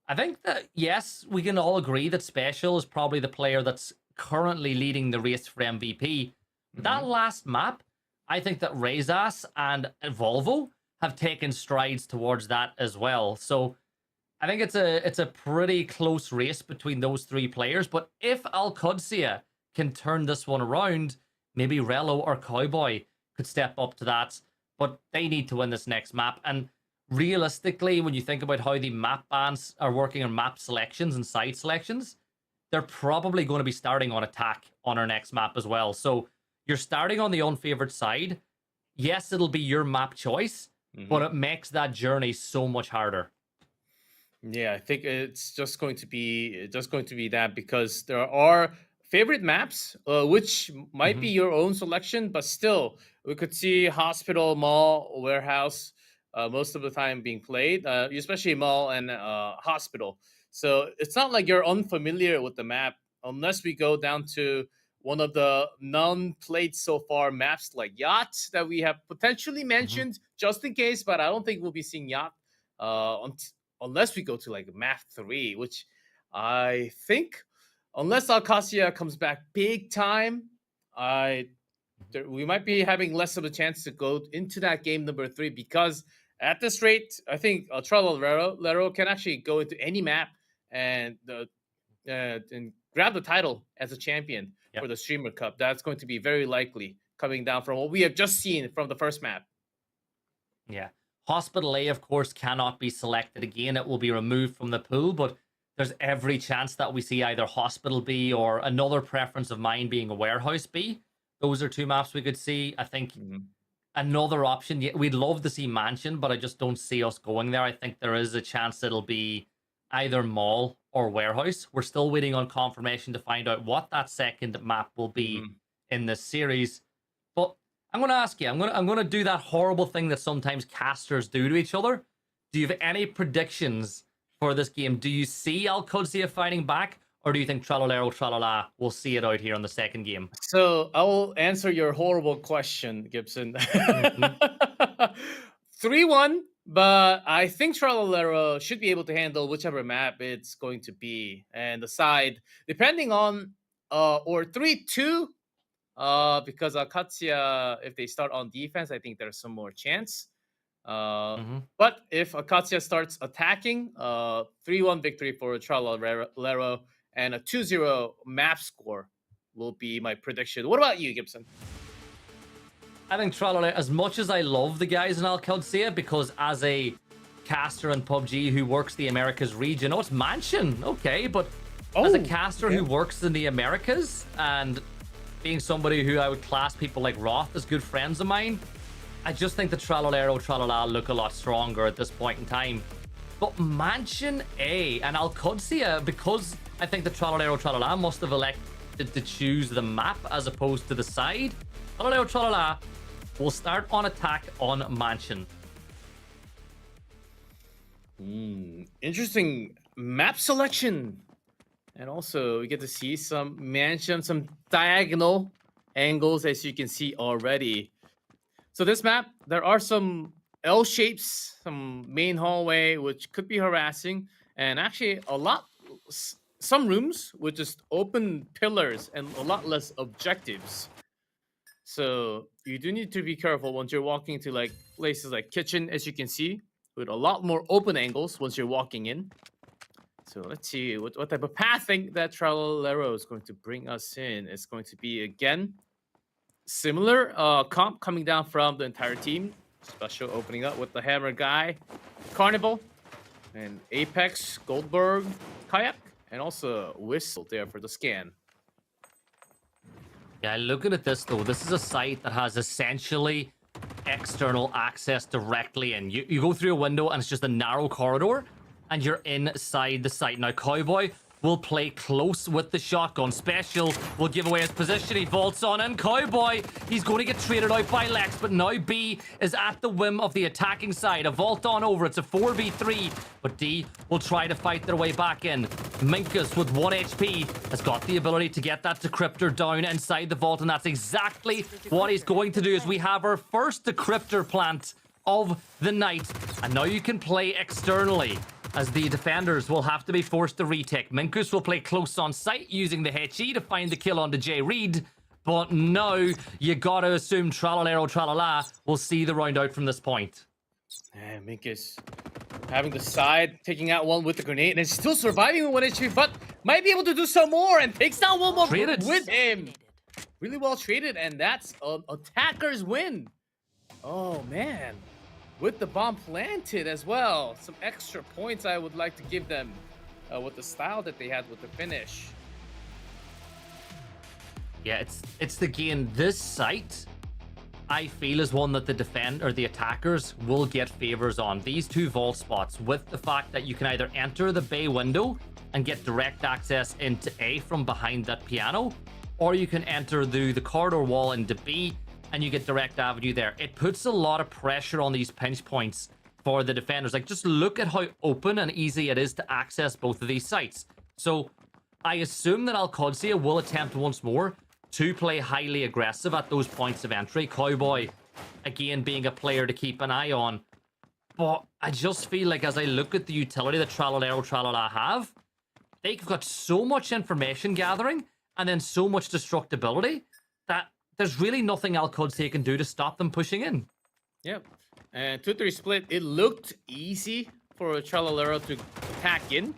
I think that, yes, we can all agree that Special is probably the player that's currently leading the race for MVP. That last map, I think that Rezas and Volvo have taken strides towards that as well. So I think it's a pretty close race between those 3 players. But if AlQadsiah can turn this one around, maybe Relo or Cowboy could step up to that. But they need to win this next map. And realistically, when you think about how the map bans are working on map selections and side selections, they're probably going to be starting on attack on our next map as well. So you're starting on the unfavored side. Yes, it'll be your map choice, but it makes that journey so much harder. Yeah, I think it's just going to be that because there are favorite maps, which might be your own selection, but still, we could see hospital, mall, warehouse, most of the time being played, especially mall and hospital. So it's not like you're unfamiliar with the map unless we go down to one of the non-played so far maps like Yacht that we have potentially mentioned just in case, but I don't think we'll be seeing Yacht unless we go to like map 3, which I think unless AlQadsiah comes back big time, we might be having less of a chance to go into that game number 3 because at this rate, I think Tralolero can actually go into any map and grab the title as a champion for the Streamer Cup. That's going to be very likely coming down from what we have just seen from the first map. Yeah. Hospital A, of course, cannot be selected again. It will be removed from the pool, but there's every chance that we see either Hospital B or another preference of mine being a Warehouse B. Those are 2 maps we could see. I think another option, we'd love to see Mansion, but I just don't see us going there. I think there is a chance it'll be either Mall or Warehouse. We're still waiting on confirmation to find out what that second map will be in this series. But I'm going to ask you, I'm going to do that horrible thing that sometimes casters do to each other. Do you have any predictions for this game? Do you see AlQadsiah fighting back, or do you think Tralolero Tralala will see it out here on the second game? So I will answer your horrible question, Gibson. 3-1, but I think Tralolero should be able to handle whichever map it's going to be. And the side, depending on, or 3-2, because AlQadsiah, if they start on defense, I think there's some more chance. But if AlQadsiah starts attacking, 3-1 victory for Tralolero and a 2-0 map score will be my prediction. What about you, Gibson? I think Tralolero, as much as I love the guys in AlQadsiah, because as a caster in PUBG who works the Americas region, it's Mansion, okay, but as a caster who works in the Americas and being somebody who I would class people like Roth as good friends of mine, I just think the Tralolero Tralala look a lot stronger at this point in time. But Mansion A and AlQadsiah, because I think the Tralolero Tralala must have elected to choose the map as opposed to the side, Tralolero Tralala will start on attack on Mansion. Interesting map selection. And also, we get to see some Mansion, some diagonal angles, as you can see already. So this map, there are some L shapes, some main hallway, which could be harassing, and actually some rooms with just open pillars and a lot less objectives. So you do need to be careful once you're walking to like places like kitchen, as you can see, with a lot more open angles once you're walking in. So let's see what type of pathing that Tralolero is going to bring us in. It's going to be again similar comp coming down from the entire team. Special opening up with the hammer guy, Carnival, and Apex, Goldberg, Kayak, and also Whistle there for the scan. Yeah, looking at this though, this is a site that has essentially external access directly in. You go through a window and it's just a narrow corridor and you're inside the site. Now, Cowboy will play close with the shotgun. Special will give away his position. He vaults on in. Cowboy, he's going to get traded out by Lex, but now B is at the whim of the attacking side. A vault on over. It's a 4v3, but D will try to fight their way back in. Minkus with 1 HP has got the ability to get that decryptor down inside the vault, and that's exactly what he's going to do. As we have our first decryptor plant of the night, and now you can play externally, as the defenders will have to be forced to retake. Minkus will play close on sight using the HE to find the kill onto J Reed. But now you gotta assume Tralolero Tralala will see the round out from this point. And Minkus having the side, taking out one with the grenade, and still surviving with 1 HP, but might be able to do some more and takes down one more Traded. with him. Really well traded, and that's an attacker's win. Oh, man. With the bomb planted as well. Some extra points I would like to give them with the style that they had with the finish. Yeah, it's again, this site I feel is one that the attackers will get favors on. These two vault spots, with the fact that you can either enter the bay window and get direct access into A from behind that piano, or you can enter the corridor wall into B and you get direct avenue there. It puts a lot of pressure on these pinch points for the defenders. Like, just look at how open and easy it is to access both of these sites. So I assume that AlQadsiah will attempt once more to play highly aggressive at those points of entry. Cowboy, again, being a player to keep an eye on. But I just feel like as I look at the utility that Tralolero Tralala have, they've got so much information gathering and then so much destructibility that there's really nothing AlQadsiah can do to stop them pushing in. Yep. And 2-3 split, it looked easy for Tralolero to attack in.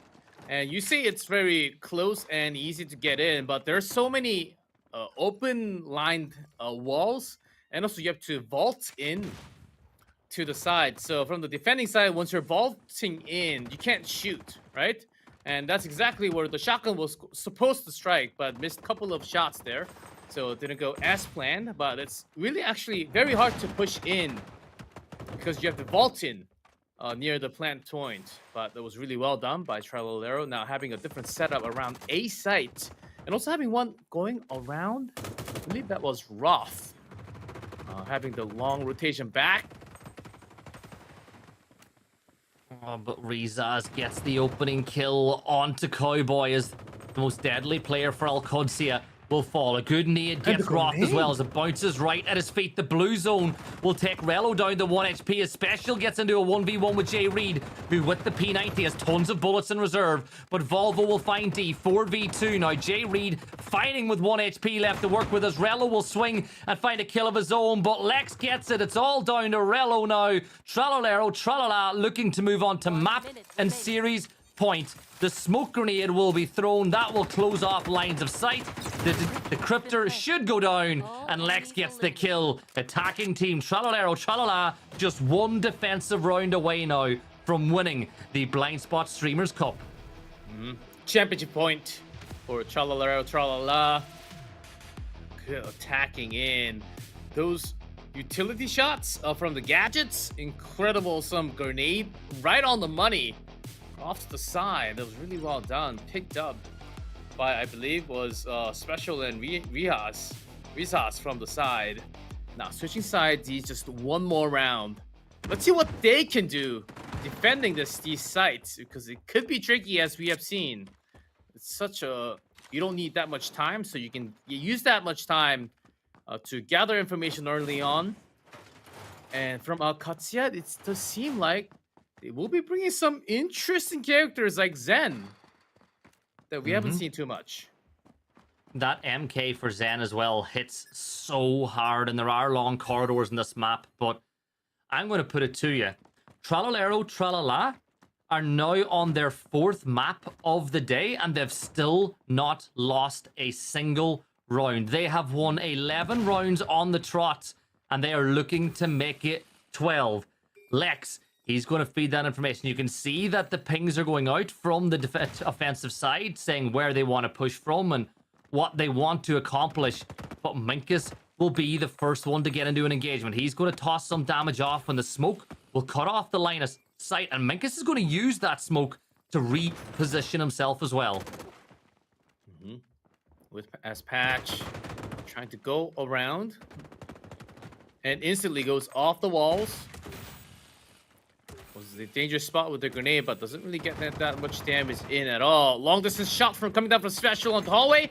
And you see it's very close and easy to get in, but there's so many open lined walls, and also you have to vault in to the side. So from the defending side, once you're vaulting in, you can't shoot, right? And that's exactly where the shotgun was supposed to strike, but missed a couple of shots there. So it didn't go as planned, but it's really actually very hard to push in because you have to vault in near the plant point. But that was really well done by Tralolero. Now having a different setup around A site, and also having one going around, I believe that was Roth. Having the long rotation back. Oh, but Rizaz gets the opening kill onto Cowboy as the most deadly player for AlQadsiah will fall. A good nade gets Roth as well as it bounces right at his feet. The blue zone will take Rello down to 1 HP as Special gets into a 1v1 with J Reed, who with the P90 has tons of bullets in reserve, but Volvo will find D. 4v2 now. J Reed fighting with 1 HP left to work with as Rello will swing and find a kill of his own, but Lex gets it. It's all down to Rello now. Tralolero Tralala looking to move on to map and series point. The smoke grenade will be thrown. That will close off lines of sight. The decryptor should go down, and Lex gets the kill. Attacking team Tralolero Tralala just one defensive round away now from winning the BLINDSPOT Streamers Cup. Championship point for Tralolero Tralala. Good attacking in. Those utility shots from the gadgets, incredible. Some grenade right on the money. Off to the side, that was really well done. Picked up by, I believe, was Special and Rizas from the side. Now switching sides, he's just one more round. Let's see what they can do defending these sites, because it could be tricky as we have seen. It's such a, you don't need that much time, so you use that much time to gather information early on. And from AlQadsiah, it does seem like they will be bringing some interesting characters like Zen that we haven't seen too much. That MK for Zen as well hits so hard, and there are long corridors in this map, but I'm going to put it to you. Tralalero Tralala are now on their 4th map of the day, and they've still not lost a single round. They have won 11 rounds on the trot, and they are looking to make it 12. Lex, he's going to feed that information. You can see that the pings are going out from the offensive side, saying where they want to push from and what they want to accomplish. But Minkus will be the first one to get into an engagement. He's going to toss some damage off when the smoke will cut off the line of sight, and Minkus is going to use that smoke to reposition himself as well. With as Patch trying to go around and instantly goes off the walls. Was the dangerous spot with the grenade, but doesn't really get that much damage in at all. Long distance shot from coming down from Special on the hallway.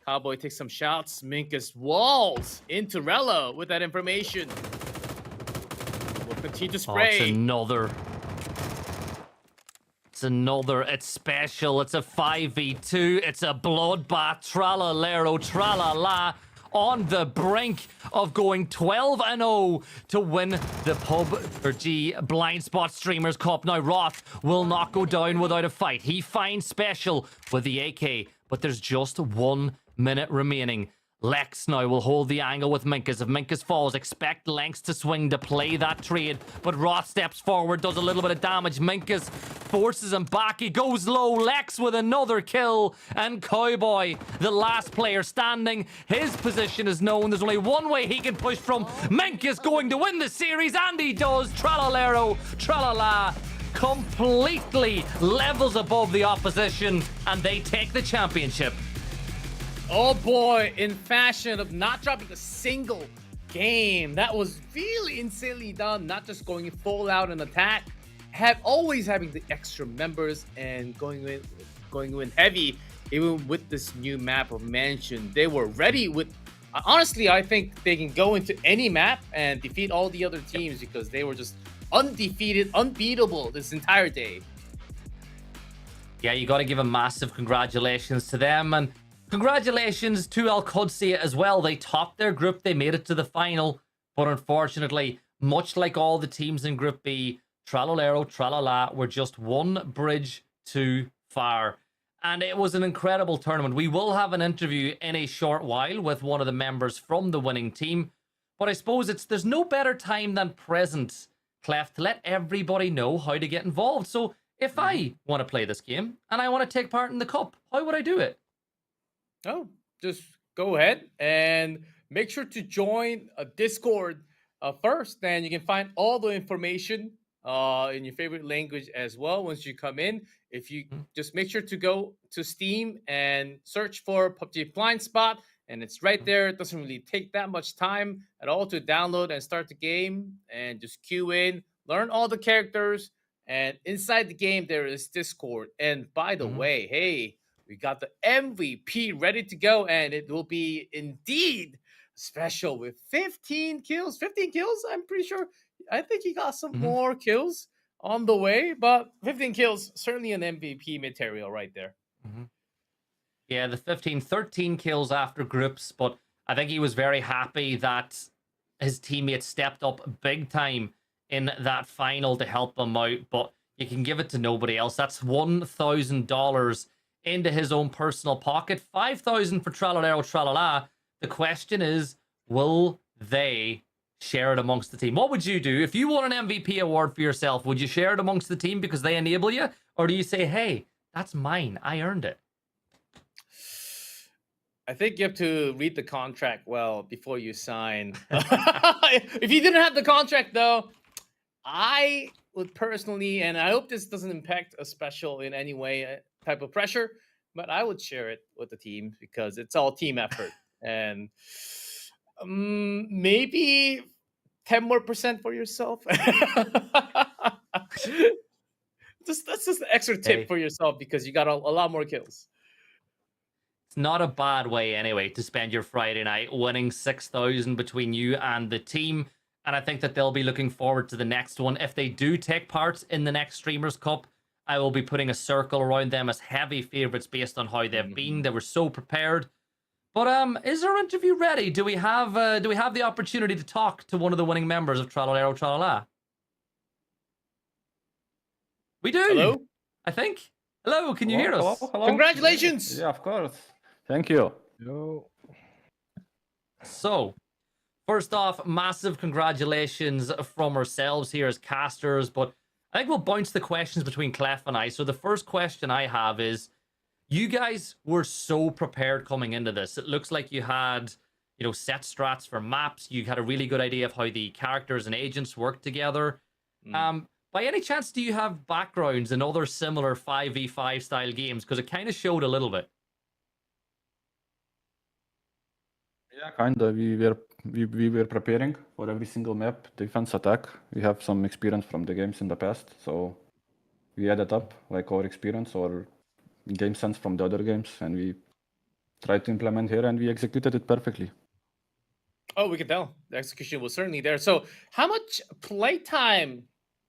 Cowboy takes some shots. Minkus walls into Rello with that information. Will continue to spray. It's another. It's special. It's a 5v2. It's a bloodbath. Tralalero, tralala. On the brink of going 12-0 to win the PUBG BLINDSPOT Streamers Cup. Now, Roth will not go down without a fight. He finds Special with the AK, but there's just 1 minute remaining. Lex now will hold the angle with Minkus. If Minkus falls, expect Lex to swing to play that trade. But Roth steps forward, does a little bit of damage. Minkus forces him back. He goes low. Lex with another kill. And Cowboy, the last player standing. His position is known. There's only one way he can push from. Minkus going to win the series, and he does. Tralalero, tralala. Completely levels above the opposition, and they take the championship. Oh boy, in fashion of not dropping a single game. That was really insanely done. Not just going full out in attack, always having the extra members and going in heavy. Even with this new map of Mansion, they were ready with. Honestly, I think they can go into any map and defeat all the other teams because they were just undefeated, unbeatable this entire day. Yeah, you got to give a massive congratulations to them, and congratulations to AlQadsiah as well. They topped their group. They made it to the final. But unfortunately, much like all the teams in Group B, Tralalero, Tralala were just one bridge too far. And it was an incredible tournament. We will have an interview in a short while with one of the members from the winning team. But I suppose there's no better time than present, Clef, to let everybody know how to get involved. So if I want to play this game and I want to take part in the cup, how would I do it? Oh, just go ahead and make sure to join a Discord first. Then you can find all the information in your favorite language as well once you come in. If you just make sure to go to Steam and search for PUBG BLINDSPOT, and it's right there. It doesn't really take that much time at all to download and start the game, and just queue in, learn all the characters, and inside the game there is Discord. And by the way, hey, we got the MVP ready to go, and it will be indeed special with 15 kills. 15 kills, I'm pretty sure. I think he got some more kills on the way, but 15 kills, certainly an MVP material right there. Yeah, the 13 kills after groups, but I think he was very happy that his teammates stepped up big time in that final to help him out, but you can give it to nobody else. That's $1,000 into his own personal pocket. 5,000 for Tralalero Tralala. The question is, will they share it amongst the team? What would you do if you won an MVP award for yourself? Would you share it amongst the team because they enable you, or do you say, hey, that's mine, I earned it? I think you have to read the contract well before you sign. If you didn't have the contract, though, I would personally, and I hope this doesn't impact a special in any way, type of pressure, but I would share it with the team because it's all team effort. And maybe 10% more for yourself. That's just an extra tip for yourself because you got a lot more kills. It's not a bad way anyway to spend your Friday night, winning 6,000 between you and the team. And I think that they'll be looking forward to the next one. If they do take part in the next Streamers Cup, I will be putting a circle around them as heavy favorites based on how they've been. They were so prepared. But is our interview ready? Do we have the opportunity to talk to one of the winning members of Tralalero Tralala? We do. Hello? I think. Hello, can you hear us? Hello? Congratulations! Yeah, of course. Thank you. Yo. So, first off, massive congratulations from ourselves here as casters, but I think we'll bounce the questions between Clef and I. So the first question I have is, you guys were so prepared coming into this. It looks like you had, set strats for maps. You had a really good idea of how the characters and agents work together. By any chance, do you have backgrounds in other similar 5v5 style games? Because it kind of showed a little bit. Yeah, kind of. We were preparing for every single map, defense, attack. We have some experience from the games in the past, so we added up like our experience or game sense from the other games, and we tried to implement here, and we executed it perfectly. Oh, we can tell. The execution was certainly there. So, how much playtime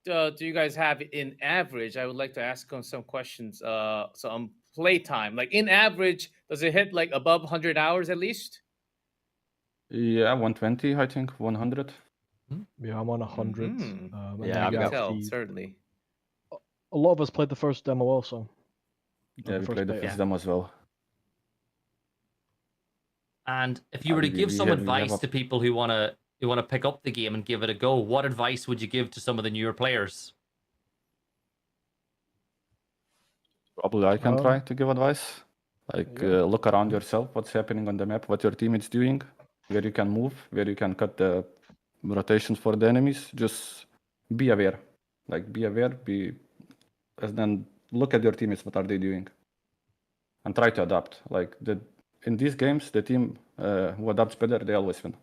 do you guys have in average? I would like to ask on some questions. So, on playtime, like in average, does it hit like above 100 hours at least? Yeah, 120, I think, 100. Yeah, I'm on 100. Mhm. And Yeah, then I've we I got can have tell, the- certainly. A lot of us played the first demo also. Yeah, we played the beta. first demo as well. And if you were to give some we have advice a- to people who want to pick up the game and give it a go, what advice would you give to some of the newer players? Probably I can Um, try to give advice. Like, yeah. look around yourself, what's happening on the map, what your team is doing, where you can move, where you can cut the rotations for the enemies. Just be aware. Like, be aware, and then look at your teammates, what are they doing? And try to adapt. Like, in these games, the team who adapts better, they always win.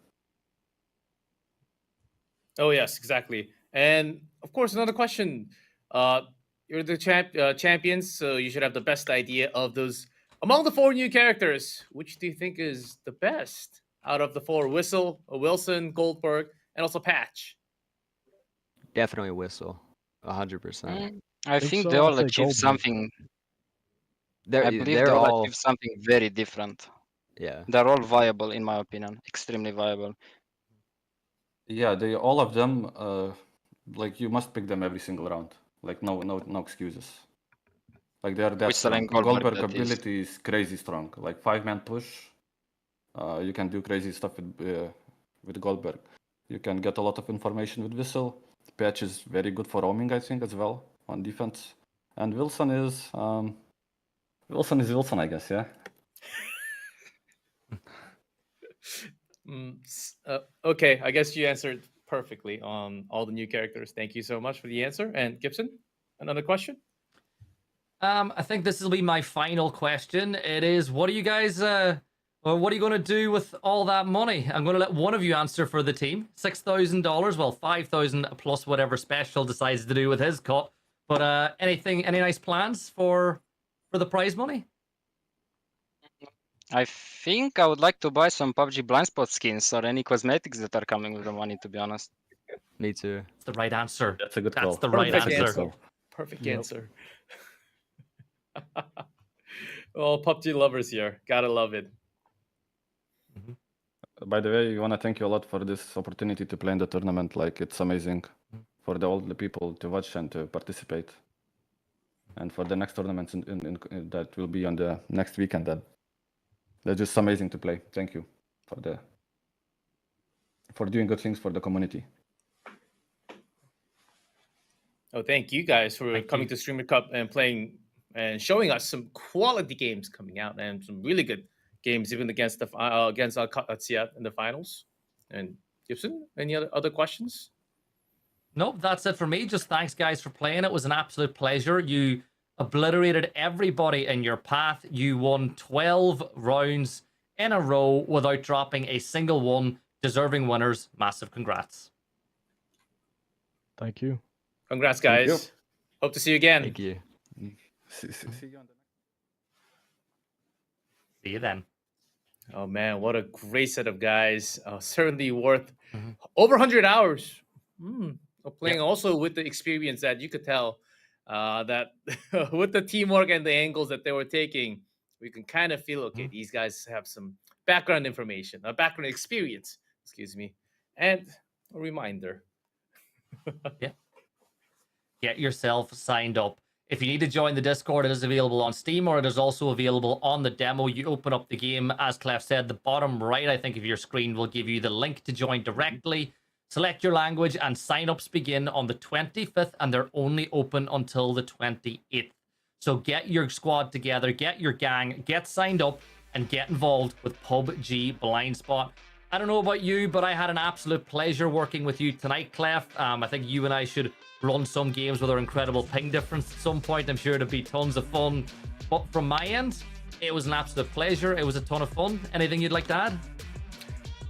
Oh yes, exactly. And of course, another question. You're the champions, so you should have the best idea of those. Among the 4 new characters, which do you think is the best out of the 4? Whistle, Wilson, Goldberg, and also Patch. Definitely Whistle, 100%. I Think think so, they I'd all say achieved Goldberg. something. They're I believe they're they all all achieved something very different. yeah. They're all viable, in my opinion, extremely viable. Yeah, all of them, like, you must pick them every single round. Like, no excuses. Like, they are that Whistle strong. and Goldberg, that is. ability is crazy strong. Like, 5-man push, you can do crazy stuff with Goldberg. You can get a lot of information with Whistle. Patch is very good for roaming, I think, as well, on defense. And Wilson is Wilson, I guess, yeah? Okay, I guess you answered perfectly on all the new characters. Thank you so much for the answer. And Gibson, another question? I think this will be my final question. It is, what are you guys, what are you going to do with all that money? I'm going to let one of you answer for the team. $6,000, well, 5,000 plus whatever Special decides to do with his cut. But any nice plans for the prize money? I think I would like to buy some PUBG BLINDSPOT skins or any cosmetics that are coming with the money, to be honest. Me too. It's the right answer. That's a good call. That's the right Perfect answer. answer. Perfect Yep. answer. Well, PUBG lovers here. Gotta love it. By the way, I want to thank you a lot for this opportunity to play in the tournament. Like, it's amazing for all the people to watch and to participate. And for the next tournaments that will be on the next weekend, they're just amazing to play. Thank you for doing good things for the community. Oh, thank you guys for Thank coming you. to Streamer Cup and playing and showing us some quality games coming out and some really good games, even against AlQadsiah in the finals. And Gibson, any other questions? Nope, that's it for me. Just thanks, guys, for playing. It was an absolute pleasure. You obliterated everybody in your path. You won 12 rounds in a row without dropping a single one. Deserving winners. Massive congrats. Thank you. Congrats, Thank guys. you. Hope to see you again. Thank you. See you on the next. See you then. Oh man, what a great set of guys. Certainly worth Mhm. over 100 hours. Playing also with the experience that you could tell that with the teamwork and the angles that they were taking, we can kind of feel, okay, these guys have some background information, a background experience, excuse me, and a reminder. Get yourself signed up. If you need to join the Discord, it is available on Steam, or it is also available on the demo. You open up the game, as Clef said, the bottom right, I think, of your screen will give you the link to join directly. Select your language, and sign-ups begin on the 25th, and they're only open until the 28th. So get your squad together, get your gang, get signed up, and get involved with PUBG BlindSpot. I don't know about you, but I had an absolute pleasure working with you tonight, Clef. I think you and I should run some games with our incredible ping difference at some point. I'm sure it'd be tons of fun. But from my end, it was an absolute pleasure. It was a ton of fun. Anything you'd like to add?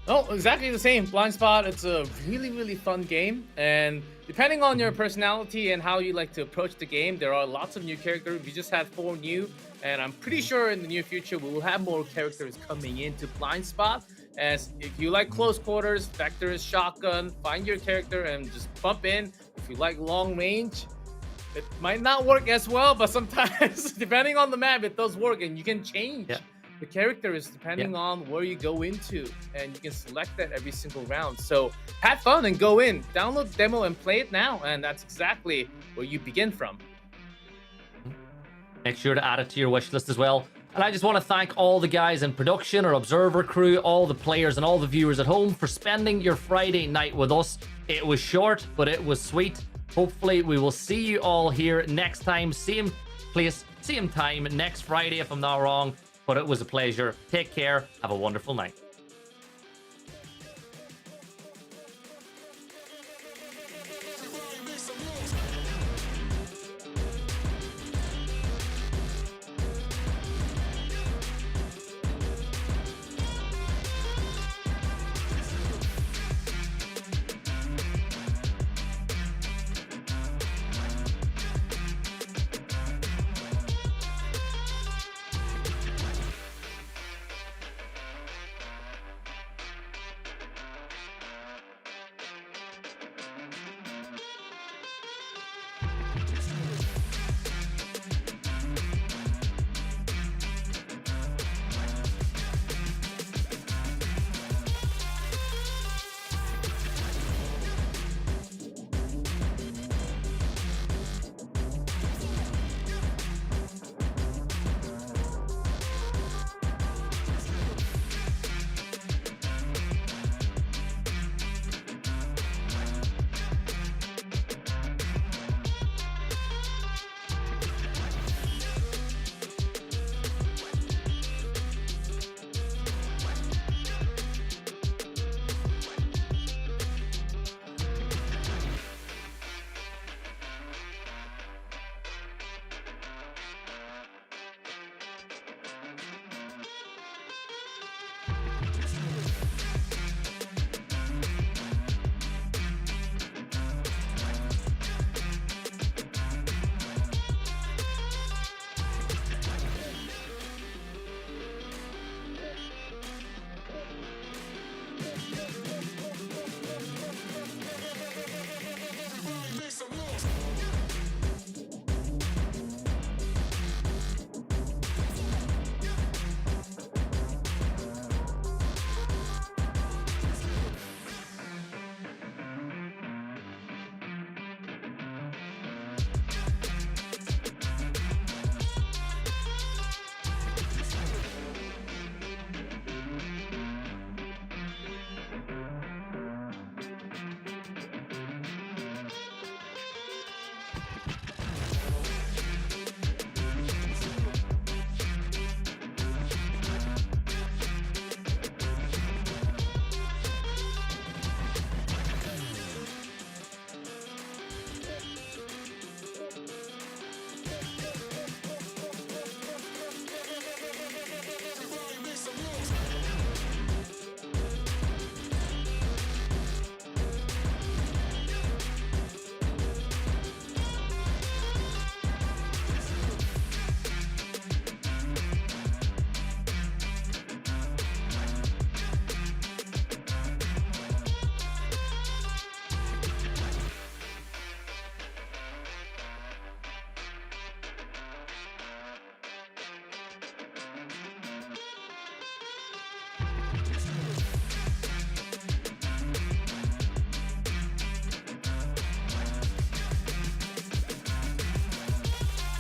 Oh, exactly the same. BlindSpot, it's a really, really fun game. And depending on your personality and how you like to approach the game, there are lots of new characters. We just had 4 new. And I'm pretty sure in the near future, we will have more characters coming into BlindSpot. As if you like close quarters, vectors, shotgun, find your character and just bump in. If you like long range, it might not work as well, but sometimes, depending on the map, it does work. And you can change the characters depending on where you go into. And you can select that every single round. So have fun and go in. Download the demo and play it now. And that's exactly where you begin from. Make sure to add it to your wish list as well. And I just want to thank all the guys in production, our observer crew, all the players and all the viewers at home for spending your Friday night with us. It was short, but it was sweet. Hopefully we will see you all here next time. Same place, same time next Friday if I'm not wrong. But it was a pleasure. Take care. Have a wonderful night.